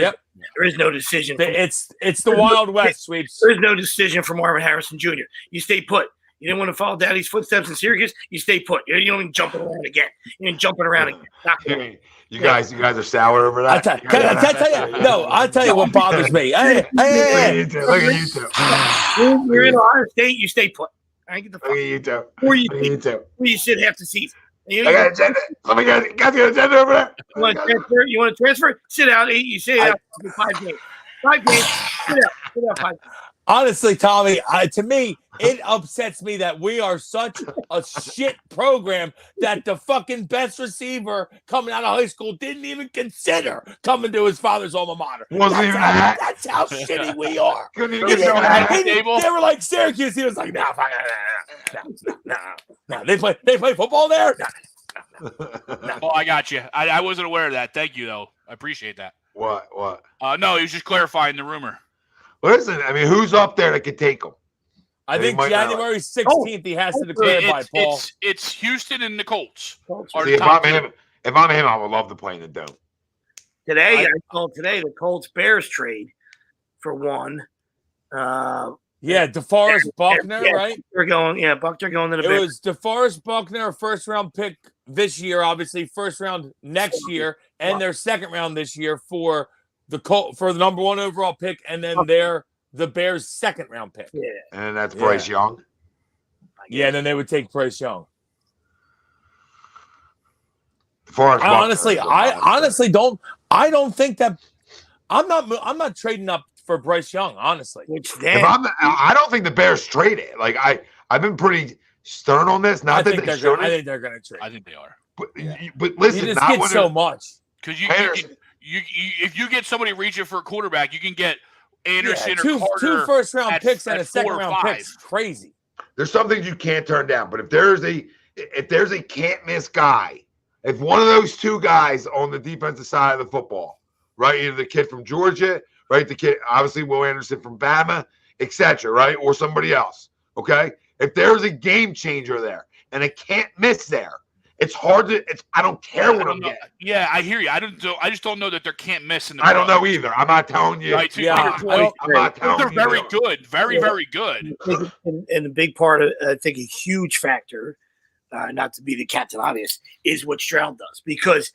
is no decision. It's the Wild West, Sweeps. There is no decision for Marvin Harrison Jr. You stay put. You didn't want to follow Daddy's footsteps in Syracuse. You stay put. You don't even jumping around again. You ain't jumping around again. You guys are sour over that. I'll tell you what bothers me. Look at you two. You're in Ohio State. You stay put. I get the fuck. Look at you two. Where you sit half the season. I got an agenda. Let me guys got an agenda over there. You want to transfer? Sit out. You sit out for 5 games. 5 games. Sit out 5 games. Honestly, Tommy, to me, it upsets me that we are such a shit program that the fucking best receiver coming out of high school didn't even consider coming to his father's alma mater. That's how shitty we are. Couldn't even get no they were like Syracuse. He was like, no. They play football there? No. Oh, I got you. I wasn't aware of that. Thank you, though. I appreciate that. What? No, he was just clarifying the rumor. Listen, I mean, who's up there that could take him? I think January 16th he has to declare by Paul. It's Houston and the Colts. See, if I'm him, I would love to play in the dome. Today, the Colts Bears trade for one. DeForest Buckner, right? Buckner going to the Bears. It was DeForest Buckner, a first-round pick this year, obviously first round next year, and their second round this year for the number 1 overall pick, and then the Bears' second round pick. Yeah, and that's Bryce Young. Yeah, and then they would take Bryce Young. I don't think that I'm not trading up for Bryce Young, honestly. I don't think the Bears trade it. Like I've been pretty stern on this. I think they're going to trade. I think they are. But listen, you just get so much because you if you get somebody reaching for a quarterback, you can get Anderson or Carter. 2 first-round picks and a second-round pick. Crazy. There's some things you can't turn down, but if there's a can't-miss guy, if one of those 2 guys on the defensive side of the football, right, either the kid from Georgia, right, the kid, obviously Will Anderson from Bama, etc., right, or somebody else, okay? If there's a game changer there, and I can't miss there. It's hard to. I don't care what I'm getting. Yeah, I hear you. I just don't know that there can't miss in the. I don't know either. I'm not telling you. Right, to your point, I'm not telling they're you. Very good, very good. And a big part of, I think, a huge factor, not to be the captain obvious, is what Stroud does because,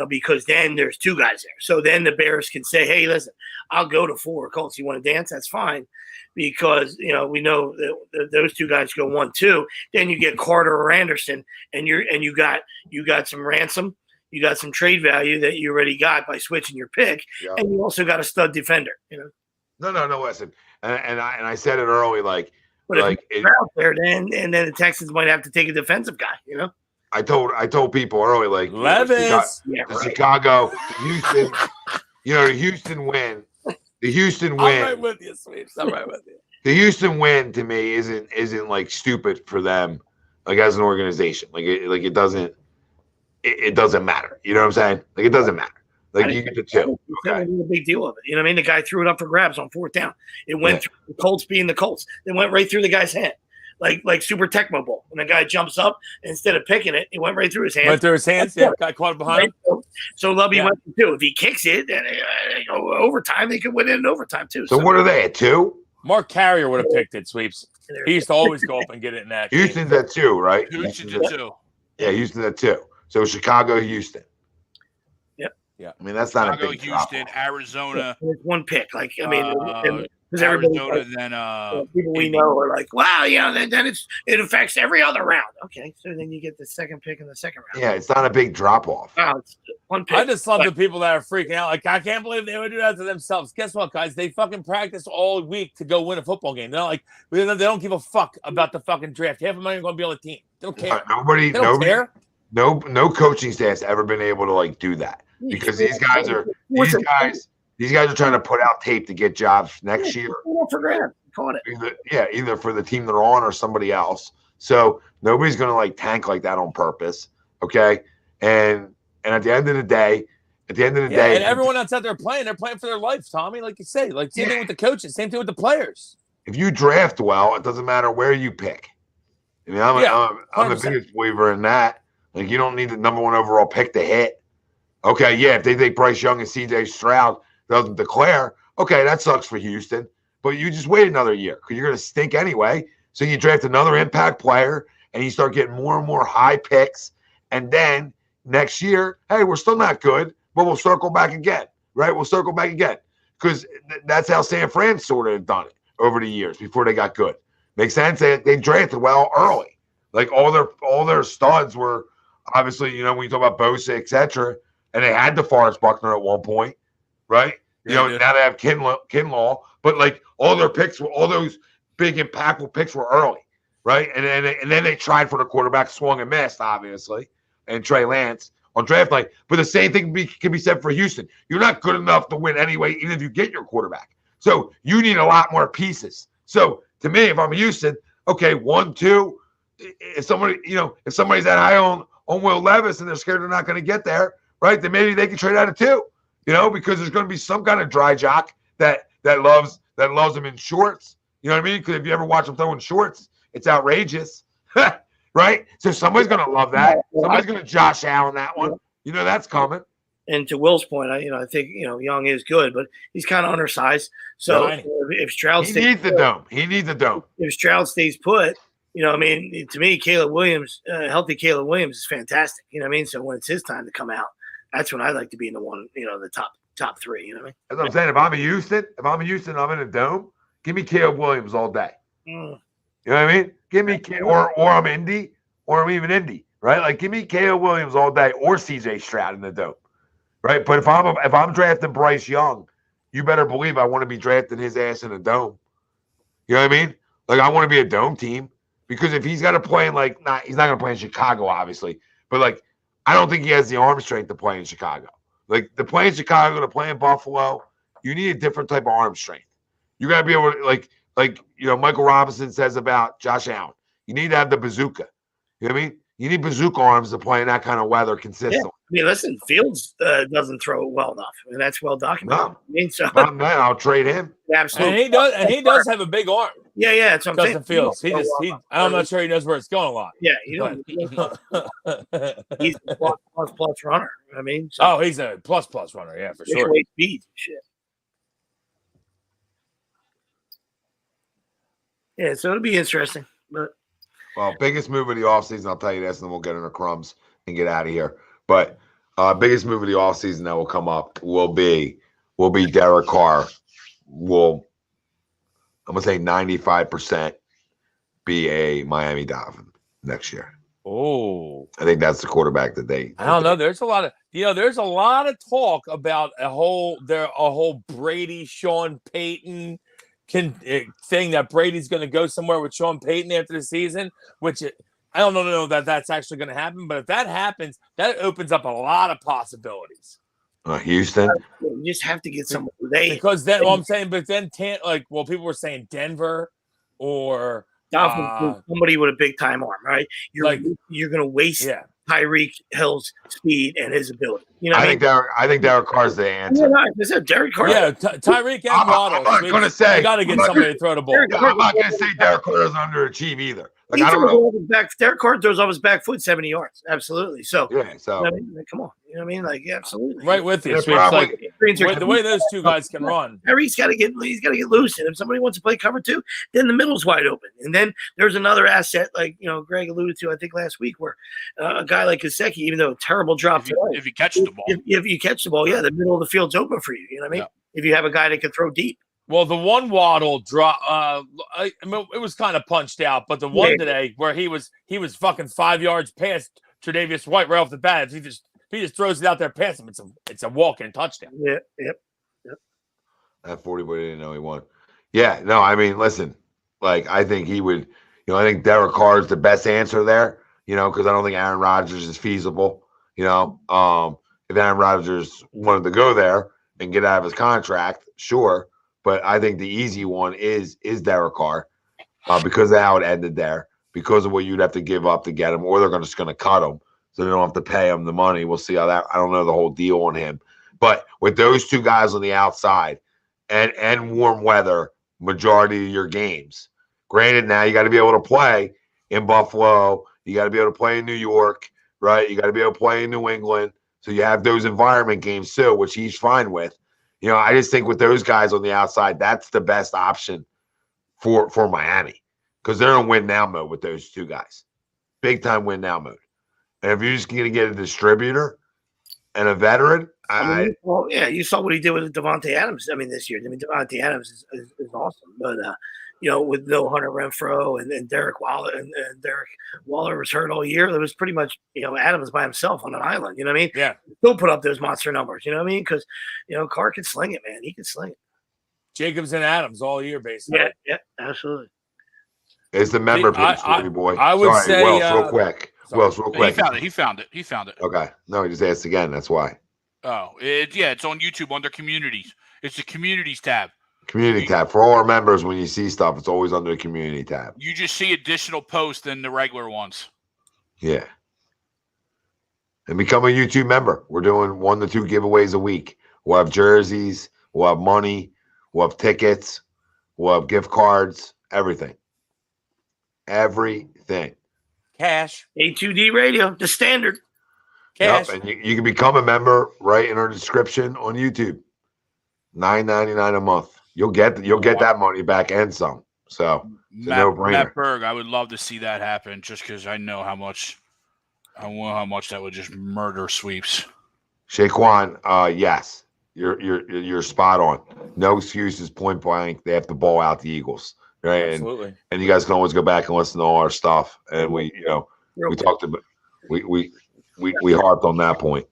because then there's two guys there. So then the Bears can say, "Hey, listen, I'll go to 4 Colts. You want to dance? That's fine." Because we know that those two guys go 1-2. Then you get Carter or Anderson, and you got some ransom, you got some trade value that you already got by switching your pick, and you also got a stud defender. No. Listen, and I said it early, but if you're out there, then the Texans might have to take a defensive guy. I told people early, Levis, Chicago, Houston, the Houston win. The Houston win. I'm right with you, Sweeps. I'm right with you. The Houston win to me isn't like stupid for them, like as an organization. It doesn't matter. You know what I'm saying? It doesn't matter. You get the 2. Okay. A big deal of it. You know what I mean? The guy threw it up for grabs on 4th down. It went through the Colts being the Colts. It went right through the guy's hand. Like Super Tecmo Bowl. When the guy jumps up, instead of picking it, it went right through his hands. Went through his hands. Yeah, guy caught it behind him. So Lovey went to 2. If he kicks it, then overtime, they could win it in overtime too. So what are they at 2? Mark Carrier would have picked it, Sweeps. He used to always go up and get it in that. Houston's at 2, right? Houston's at 2. Yeah, Houston's at 2. So Chicago, Houston. Yep. Yeah. I mean, that's not Chicago, a big Houston, drop-off. Arizona. It's one pick. Because Arizona, then people we know are like, wow, then it affects every other round. Okay, so then you get the second pick in the second round. Yeah, it's not a big drop off. Wow, it's one pick. I just love the people that are freaking out. I can't believe they would do that to themselves. Guess what, guys? They fucking practice all week to go win a football game. They're not they don't give a fuck about the fucking draft. Half of them aren't going to be on the team. They don't care. Nobody care. No coaching staff's ever been able to do that because these guys are trying to put out tape to get jobs next year. For grabs. Caught it. Either for the team they're on or somebody else. So nobody's going to tank like that on purpose. Okay. And at the end of the day, and everyone that's out there playing, they're playing for their life, Tommy. Like you say, same thing with the coaches, same thing with the players. If you draft well, it doesn't matter where you pick. I mean, I'm the biggest believer in that. You don't need the number 1 overall pick to hit. Okay, yeah, if they take Bryce Young and CJ Stroud doesn't declare, okay, that sucks for Houston. But you just wait another year because you're going to stink anyway. So you draft another impact player and you start getting more and more high picks. And then next year, hey, we're still not good, but we'll circle back again, right? We'll circle back again because that's how San Fran sort of done it over the years before they got good. Makes sense? They drafted well early. All their studs were obviously, when you talk about Bosa, et cetera, and they had DeForest Buckner at one point, right? Now they have Kinlaw, but all their picks were all those big impactful picks were early, right? And then they tried for the quarterback, swung and missed, obviously, and Trey Lance on draft night. But the same thing can be said for Houston. You're not good enough to win anyway, even if you get your quarterback. So you need a lot more pieces. So to me, if I'm Houston, okay, 1, 2. If somebody's that high on Will Levis and they're scared they're not going to get there, right? Then maybe they can trade out of 2. Because there's going to be some kind of dry jock that loves them in shorts. You know what I mean? Because if you ever watch them throw in shorts, it's outrageous, right? So somebody's going to love that. Somebody's going to Josh Allen that one. That's coming. And to Will's point, I think Young is good, but he's kind of undersized. So if Stroud he needs the dome. He needs the dome. If Stroud stays put, to me, Caleb Williams, healthy Caleb Williams is fantastic. You know what I mean? So when it's his time to come out, that's when I like to be in the one, the top 3. You know what I mean? That's what I'm saying. If I'm in Houston, I'm in a dome. Give me Caleb Williams all day. You know what I mean? Give me or I'm Indy, or I'm even Indy, right? Give me Caleb Williams all day, or CJ Stroud in the dome, right? But if I'm drafting Bryce Young, you better believe I want to be drafting his ass in a dome. You know what I mean? I want to be a dome team because if he's got to play in he's not going to play in Chicago, obviously, but I don't think he has the arm strength to play in Chicago. To play in Chicago, to play in Buffalo, you need a different type of arm strength. You got to be able to, Michael Robinson says about Josh Allen. You need to have the bazooka. You know what I mean? You need bazooka arms to play in that kind of weather consistently. Yeah. Listen, Fields doesn't throw it well enough, and that's well documented. No. I'll trade him. Absolutely. And he does have a big arm. Yeah, that's what I'm Justin saying. Fields. I'm not sure he knows where it's going a lot. Yeah, he's a plus runner. I mean, so. He's a plus runner. Yeah, for sure. Speed, shit. Yeah, so it'll be interesting. But biggest move of the offseason, I'll tell you this, and then we'll get into crumbs and get out of here. But biggest move of the offseason that will come up will be Derek Carr. I'm gonna say 95% be a Miami Dolphin next year. Oh, I think that's the quarterback that they. I don't know. There's a lot of talk about a whole Brady, Sean Payton thing that Brady's going to go somewhere with Sean Payton after the season, which I don't know that that's actually going to happen. But if that happens, that opens up a lot of possibilities. Houston. You just have to get someone because then I'm saying, but then people were saying Denver or somebody with a big time arm, right? You're going to waste Tyreek Hill's speed and his ability. You know, I think Derek Carr's the answer. Yeah, Derek Carr. Yeah, Tyreek and Waddle. I'm not going to say. I got to get somebody to throw the ball. I'm not going to say Derek Carr doesn't underachieve either. Like, I don't know. Derek Carr throws off his back foot 70 yards. Absolutely. So, yeah. So, I mean, come on. You know what I mean? Like, yeah, absolutely. Right with you. So the way those two guys can run. He's got to get loose. And if somebody wants to play cover two, then the middle's wide open. And then there's another asset, like, Greg alluded to, I think last week, where a guy like Gesicki, even though a terrible drop if you catch the ball. If you catch the ball, the middle of the field's open for you. You know what I mean? Yeah. If you have a guy that can throw deep. Well, the one Waddle drop, it was kind of punched out, but the one today where he was fucking 5 yards past Tre'Davious White right off the bat, if he just throws it out there past him, it's a walk-in touchdown. Yep. That 40 boy didn't know he won. Yeah, no, I mean, listen, like I think he would, I think Derek Carr is the best answer there, because I don't think Aaron Rodgers is feasible. If Aaron Rodgers wanted to go there and get out of his contract, sure. But I think the easy one is Derek Carr because of how it ended there, because of what you'd have to give up to get him, or they're just going to cut him so they don't have to pay him the money. We'll see how that – I don't know the whole deal on him. But with those two guys on the outside and warm weather majority of your games, granted now you got to be able to play in Buffalo. You got to be able to play in New York, right? You got to be able to play in New England. So you have those environment games too, which he's fine with. I just think with those guys on the outside, that's the best option for Miami because they're in win now mode with those two guys. Big time win now mode. And if you're just going to get a distributor and a veteran, you saw what he did with Devontae Adams. This year. Devontae Adams is awesome, but with no Hunter Renfrow and Derek Waller and Derek Waller was hurt all year. It was pretty much Adams by himself on an island. You know what I mean? Yeah. Still put up those monster numbers. You know what I mean? Because Carr can sling it, man. He can sling it. Jacobs and Adams all year, basically. Yeah, absolutely. It's the member page, boy. I would say Wells, real quick. Wells, real quick. He found it. Okay. No, he just asked again. That's why. Oh, it's on YouTube under communities. It's the communities tab. Community tab. For all our members, when you see stuff, it's always under the community tab. You just see additional posts than the regular ones. Yeah. And become a YouTube member. We're doing 1 to 2 giveaways a week. We'll have jerseys. We'll have money. We'll have tickets. We'll have gift cards. Everything. Everything. Cash. A2D radio. The standard. Cash. Yep. And you can become a member right in our description on YouTube. $9.99 a month. You'll get that money back and some. So it's a no-brainer. Matt Berg, I would love to see that happen just because I know how much that would just murder sweeps. Shaquan, yes, you're spot on. No excuses, point blank. They have to ball out the Eagles, right? Absolutely. And you guys can always go back and listen to all our stuff. And we talked about we harped on that point.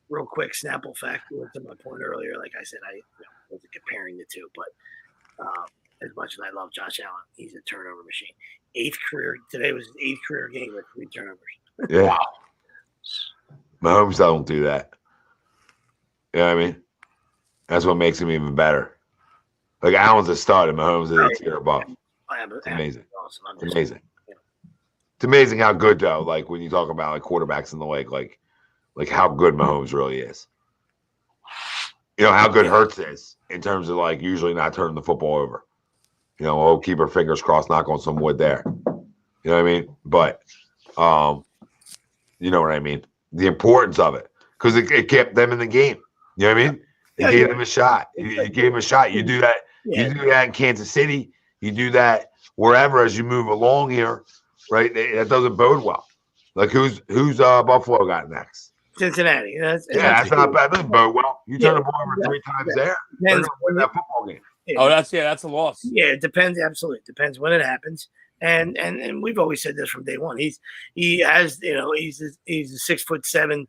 Real quick, Snapple fact. To my point earlier, like I said, I wasn't comparing the two, but as much as I love Josh Allen, he's a turnover machine. Today was his 8th career game with 3 turnovers. Yeah. Wow. Mahomes don't do that. You know what I mean? That's what makes him even better. Like Allen's a stud and Mahomes is a tier above. It's amazing. Awesome. It's amazing. Yeah. It's amazing how good though, like when you talk about like quarterbacks in the league, like how good Mahomes really is. How good Hurts is in terms of like usually not turning the football over. we'll keep our fingers crossed, knock on some wood there. You know what I mean? But, you know what I mean? The importance of it, because it kept them in the game. You know what I mean? It gave them a shot. You gave them a shot. You do that. Yeah. You do that in Kansas City. You do that wherever as you move along here, right? That doesn't bode well. Like who's Buffalo got next? Cincinnati. That's not bad. That doesn't bode well. You turn the ball over 3 times there. They're Depends. gonna win that football game. Oh, that's a loss. Yeah, it depends. Absolutely, it depends when it happens. And we've always said this from day one. He's a 6'7",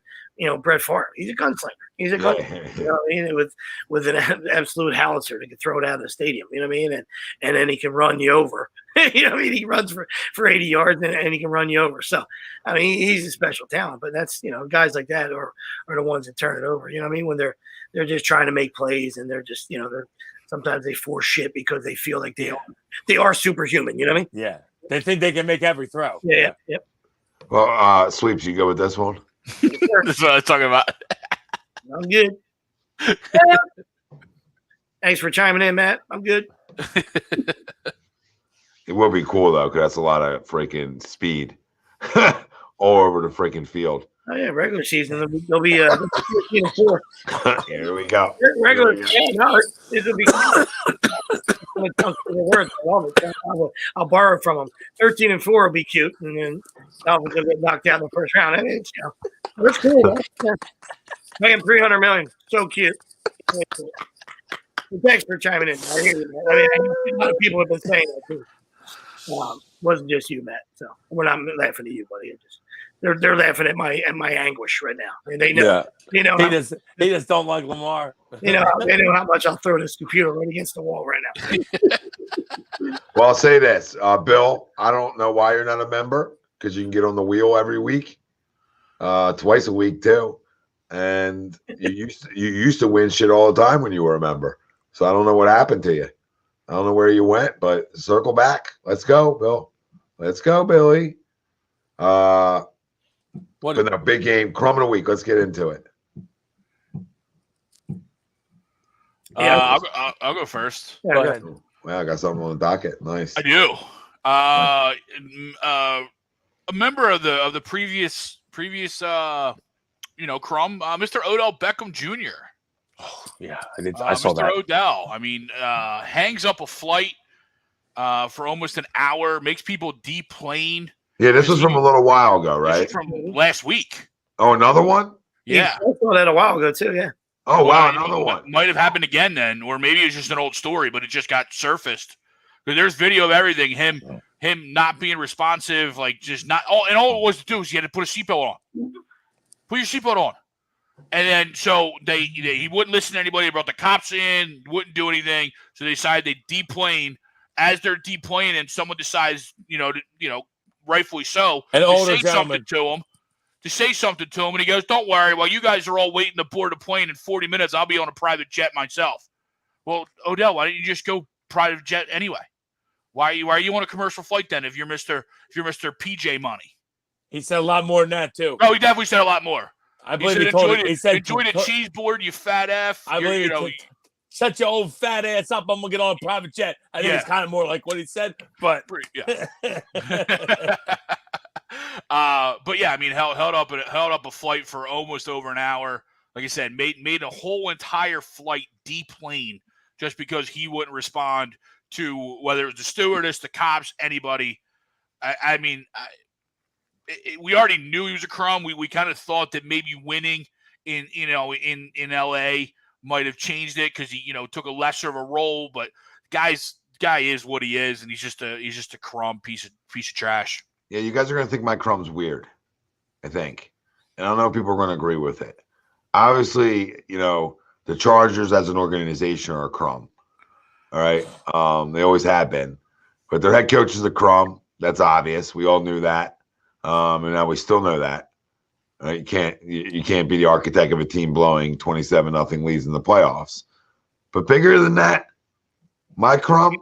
Brett Favre. He's a gunslinger. He's a gunslinger. With an absolute howitzer that can throw it out of the stadium. You know what I mean? And then he can run you over. You know what I mean? He runs for 80 yards and he can run you over. So I mean, he's a special talent. But that's guys like that are the ones that turn it over. You know what I mean? When they're just trying to make plays and they're just sometimes they force shit because they feel like they are superhuman. You know what I mean? Yeah. They think they can make every throw. Yeah. Yep. Well, Sweeps, you go with this one? That's what I was talking about. I'm good. Thanks for chiming in, Matt. I'm good. It will be cool, though, because that's a lot of freaking speed all over the freaking field. Oh, yeah, regular season. They'll be 13-4. Here we go. Regular season. No, it'll be when it comes to the words. I love it. I'll borrow from them. 13-4 will be cute, and then Dolphins will get knocked out in the first round. I mean, it's cool. Paying $300 million. So cute. Thanks for chiming in. I hear you, man. I mean, a lot of people have been saying that too. Wasn't just you, Matt. So we're not laughing at you, buddy. They're laughing at my anguish right now. And they know. Yeah. They just don't like Lamar. They know how much I'll throw this computer right against the wall right now. Well, I'll say this, Bill. I don't know why you're not a member, because you can get on the wheel every week, twice a week too, and you used to win shit all the time when you were a member. So I don't know what happened to you. I don't know where you went, but circle back. Let's go, Bill. Let's go, Billy. But no, big game, crumb of the week. Let's get into it. I'll go first. Yeah, Go ahead. Well, I got something on the docket. Nice. I do. A member of the previous Crumb, Mr. Odell Beckham Jr. Oh, yeah, I saw Mr. that. Odell. I mean, hangs up a flight for almost an hour, makes people deplane. Yeah, this was from a little while ago, right? This is from last week. Oh, another one? Yeah. I saw that a while ago too. Yeah. Oh, wow, another one. Might have happened again then, or maybe it's just an old story, but it just got surfaced. Because there's video of everything. Him not being responsive, like just not. All it was to do is he had to put a seatbelt on. Put your seatbelt on. And then so he wouldn't listen to anybody. They brought the cops in, wouldn't do anything. So they decided they deplane. As they're deplaning, and someone decides, rightfully so, to say something to him, and he goes, "Don't worry, while you guys are all waiting to board a plane in 40 minutes, I'll be on a private jet myself." Well, Odell, why don't you just go private jet anyway? Why are you on a commercial flight then? If you're Mr. PJ Money, he said a lot more than that too. Oh, he definitely said a lot more. I believe he told it. He said, "Enjoy the cheese board, you fat F." I believe shut your old fat ass up. I'm gonna get on a private jet. I think it's kind of more like what he said, but yeah. But yeah, I mean, held up a flight for almost over an hour. Like I said, made a whole entire flight deplane just because he wouldn't respond to whether it was the stewardess, the cops, anybody. I mean, we already knew he was a crumb. We kind of thought that maybe winning in LA might have changed it because he took a lesser of a role, but guy is what he is, and he's just a crumb piece of trash. Yeah, you guys are gonna think my crumb's weird, I think, and I don't know if people are gonna agree with it. Obviously, the Chargers as an organization are a crumb. All right, they always have been, but their head coach is a crumb. That's obvious. We all knew that, and now we still know that. You can't be the architect of a team blowing 27-0 leads in the playoffs. But bigger than that, my crumb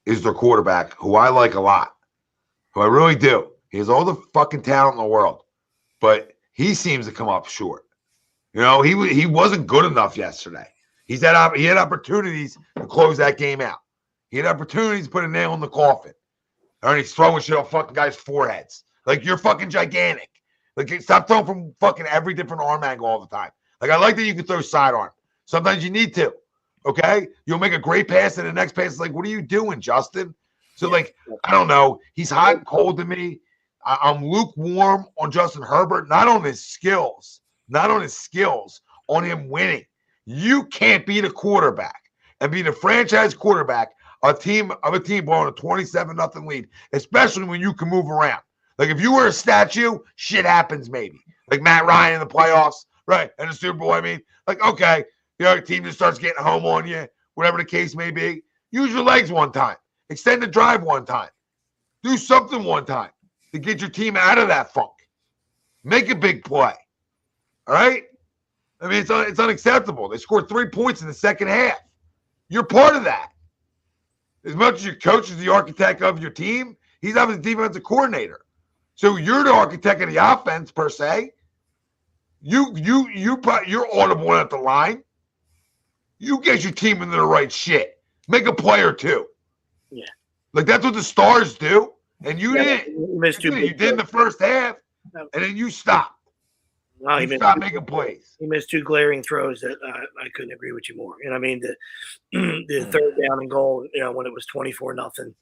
is their quarterback, who I like a lot, who I really do. He has all the fucking talent in the world, but he seems to come up short. He wasn't good enough yesterday. He had opportunities to close that game out. He had opportunities to put a nail in the coffin. And he's throwing shit on fucking guys' foreheads. Like, you're fucking gigantic. Like, stop throwing from fucking every different arm angle all the time. Like, I like that you can throw sidearm. Sometimes you need to. Okay? You'll make a great pass, and the next pass is like, what are you doing, Justin? So, like, I don't know. He's hot and cold to me. I'm lukewarm on Justin Herbert, not on his skills. Not on his skills, on him winning. You can't beat a quarterback and be the franchise quarterback of a team blowing a 27-0 lead, especially when you can move around. Like, if you were a statue, shit happens maybe. Like Matt Ryan in the playoffs, right? And the Super Bowl, I mean. Like, okay, your team just starts getting home on you, whatever the case may be. Use your legs one time. Extend the drive one time. Do something one time to get your team out of that funk. Make a big play. All right? I mean, it's unacceptable. They scored 3 points in the second half. You're part of that. As much as your coach is the architect of your team, he's obviously the defensive coordinator. So you're the architect of the offense, per se. You put your audible at the line. You get your team into the right shit. Make a play or two. Yeah. Like, that's what the stars do. And you didn't. You did in the first half, and then you stopped. Well, you stopped making plays. He missed 2 glaring throws that I couldn't agree with you more. You know what I mean? The third down and goal, when it was 24-0,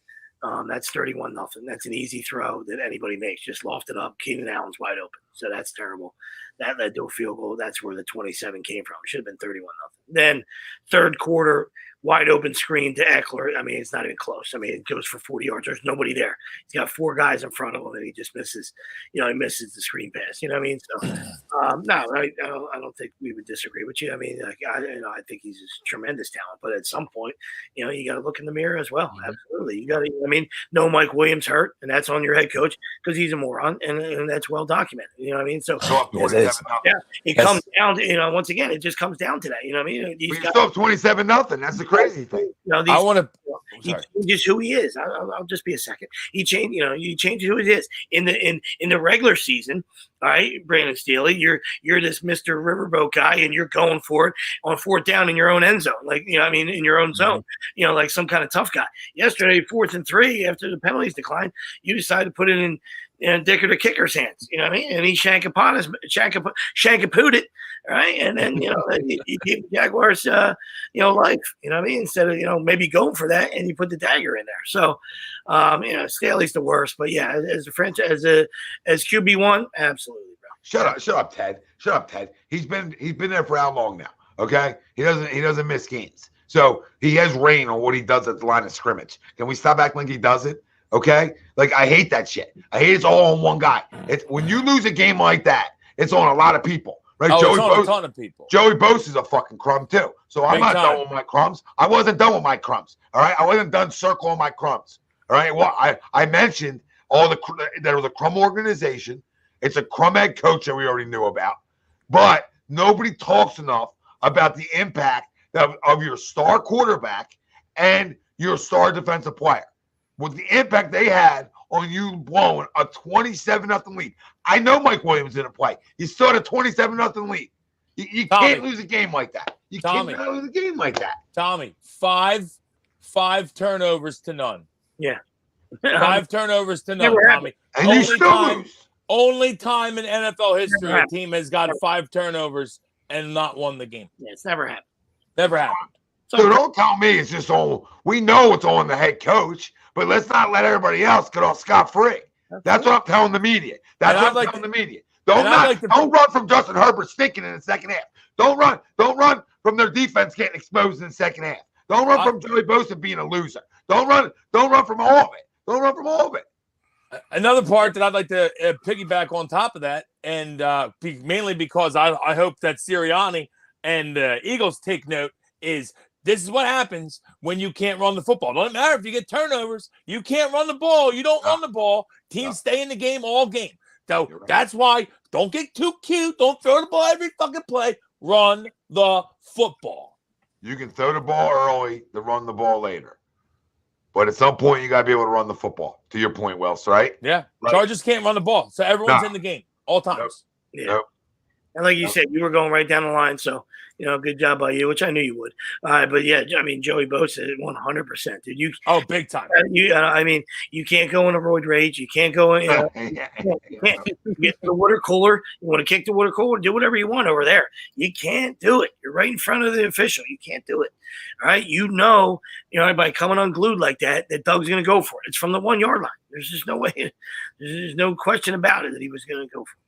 that's 31-0. That's an easy throw that anybody makes. Just loft it up. Keenan Allen's wide open. So that's terrible. That led to a field goal. That's where the 27 came from. It should have been 31-0. Then third quarter, wide open screen to Eckler. I mean, it's not even close. I mean, it goes for 40 yards. There's nobody there. He's got 4 guys in front of him, and he just misses. He misses the screen pass. You know what I mean? So, no, I don't think we would disagree with you. I mean, I think he's a tremendous talent. But at some point, you got to look in the mirror as well. Mm-hmm. Absolutely, you got to. I mean, no, Mike Williams hurt, and that's on your head coach because he's a moron, and that's well documented. You know what I mean? So, it comes down to once again, it just comes down to that. You know what I mean? You're still 27-0. That's the crazy thing. He changes who he is. I'll just be a second. He changes who he is in the regular season. All right, Brandon Staley, you're this Mr. Riverboat guy, and you're going for it on 4th down in your own end zone, like in your own zone, like some kind of tough guy. Yesterday, 4th and 3 after the penalties declined, you decided to put it in Dicker the kicker's hands, you know what I mean? And he shankapooed it, right? And then you gave the Jaguars life, you know what I mean? Instead of maybe going for that, and you put the dagger in there. So Staley's the worst, but yeah, as a franchise, as QB1, absolutely, bro. Shut up, Ted. Shut up, Ted. He's been there for how long now? Okay, he doesn't miss games, so he has reign on what he does at the line of scrimmage. Can we stop acting like he doesn't? Okay, like, I hate that shit. I hate it's all on one guy. It's when you lose a game like that, it's on a lot of people, right? Oh, it's on a ton of people. Joey Bosa is a fucking crumb too. So I'm not done with my crumbs. I wasn't done with my crumbs. All right, I wasn't done circling my crumbs. All right, well, I mentioned there was a crumb organization. It's a crumb head coach that we already knew about, but nobody talks enough about the impact of your star quarterback and your star defensive player. With the impact they had on you blowing a 27-0 lead. I know Mike Williams didn't play. You still had a 27-0 lead. You can't lose a game like that. You can't lose a game like that. Tommy, five turnovers to none. Yeah. 5 turnovers to none, Tommy. And you still lose. Only time in NFL history a team has got 5 turnovers and not won the game. Yeah, it's never happened. Never happened. So don't tell me it's just on. We know it's on the head coach, but let's not let everybody else get off scot-free. That's what I'm telling the media. That's what I'm telling the media. Don't run from Justin Herbert stinking in the second half. Don't run from their defense getting exposed in the second half. Don't run from Joey Bosa being a loser. Don't run from all of it. Don't run from all of it. Another part that I'd like to piggyback on top of that, and mainly because I hope that Sirianni and Eagles take note, is this is what happens when you can't run the football. It doesn't matter if you get turnovers. You can't run the ball. You don't run the ball. Teams stay in the game all game. So that's why don't get too cute. Don't throw the ball every fucking play. Run the football. You can throw the ball early to run the ball later. But at some point, you got to be able to run the football, to your point, Wells, right? Yeah. Right. Chargers can't run the ball. So everyone's in the game all times. Nope. And like you said, you were going right down the line. So, good job by you, which I knew you would. But yeah, I mean, Joey Bosa, 100%, dude. Big time. You can't go in a roid rage. You can't go in. You can't get the water cooler. You want to kick the water cooler, do whatever you want over there. You can't do it. You're right in front of the official. You can't do it. All right. By coming unglued like that Doug's going to go for it. It's from the 1 yard line. There's just no way. There's no question about it that he was going to go for it.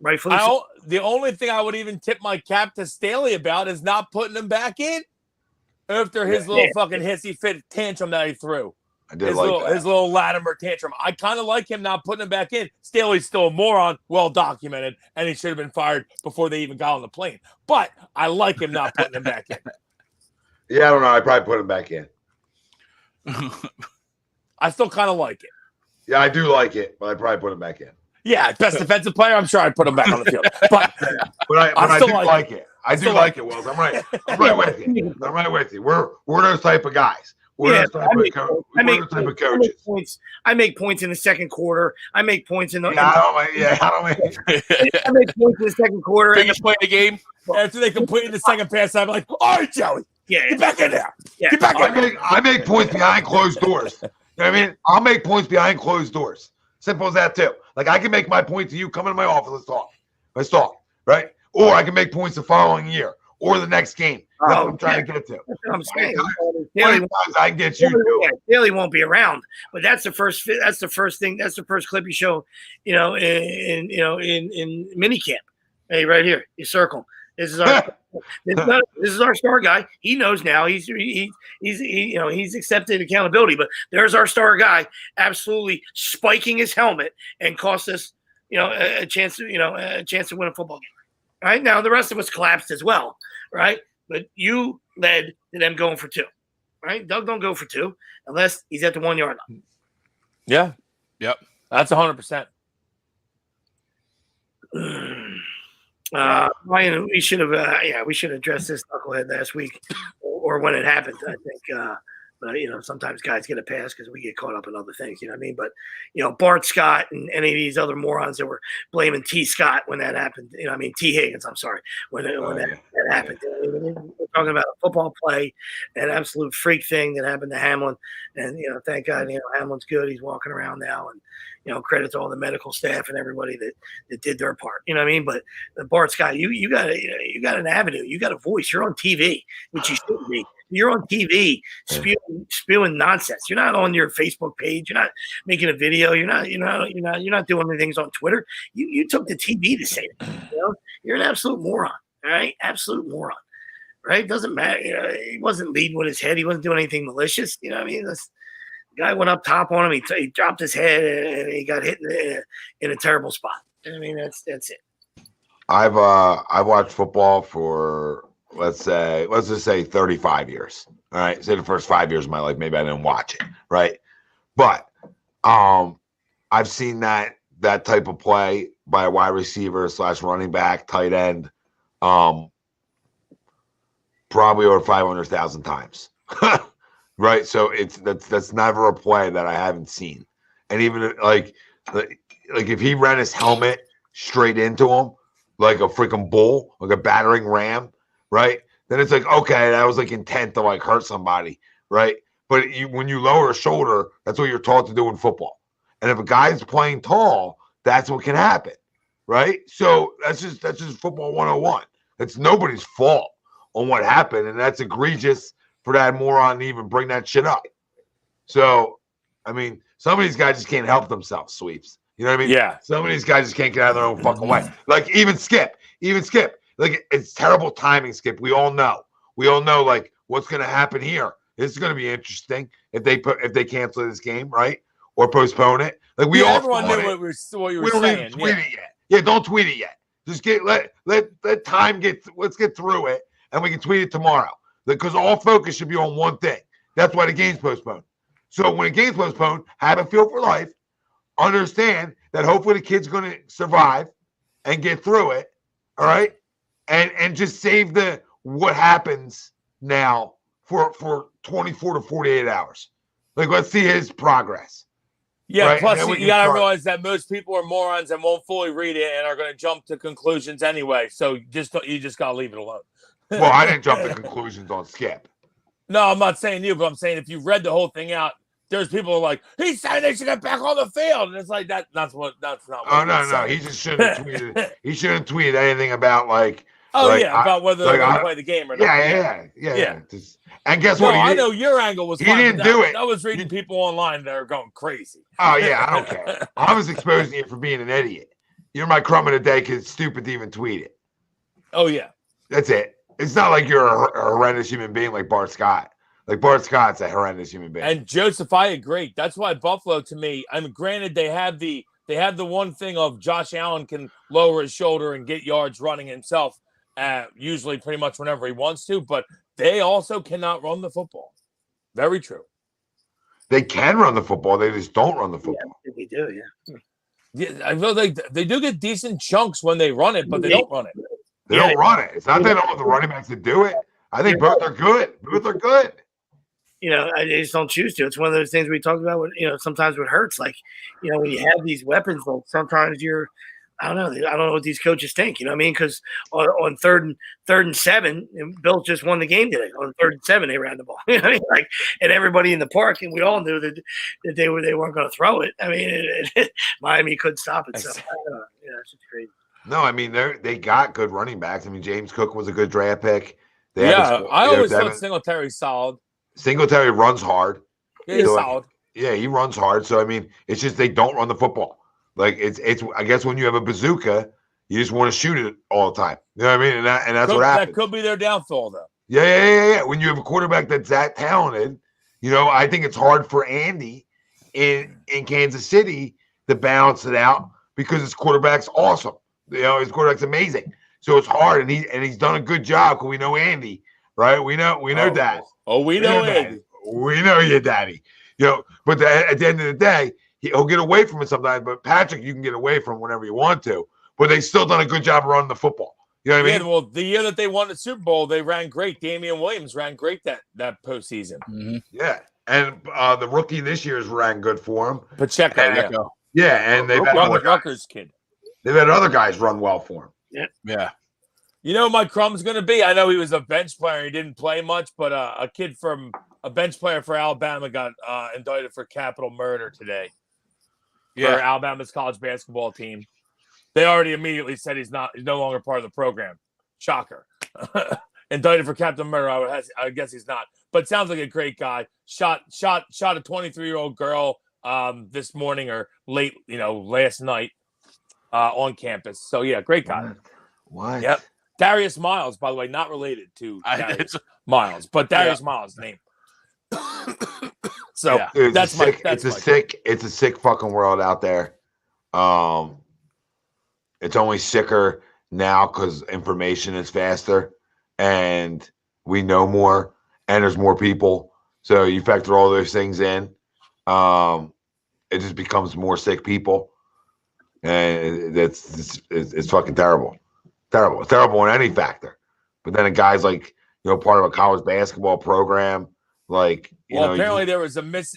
Rightfully so. The only thing I would even tip my cap to Staley about is not putting him back in after his little fucking hissy fit tantrum that he threw. I did his little Latimer tantrum. I kind of like him not putting him back in. Staley's still a moron, well documented, and he should have been fired before they even got on the plane. But I like him not putting him back in. Yeah, I don't know. I probably put him back in. I still kind of like it. Yeah, I do like it, but I probably put him back in. Yeah, best defensive player. I'm sure I'd put him back on the field. But I do like it. I do like it, Wells. I'm right with you. I'm right with you. We're those type of guys. We're those type of coaches. I make points in the second quarter. I make points in the. I make points in the second quarter. Biggest play of the game. After they completed the second pass, I'm like, all right, Joey. Get back in there. Get back in there. I make points behind closed doors. You know what I mean? I'll make points behind closed doors. Simple as that, too. Like, I can make my point to you, come into my office, let's talk, right? Or I can make points the following year or the next game. That's what I'm trying to get to. That's what I'm saying. I can get you. Daly won't be around, but that's the first thing. That's the first clip you show, in minicamp. Hey, right here, you circle. This is our this is our star guy. He knows now. He's accepted accountability. But there's our star guy, absolutely spiking his helmet and cost us, a chance to win a football game. All right, now the rest of us collapsed as well, right? But you led to them going for 2, right? Doug don't go for 2 unless he's at the 1 yard line. Yeah, yep, that's 100%. Ryan, we should have addressed this knucklehead last week or when it happened. I think, but sometimes guys get a pass because we get caught up in other things. You know what I mean? But Bart Scott and any of these other morons that were blaming T. Scott when that happened. T. Higgins. I'm sorry when that happened. We're talking about a football play, an absolute freak thing that happened to Hamlin, and thank God Hamlin's good. He's walking around now, and credit to all the medical staff and everybody that did their part. You know what I mean? But Bart Scott, you got an avenue. You got a voice. You're on TV, which you shouldn't be. You're on TV spewing nonsense. You're not on your Facebook page. You're not making a video. You're not doing anything on Twitter. You took the TV to say that. You're an absolute moron. All right, absolute moron. Right? Doesn't matter. He wasn't leading with his head. He wasn't doing anything malicious. You know what I mean? This guy went up top on him. He dropped his head and he got hit in a terrible spot. I mean, that's it. I've watched football for let's just say 35 years. All right. Say the first 5 years of my life, maybe I didn't watch it. Right. But I've seen that type of play by a wide receiver / running back, tight end, probably over 500,000 times. Right. So that's never a play that I haven't seen. And even like if he ran his helmet straight into him, like a freaking bull, like a battering ram, right? Then it's like, okay, that was like intent to like hurt somebody, right? But when you lower a shoulder, that's what you're taught to do in football. And if a guy's playing tall, that's what can happen, right? So that's just football 101. It's nobody's fault on what happened, and that's egregious for that moron to even bring that shit up. So, I mean, some of these guys just can't help themselves, Sweeps. You know what I mean? Yeah. Some of these guys just can't get out of their own fucking way. Like even Skip. Like it's terrible timing, Skip. We all know, like what's going to happen here. This is going to be interesting if they cancel this game, right? Or postpone it. Like everyone knew what you were saying. We don't even tweet it yet. Yeah, don't tweet it yet. Just let time let's get through it, and we can tweet it tomorrow. Because all focus should be on one thing. That's why the game's postponed. So when a game's postponed, have a feel for life. Understand that hopefully the kid's going to survive and get through it. All right. And just save what happens now for 24 to 48 hours. Like, let's see his progress. Yeah, right? plus you got to realize that most people are morons and won't fully read it and are going to jump to conclusions anyway. So you just got to leave it alone. Well, I didn't jump to conclusions on Skip. No, I'm not saying you, but I'm saying if you read the whole thing out, there's people who are like, he said they should get back on the field. And it's like, that's not what Oh, no. He just shouldn't have tweeted. He shouldn't tweet anything about about whether they're going to play the game or not. Yeah. And guess what? I know your angle was fine. He didn't do it. I was reading people online that are going crazy. Oh, yeah, I don't care. I was exposing you for being an idiot. You're my crumb of the day because it's stupid to even tweet it. Oh, yeah. That's it. It's not like you're a horrendous human being like Bart Scott. Like Bart Scott's a horrendous human being. And Joseph, I agree. That's why Buffalo, to me, I mean, granted, they have the one thing of Josh Allen can lower his shoulder and get yards running himself, usually pretty much whenever he wants to, but they also cannot run the football. Very true. They can run the football. They just don't run the football. Yeah, they do, yeah. Yeah, I feel like they do get decent chunks when they run it, but they don't run it. They don't run it. It's not they don't have the running backs to do it. I think both are good. Both are good. I just don't choose to. It's one of those things we talked about. Sometimes what hurts, like, when you have these weapons, like sometimes I don't know what these coaches think. You know what I mean? Because on third and 7, Bill just won the game today. On 3rd and 7, they ran the ball. You know what I mean? Like, and everybody in the park, and we all knew that they weren't going to throw it. I mean, Miami couldn't stop it. So it's just crazy. No, I mean they got good running backs. I mean, James Cook was a good draft pick. I always thought Singletary's solid. Singletary runs hard. Yeah, he's solid. Yeah, he runs hard. So I mean, it's just they don't run the football. Like it's. I guess when you have a bazooka, you just want to shoot it all the time. You know what I mean? And that's what happens. That could be their downfall, though. Yeah. When you have a quarterback that's that talented, I think it's hard for Andy in Kansas City to balance it out because his quarterback's awesome. His quarterback's amazing. So it's hard, and he's done a good job because we know Andy, right? We know Dad. Oh, we know Andy. We know your daddy. But at the end of the day, he'll get away from it sometimes. But Patrick, you can get away from whenever you want to. But they've still done a good job running the football. You know what I mean? Well, the year that they won the Super Bowl, they ran great. Damian Williams ran great that postseason. Mm-hmm. Yeah, and the rookie this year has ran good for him. Pacheco. Yeah, and they've had Rutgers kid. They've had other guys run well for him. Yeah. You know who my Crumb's going to be? I know he was a bench player. He didn't play much, but a kid from a bench player for Alabama got indicted for capital murder today. For Alabama's college basketball team. They already immediately said he's no longer part of the program. Shocker. Indicted for capital murder. I guess he's not. But sounds like a great guy. Shot a 23-year-old girl this morning or late, last night on campus. So yeah, great guy. What? Yep. Darius Miles, by the way, not related to Darius Miles, but Darius Miles' name. So it's a sick fucking world out there. It's only sicker now because information is faster and we know more and there's more people. So you factor all those things in. It just becomes more sick people. And it's fucking terrible. Terrible in any factor. But then a guy's like, part of a college basketball program, apparently there was a miss.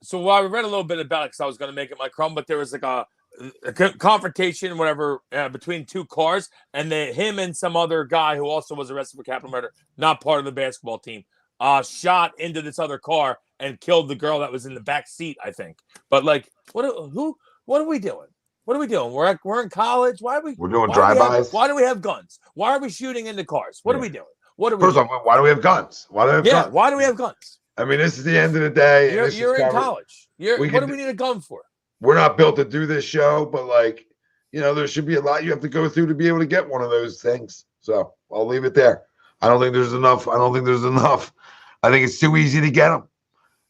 So I read a little bit about it because I was going to make it my Crumb, but there was like a confrontation, whatever, between two cars, and him and some other guy who also was arrested for capital murder, not part of the basketball team, shot into this other car and killed the girl that was in the back seat, I think. But what are we doing? What are we doing? We're in college. We're doing drive-bys. Why do we have guns? Why are we shooting into cars? What are we doing? First off, why do we have guns? Why do we have guns? I mean, this is the end of the day. You're in college. What do we need a gun for? We're not built to do this show, but there should be a lot you have to go through to be able to get one of those things. So I'll leave it there. I don't think there's enough. I think it's too easy to get them.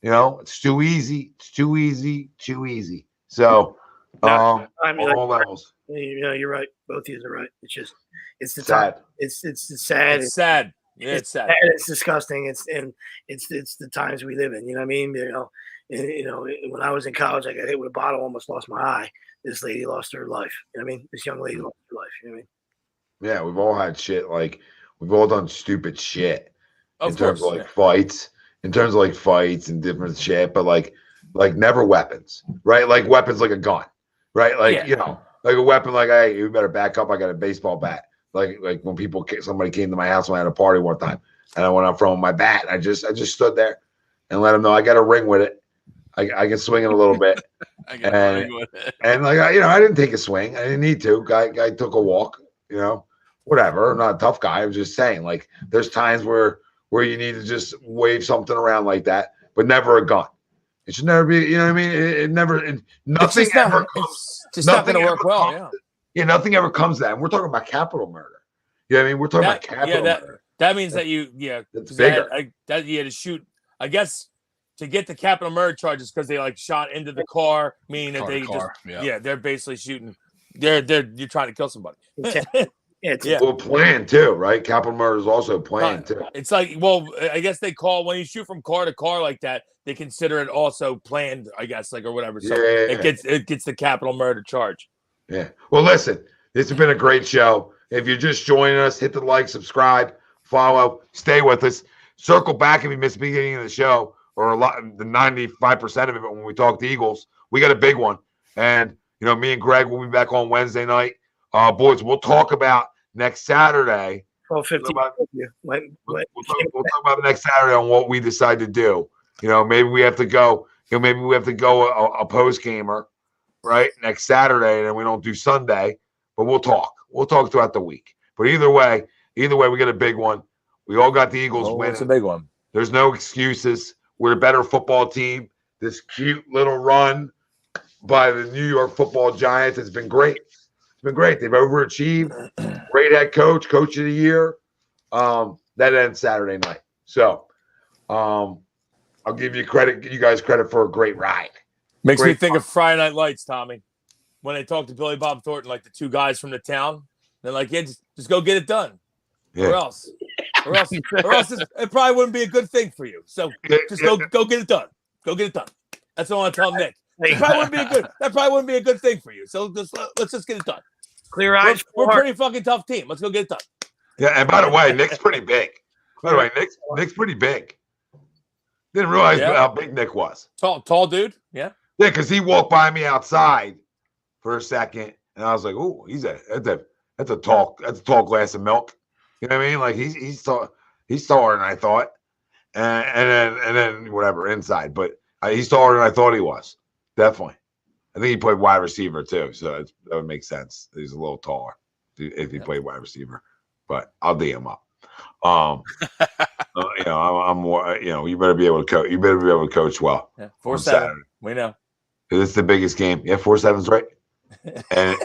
It's too easy. So, all levels. You're right. Both of you are right. It's the sad. Time. It's sad. It's sad. Yeah, it's sad. It's disgusting. It's the times we live in. You know what I mean? When I was in college, I got hit with a bottle, almost lost my eye. This lady lost her life. You know what I mean? This young lady lost her life. You know what I mean? Yeah, we've all had shit. We've all done stupid shit in terms of fights and different shit. But like never weapons, right? Like weapons like a gun, right? Like like a weapon, like, hey, you better back up. I got a baseball bat. Like when somebody came to my house when I had a party one time, and I went up from my bat. I just stood there and let them know I got a ring with it. I can swing it a little bit. And like I didn't take a swing. I didn't need to. Guy took a walk. Whatever. I'm not a tough guy. I'm just saying, like, there's times where you need to just wave something around like that, but never a gun. It should never be. You know what I mean? Nothing ever. It's just not going to work well. Yeah, nothing ever comes to that. And we're talking about capital murder. You know what I mean? We're talking about capital murder. That means that it's bigger. To shoot. I guess to get the capital murder charges because they like shot into the car, meaning that they're basically shooting. You're trying to kill somebody. Well, planned too, right? Capital murder is also planned too. It's like, well, I guess they call when you shoot from car to car like that, they consider it also planned, I guess, like or whatever. So it gets the capital murder charge. Yeah. Well, listen, this has been a great show. If you're just joining us, hit the like, subscribe, follow, stay with us. Circle back if you missed the beginning of the show or the 95% of it when we talk the Eagles. We got a big one, and me and Greg will be back on Wednesday night. Boys, we'll talk about next Saturday. 12:15. We'll talk about next Saturday on what we decide to do. Maybe we have to go. Maybe we have to go a post gamer, right, next Saturday, and then we don't do Sunday. But we'll talk. We'll talk throughout the week. But either way, we get a big one. We all got the Eagles winning. It's a big one. There's no excuses. We're a better football team. This cute little run by the New York Football Giants has been great. Been great. They've overachieved. Great head coach of the year. That ends Saturday night. So I'll give you guys credit for a great ride. Makes me think of Friday Night Lights, Tommy. When they talk to Billy Bob Thornton, like the two guys from the town, they're like, yeah, just go get it done. Yeah. Or else it probably wouldn't be a good thing for you. So just go get it done. Go get it done. That's what I want to tell Nick. That probably wouldn't be a good thing for you. So let's just get it done. Clear eyes. We're a pretty fucking tough team. Let's go get it done. Yeah, and by the way, Nick's pretty big. Nick's pretty big. Didn't realize how big Nick was. Tall dude. Yeah. Yeah, because he walked by me outside for a second, and I was like, "Oh, that's a tall glass of milk." You know what I mean? Like he's taller than I thought, and then whatever inside, but he's taller than I thought he was. Definitely. I think he played wide receiver too, so that would make sense. He's a little taller if he played wide receiver, but I'll D him up. I'm more. You better be able to coach. You better be able to coach well. Yeah, 4-7. We know. This is the biggest game. Yeah, 4-7's right. And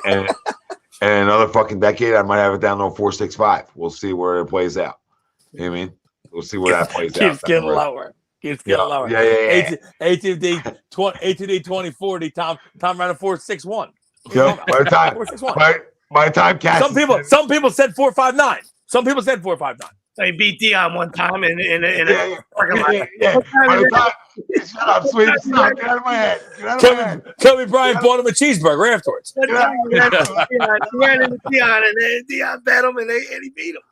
another fucking decade, I might have it down to 4-6-5. We'll see where it plays out. You know what I mean? We'll see where that plays out. Keeps getting lower. Lower. Yeah. ATD 2040. Tom ran a 4.61. By the time Cass. Some people said 4.59. Some people said 4.59. They beat Dion one time in a parking lot. Shut up, sweet. Stop. Get out of my head. Kobe Bryant bought him a cheeseburger afterwards. Dion bet him and he beat him.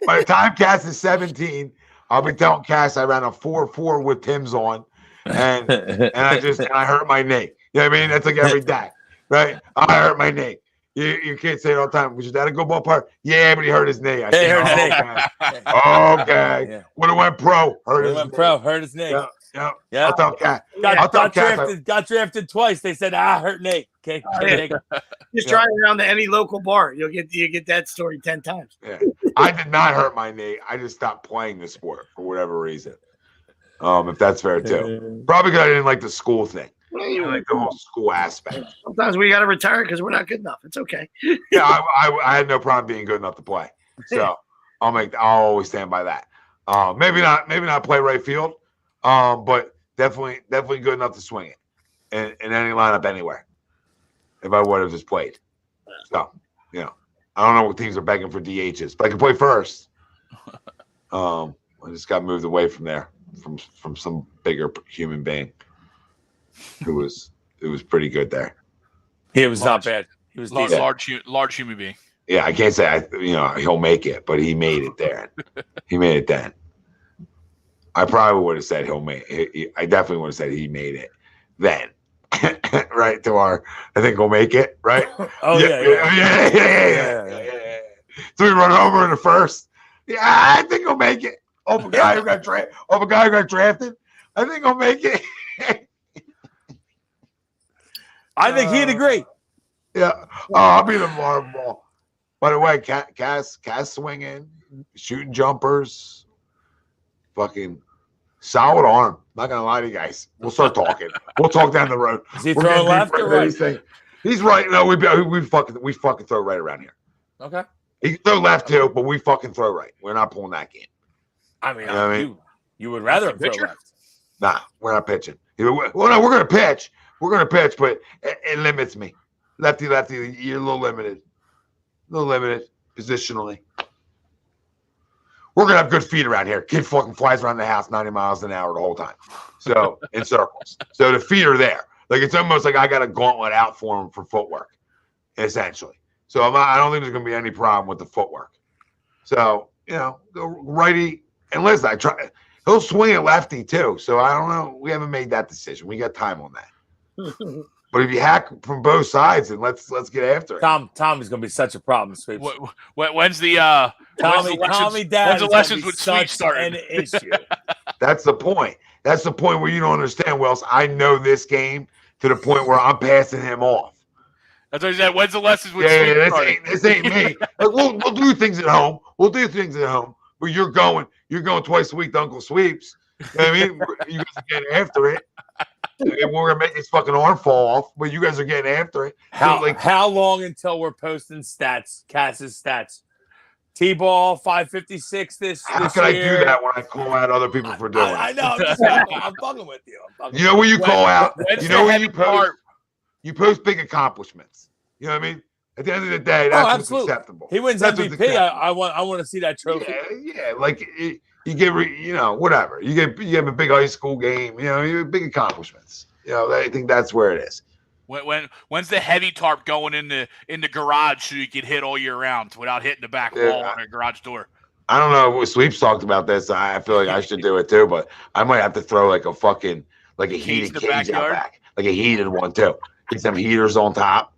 By the time Cass is 17, I'll be telling Cass I ran a 4.4 with Tim's on, and I hurt my knee. You know what I mean? That's like every day, right? I hurt my knee. You can't say it all the time. Was your dad a good ball player? Yeah, but he hurt his knee. Okay. Yeah. When it went pro, hurt his knee. Yeah. I'll tell Cass. Got drafted twice. They said, hurt knee. Okay. Just try it around to any local bar. You get that story 10 times. Yeah. I did not hurt my knee. I just stopped playing the sport for whatever reason. If that's fair too. Probably because I didn't like the school thing. I like the whole school aspect. Sometimes we got to retire because we're not good enough. It's okay. Yeah, I had no problem being good enough to play. So I'll always stand by that. Maybe not play right field, but definitely good enough to swing it in any lineup anywhere. If I would have just played. So I don't know what teams are begging for DHs, but I can play first. I just got moved away from there from some bigger human being. It was pretty good there. It was not bad. He was large human being. Yeah, I can't say he'll make it, but he made it there. He made it then. I probably would have said he'll make it. I definitely would have said he made it then. Right to our, I think we'll make it, right? Oh yeah. So we run over in the first. Yeah, I think we'll make it. Of a guy who got drafted. I think I'll make it. I think he'd agree. Yeah. Oh, I'll be the marble ball. By the way, Cass swinging, shooting jumpers, fucking solid arm. Not gonna lie to you guys. We'll start talking. We'll talk down the road. Is he throwing left or right? He's right. No, we fucking throw right around here. Okay. He can throw left too, but we fucking throw right. We're not pulling that game. I mean, you would rather him throw left. Nah, we're not pitching. Well, no, we're gonna pitch. We're gonna pitch, but it limits me. Lefty, you're a little limited. Positionally. We're gonna have good feet around here. Kid fucking flies around the house 90 miles an hour the whole time. So in circles. So the feet are there. Like it's almost like I got a gauntlet out for him for footwork, essentially. So I don't think there's gonna be any problem with the footwork. So the righty and listen, he'll swing at lefty too. So I don't know. We haven't made that decision. We got time on that. But if you hack from both sides, and let's get after it. Tommy's gonna be such a problem. Sweeps. When's the lessons with Sweeps starting? An issue. That's the point. That's the point where you don't understand, Wells. I know this game to the point where I'm passing him off. That's what I said. When's the lessons with Sweeps starting? This ain't me. Like, we'll do things at home. But you're going twice a week to Uncle Sweeps. You know what I mean? You guys are getting after it. And we're gonna make his fucking arm fall off, but you guys are getting after it. How long until we're posting stats, Cass's stats? T-ball 556 this How this can year. I do that when I call out other people for doing it? I know. I'm fucking with you. You know where you call out? When's You know where you the post? part? You post big accomplishments. You know what I mean? At the end of the day, that's what's absolutely. acceptable. He wins That's what's MVP. acceptable. I want to see that trophy. Yeah. Like you get, whatever. You have a big high school game. You have big accomplishments. I think that's where it is. When's the heavy tarp going in the garage so you can hit all year round without hitting the back wall on a garage door? I don't know. Sweeps talked about this. I feel like I should do it too, but I might have to throw like a heated cage out back, like a heated one too. Get some heaters on top.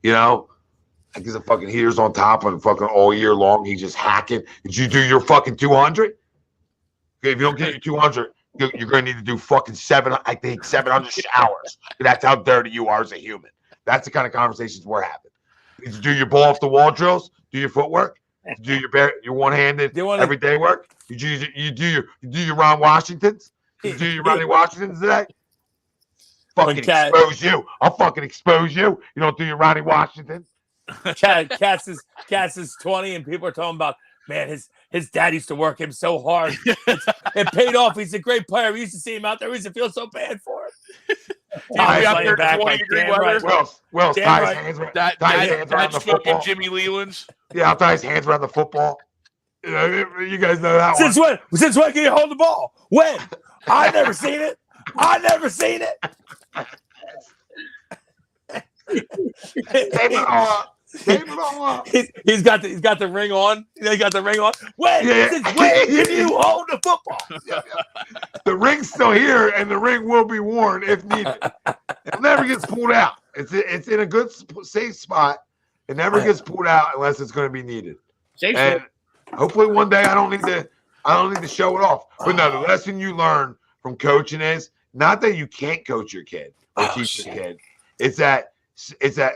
I get some fucking heaters on top and fucking all year long. He's just hacking. Did you do your fucking 200? Okay, if you don't get your 200. You're going to need to do fucking 700 showers. That's how dirty you are as a human. That's the kind of conversations we're having. Did you do your ball off the wall drills? Do your footwork? Do your one-handed everyday work? You do your Ron Washingtons? You do your Ronnie Washingtons today? Fucking expose you. I'll fucking expose you. You don't do your Ronnie Washington. Cass is 20 and people are talking about, man, his dad used to work him so hard. It paid off. He's a great player. We used to see him out there. We used to feel so bad for him. He'll be out there in 20-degree weather. Well, tie his hands around the football. Jimmy Leland's. Yeah, I'll tie his hands around the football. You guys know that Since one. Since when can you hold the ball? When? I never seen it. He's got the ring on. He got the ring on. When? Since when can you hold the football? The ring's still here, and the ring will be worn if needed. It never gets pulled out. It's in a good safe spot. It never gets pulled out unless it's going to be needed. And hopefully one day I don't need to show it off. But no, the lesson you learn from coaching is not that you can't coach your kid or teach your kid. It's that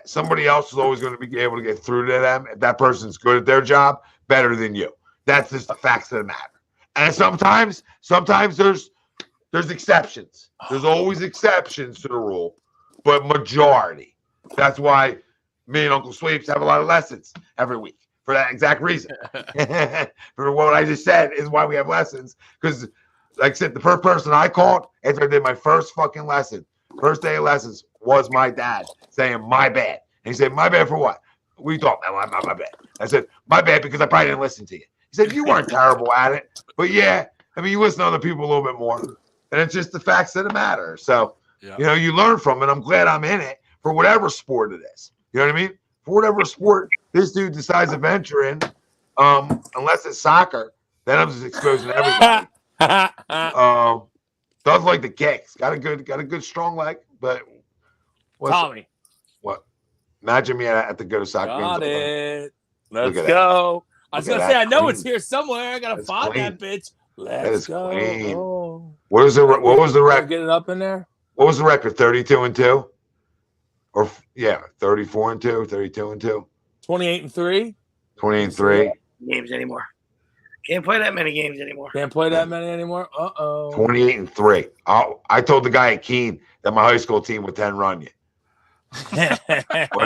somebody else is always going to be able to get through to them if that person's good at their job better than you. That's just the facts of the matter. And sometimes there's exceptions. There's always exceptions to the rule, but majority. That's why me and Uncle Sweeps have a lot of lessons every week for that exact reason. For what I just said is why we have lessons. Because, like I said, the first person I called after I did my first fucking lesson, first day of lessons, was my dad saying, my bad. And he said, my bad for what? What are you talking about? My bad. I said, my bad because I probably didn't listen to you. He said, you weren't terrible at it. But yeah, I mean, you listen to other people a little bit more. And it's just the facts of the matter. So, you learn from it. I'm glad I'm in it for whatever sport it is. You know what I mean? For whatever sport this dude decides to venture in, unless it's soccer, then I'm just exposing everybody. Does like the kicks. Got a good strong leg, but Tommy. What? Imagine me at the go to soccer Got games. it. Let's go. I was gonna say, I know it's here somewhere. I gotta find that bitch. Let's go. Clean. What was the record? Get it up in there. What was the record? 32-2, or 34-2, 32-2, 28-3, 28-3. Games anymore. Can't play that many games anymore. Can't play that many anymore. 28-3. I told the guy at Keene that my high school team would 10 run you. When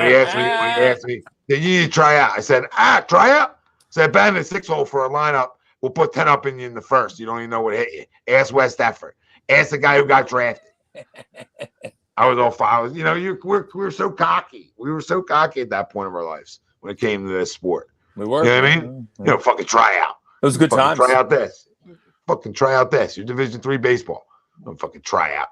he asked me, did you need to try out? I said, try out. I said, Ben, a 6-hole for a lineup. We'll put 10 up in you in the first. You don't even know what hit you. Ask West Effort. Ask the guy who got drafted. I was all fine. We were so cocky. We were so cocky at that point of our lives when it came to this sport. We were. You know what I mean? Fucking try out. It was a good time. Try out this. Fucking try out this. Your Division III baseball. Don't fucking try out.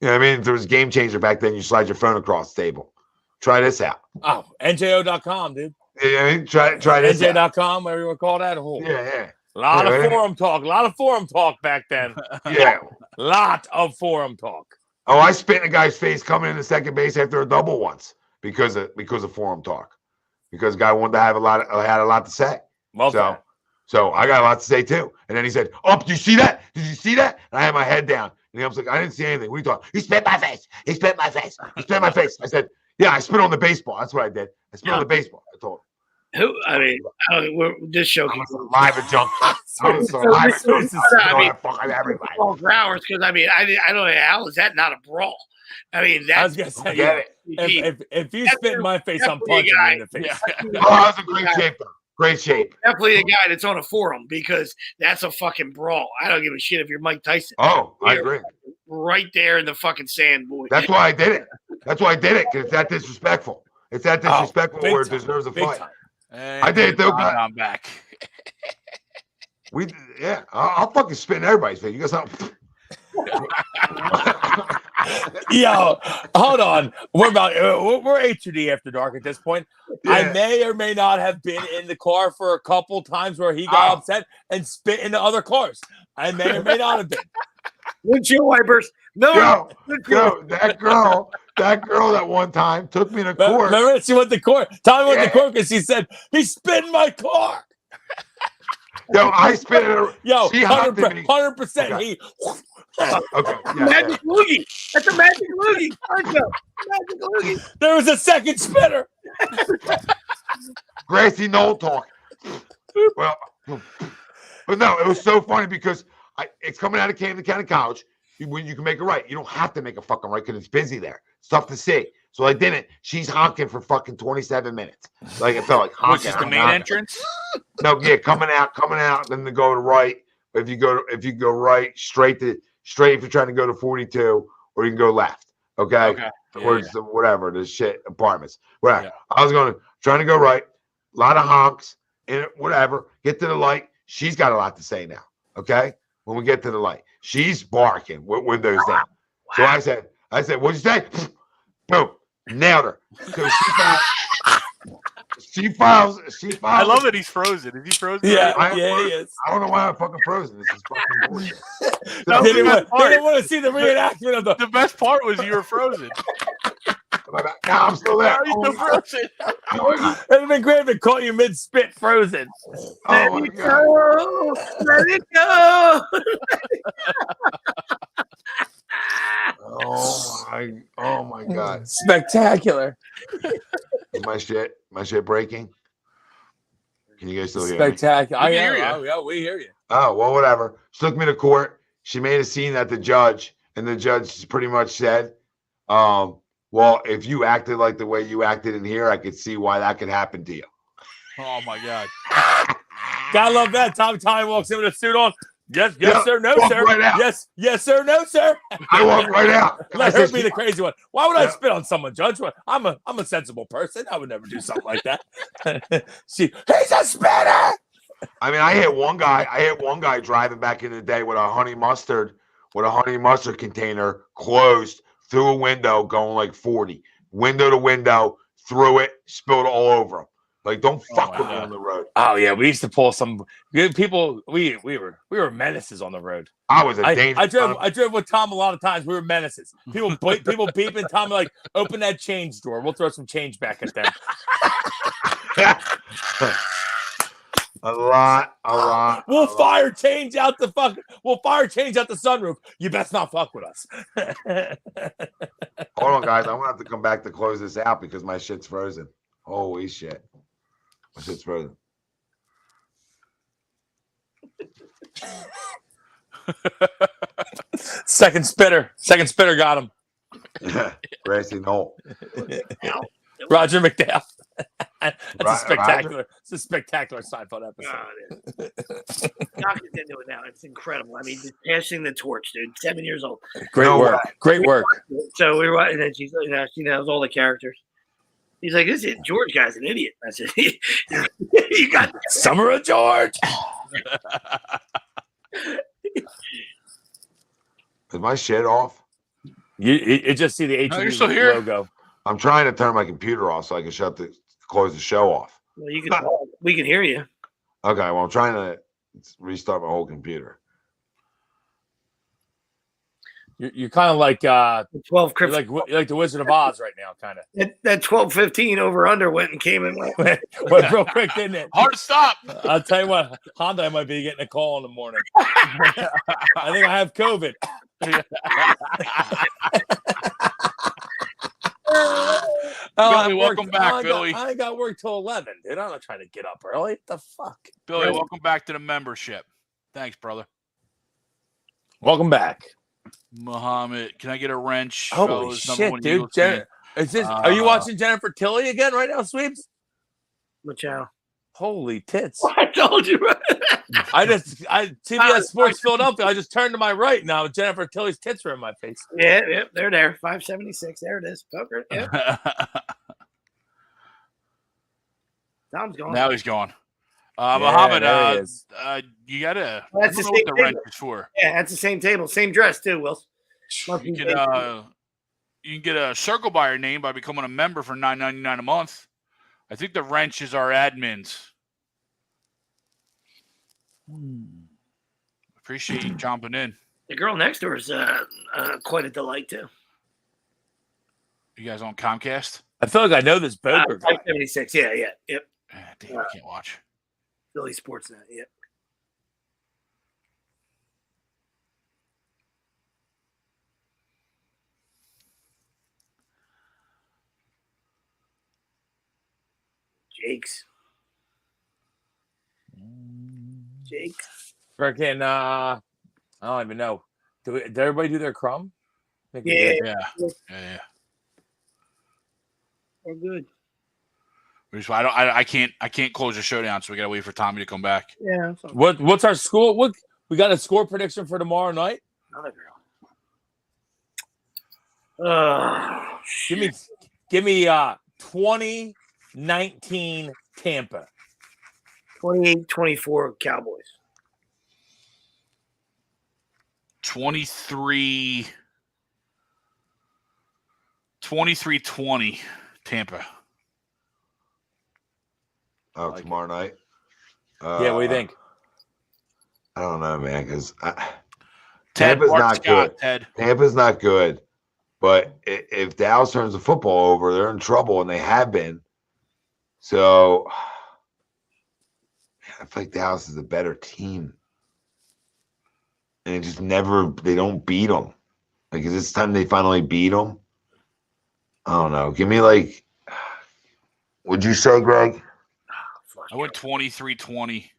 You know what I mean? If there was a game changer back then, you slide your phone across the table. Try this out. Oh, NJO.com, dude. Yeah, I mean, try this NJ.com, whatever you want to call that. Yeah. A lot of forum talk back then. Yeah. Lot of forum talk. Oh, I spit in a guy's face coming into second base after a double once because of forum talk. Because the guy wanted to had a lot to say. Well, so I got a lot to say too. And then he said, "Oh, did you see that? Did you see that?" And I had my head down. And I was like, "I didn't see anything. What are you talking? He spit my face. He spit my face. He spit my face." I said, "Yeah, I spit on the baseball. That's what I did. I spit on the baseball." I told him. We're just joking. Live and junk. Everybody. For hours, because I don't know how is that not a brawl. I mean, that's I was gonna say, if you spit in my face, I'm punching you in the face. Oh, I was in great shape though. Great shape. Definitely a guy that's on a forum because that's a fucking brawl. I don't give a shit if you're Mike Tyson. Oh, I agree. Right there in the fucking sand, boy. That's why I did it. Because it's that disrespectful. It's that disrespectful where it deserves a fight. I did it though. I'm back. I'll fucking spit in everybody's face. You got something? Yo, hold on. We're HUD after dark at this point. Yeah. I may or may not have been in the car for a couple times where he got upset and spit into other cars. I may or may not have been. Windshield wipers. No, that girl that one time took me to court. Remember she went to court. Tommy went to court because she said he spit in my car. Yo, I spit in her. Yo, she 100%. Okay. He. Okay. Magic loogie. That's a magic loogie. Magic loogie. There was a second spitter. Grassy knoll talk. Well, but no, it was so funny because it's coming out of Camden County College. You can make a right. You don't have to make a fucking right because it's busy there. It's tough to see. So I didn't. She's honking for fucking 27 minutes. Like it felt like honking. Which is the main entrance? No, yeah, coming out, then to go to right. If you go right, straight if you're trying to go to 42, or you can go left. Okay. Towards the whatever, the shit apartments. Whatever. Yeah. I was trying to go right, a lot of honks, and whatever. Get to the light. She's got a lot to say now. Okay. When we get to the light, she's barking with windows down. So I said, what'd you say? Boom. Nailed her. So she files. I love that he's frozen. Is he frozen? Yeah, he is. I don't know why I'm fucking frozen. This is fucking bullshit. They didn't want to see the reenactment of the best part was you were frozen. No, I'm still there. How are you still frozen? It would have been great if it caught you mid-spit frozen. Oh, my God. Let it go. Oh my God. Spectacular. Is my shit breaking? Can you guys still hear Spectacular. me? Yeah, we hear you. Oh, well, whatever. She took me to court. She made a scene at the judge, and the judge pretty much said, well, if you acted like the way you acted in here, I could see why that could happen to you. Oh my God. Gotta love that. Tommy walks in with a suit on. Yes, sir, no, sir. Right yes, sir, no, sir. I walked right out. Let her be the crazy one. Why would I spit on someone, Judge? I'm a sensible person. I would never do something like that. He's a spitter. I mean, I hit one guy driving back in the day with a honey mustard container closed through a window going like 40. Window to window, threw it, spilled it all over him. Like, don't fuck my with me God. on the road. Oh yeah, we used to pull some people. We were menaces on the road. I was a dangerous. I drove with Tom a lot of times. We were menaces. People beeping. Tom like, open that change drawer. We'll throw some change back at them. a lot. We'll fire change out the sunroof. You best not fuck with us. Hold on, guys. I'm gonna have to come back to close this out because my shit's frozen. Holy shit. My shit's frozen. Second spitter got him. Gracie Knoll. Roger McDowell. That's Roger? It's a spectacular Seinfeld episode. Doc is into it now. It's incredible. I mean, just passing the torch, dude. 7 years old. Great work. So we were watching, and then she knows all the characters. He's like, this George guy's an idiot. I said, you got Summer of George. Is my shit off? You just see the H logo. I'm trying to turn my computer off so I can close the show off. Well, you can. We can hear you. Okay, well, I'm trying to restart my whole computer. You're kind of like 12 like the Wizard of Oz right now, kind of. That 12-15 over under went and came and went. Went real quick, didn't it? Hard to stop. I'll tell you what, Honda might be getting a call in the morning. I think I have COVID. Billy, welcome back, Billy. I ain't got work till 11, dude. I'm not trying to get up early. What the fuck? Billy, welcome back to the membership. Thanks, brother. Welcome back. Muhammad, can I get a wrench? Holy shit, dude. Are you watching Jennifer Tilly again right now, Sweeps? Watch out. Holy tits. I told you. CBS Sports Philadelphia, I just turned to my right now. Jennifer Tilly's tits are in my face. Yeah, they're there. 576. There it is. Poker. Yeah. Tom's gone. Now he's gone. Muhammad, you gotta. That's the know same what the table. wrench is for. Yeah, that's the same table, same dress too, Will. You can get a circle by your name by becoming a member for $9.99 a month. I think the wrench is our admins. Appreciate you jumping in. The girl next door is quite a delight too. You guys on Comcast? I feel like I know this poker guy. 576. Yeah. Yep. Damn, I can't watch. Philly Sportsnet. Yep. Jake. Freaking, I don't even know. Did everybody do their crumb? Yeah. We're good. I can't close the show down, so we gotta wait for Tommy to come back. Yeah. What's our score? What we got a score prediction for tomorrow night? Another girl. Give me 2019 Tampa. 28-24 Cowboys. 23-20 Tampa. Oh, tomorrow night? Yeah, what do you think? I don't know, man, because Tampa's not good. Tampa's not good. But if Dallas turns the football over, they're in trouble, and they have been. So I feel like Dallas is a better team. And it just they don't beat them. Like, is this time they finally beat them? I don't know. Give me what'd you say, Greg? I went 23-20.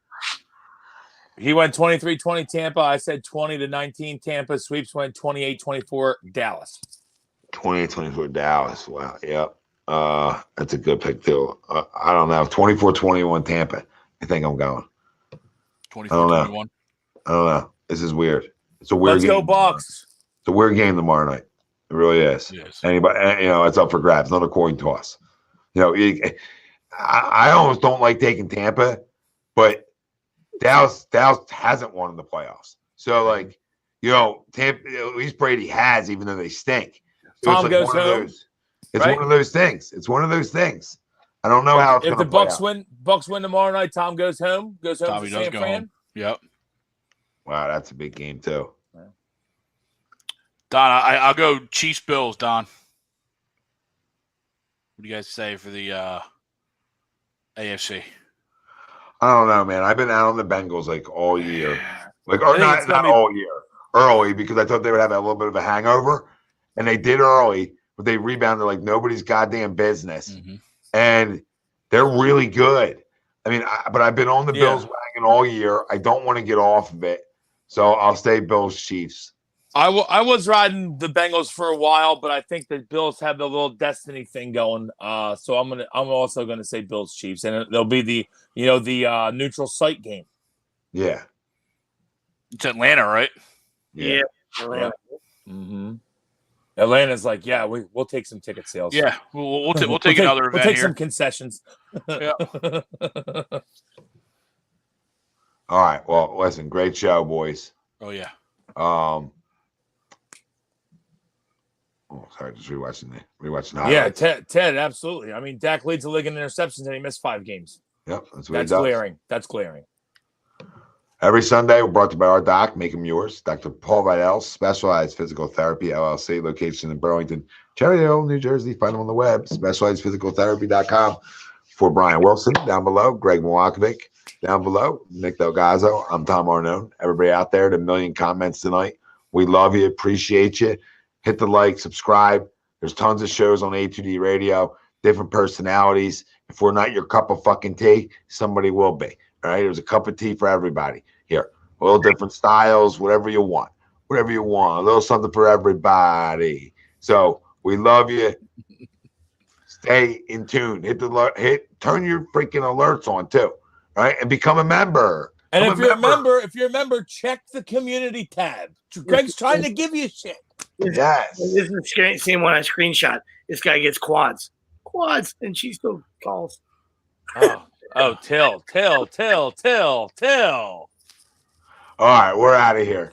He went 23-20 Tampa. I said 20-19 Tampa. Sweeps went 28-24 Dallas. 28-24 Dallas. Wow. Yep. That's a good pick too. I don't know. 24-21 Tampa. I think I'm going. 24-21. I don't know. This is weird. It's a weird game. Let's go Bucs. It's a weird game tomorrow night. It really is. Yes. Anybody, it's up for grabs. Another coin toss. I almost don't like taking Tampa, but Dallas hasn't won in the playoffs. So, Tampa, at least Brady has, even though they stink. So Tom goes home. It's one of those things. It's one of those things. I don't know how it's if going the to play Bucs win tomorrow night, Tom goes home. Goes home Tommy to does San go Fran. home. Yep. Wow, that's a big game too. Don, I'll go Chiefs Bills. Don, what do you guys say for the AFC? I don't know, man. I've been out on the Bengals like all year, or I think not it's gonna be- all year, early because I thought they would have a little bit of a hangover, and they did early, but they rebounded like nobody's goddamn business, and they're really good. I mean, but I've been on the Bills wagon all year. I don't want to get off of it, so I'll stay Bills Chiefs. I was riding the Bengals for a while, but I think the Bills have the little destiny thing going. So I'm also gonna say Bills Chiefs, and they'll be the neutral site game. Yeah, It's Atlanta, right? Yeah. Yeah. Mm-hmm. Atlanta's like, yeah, we'll take some ticket sales. Yeah, we'll take another event We'll take here. some concessions. Yeah. All right. Well, listen, great show, boys. Oh yeah. Sorry, just rewatching the Yeah, highlights. Ted, absolutely. I mean, Dak leads the league in interceptions, and he missed 5 games. Yep, that's what That's he does. glaring. That's glaring. Every Sunday, we're brought to you by our doc, Make 'em Yours, Dr. Paul Vidal, Specialized Physical Therapy, LLC, location in Burlington, Cherry Hill, New Jersey. Find them on the web, specializedphysicaltherapy.com. For Brian Wilson, down below, Greg Milakovic, down below, Nick DelGozzo. I'm Tom Arnone. Everybody out there, the million comments tonight. We love you, appreciate you. Hit the like, subscribe. There's tons of shows on A2D Radio, different personalities. If we're not your cup of fucking tea, somebody will be. All right, there's a cup of tea for everybody here. A little different styles, whatever you want. Whatever you want. A little something for everybody. So we love you. Stay in tune. Turn your freaking alerts on too. Right? And become a member. And if you're a member, check the community tab. Greg's trying to give you shit. Yes. This is the same one I screenshot. This guy gets quads, and she still calls. Till. All right, we're out of here.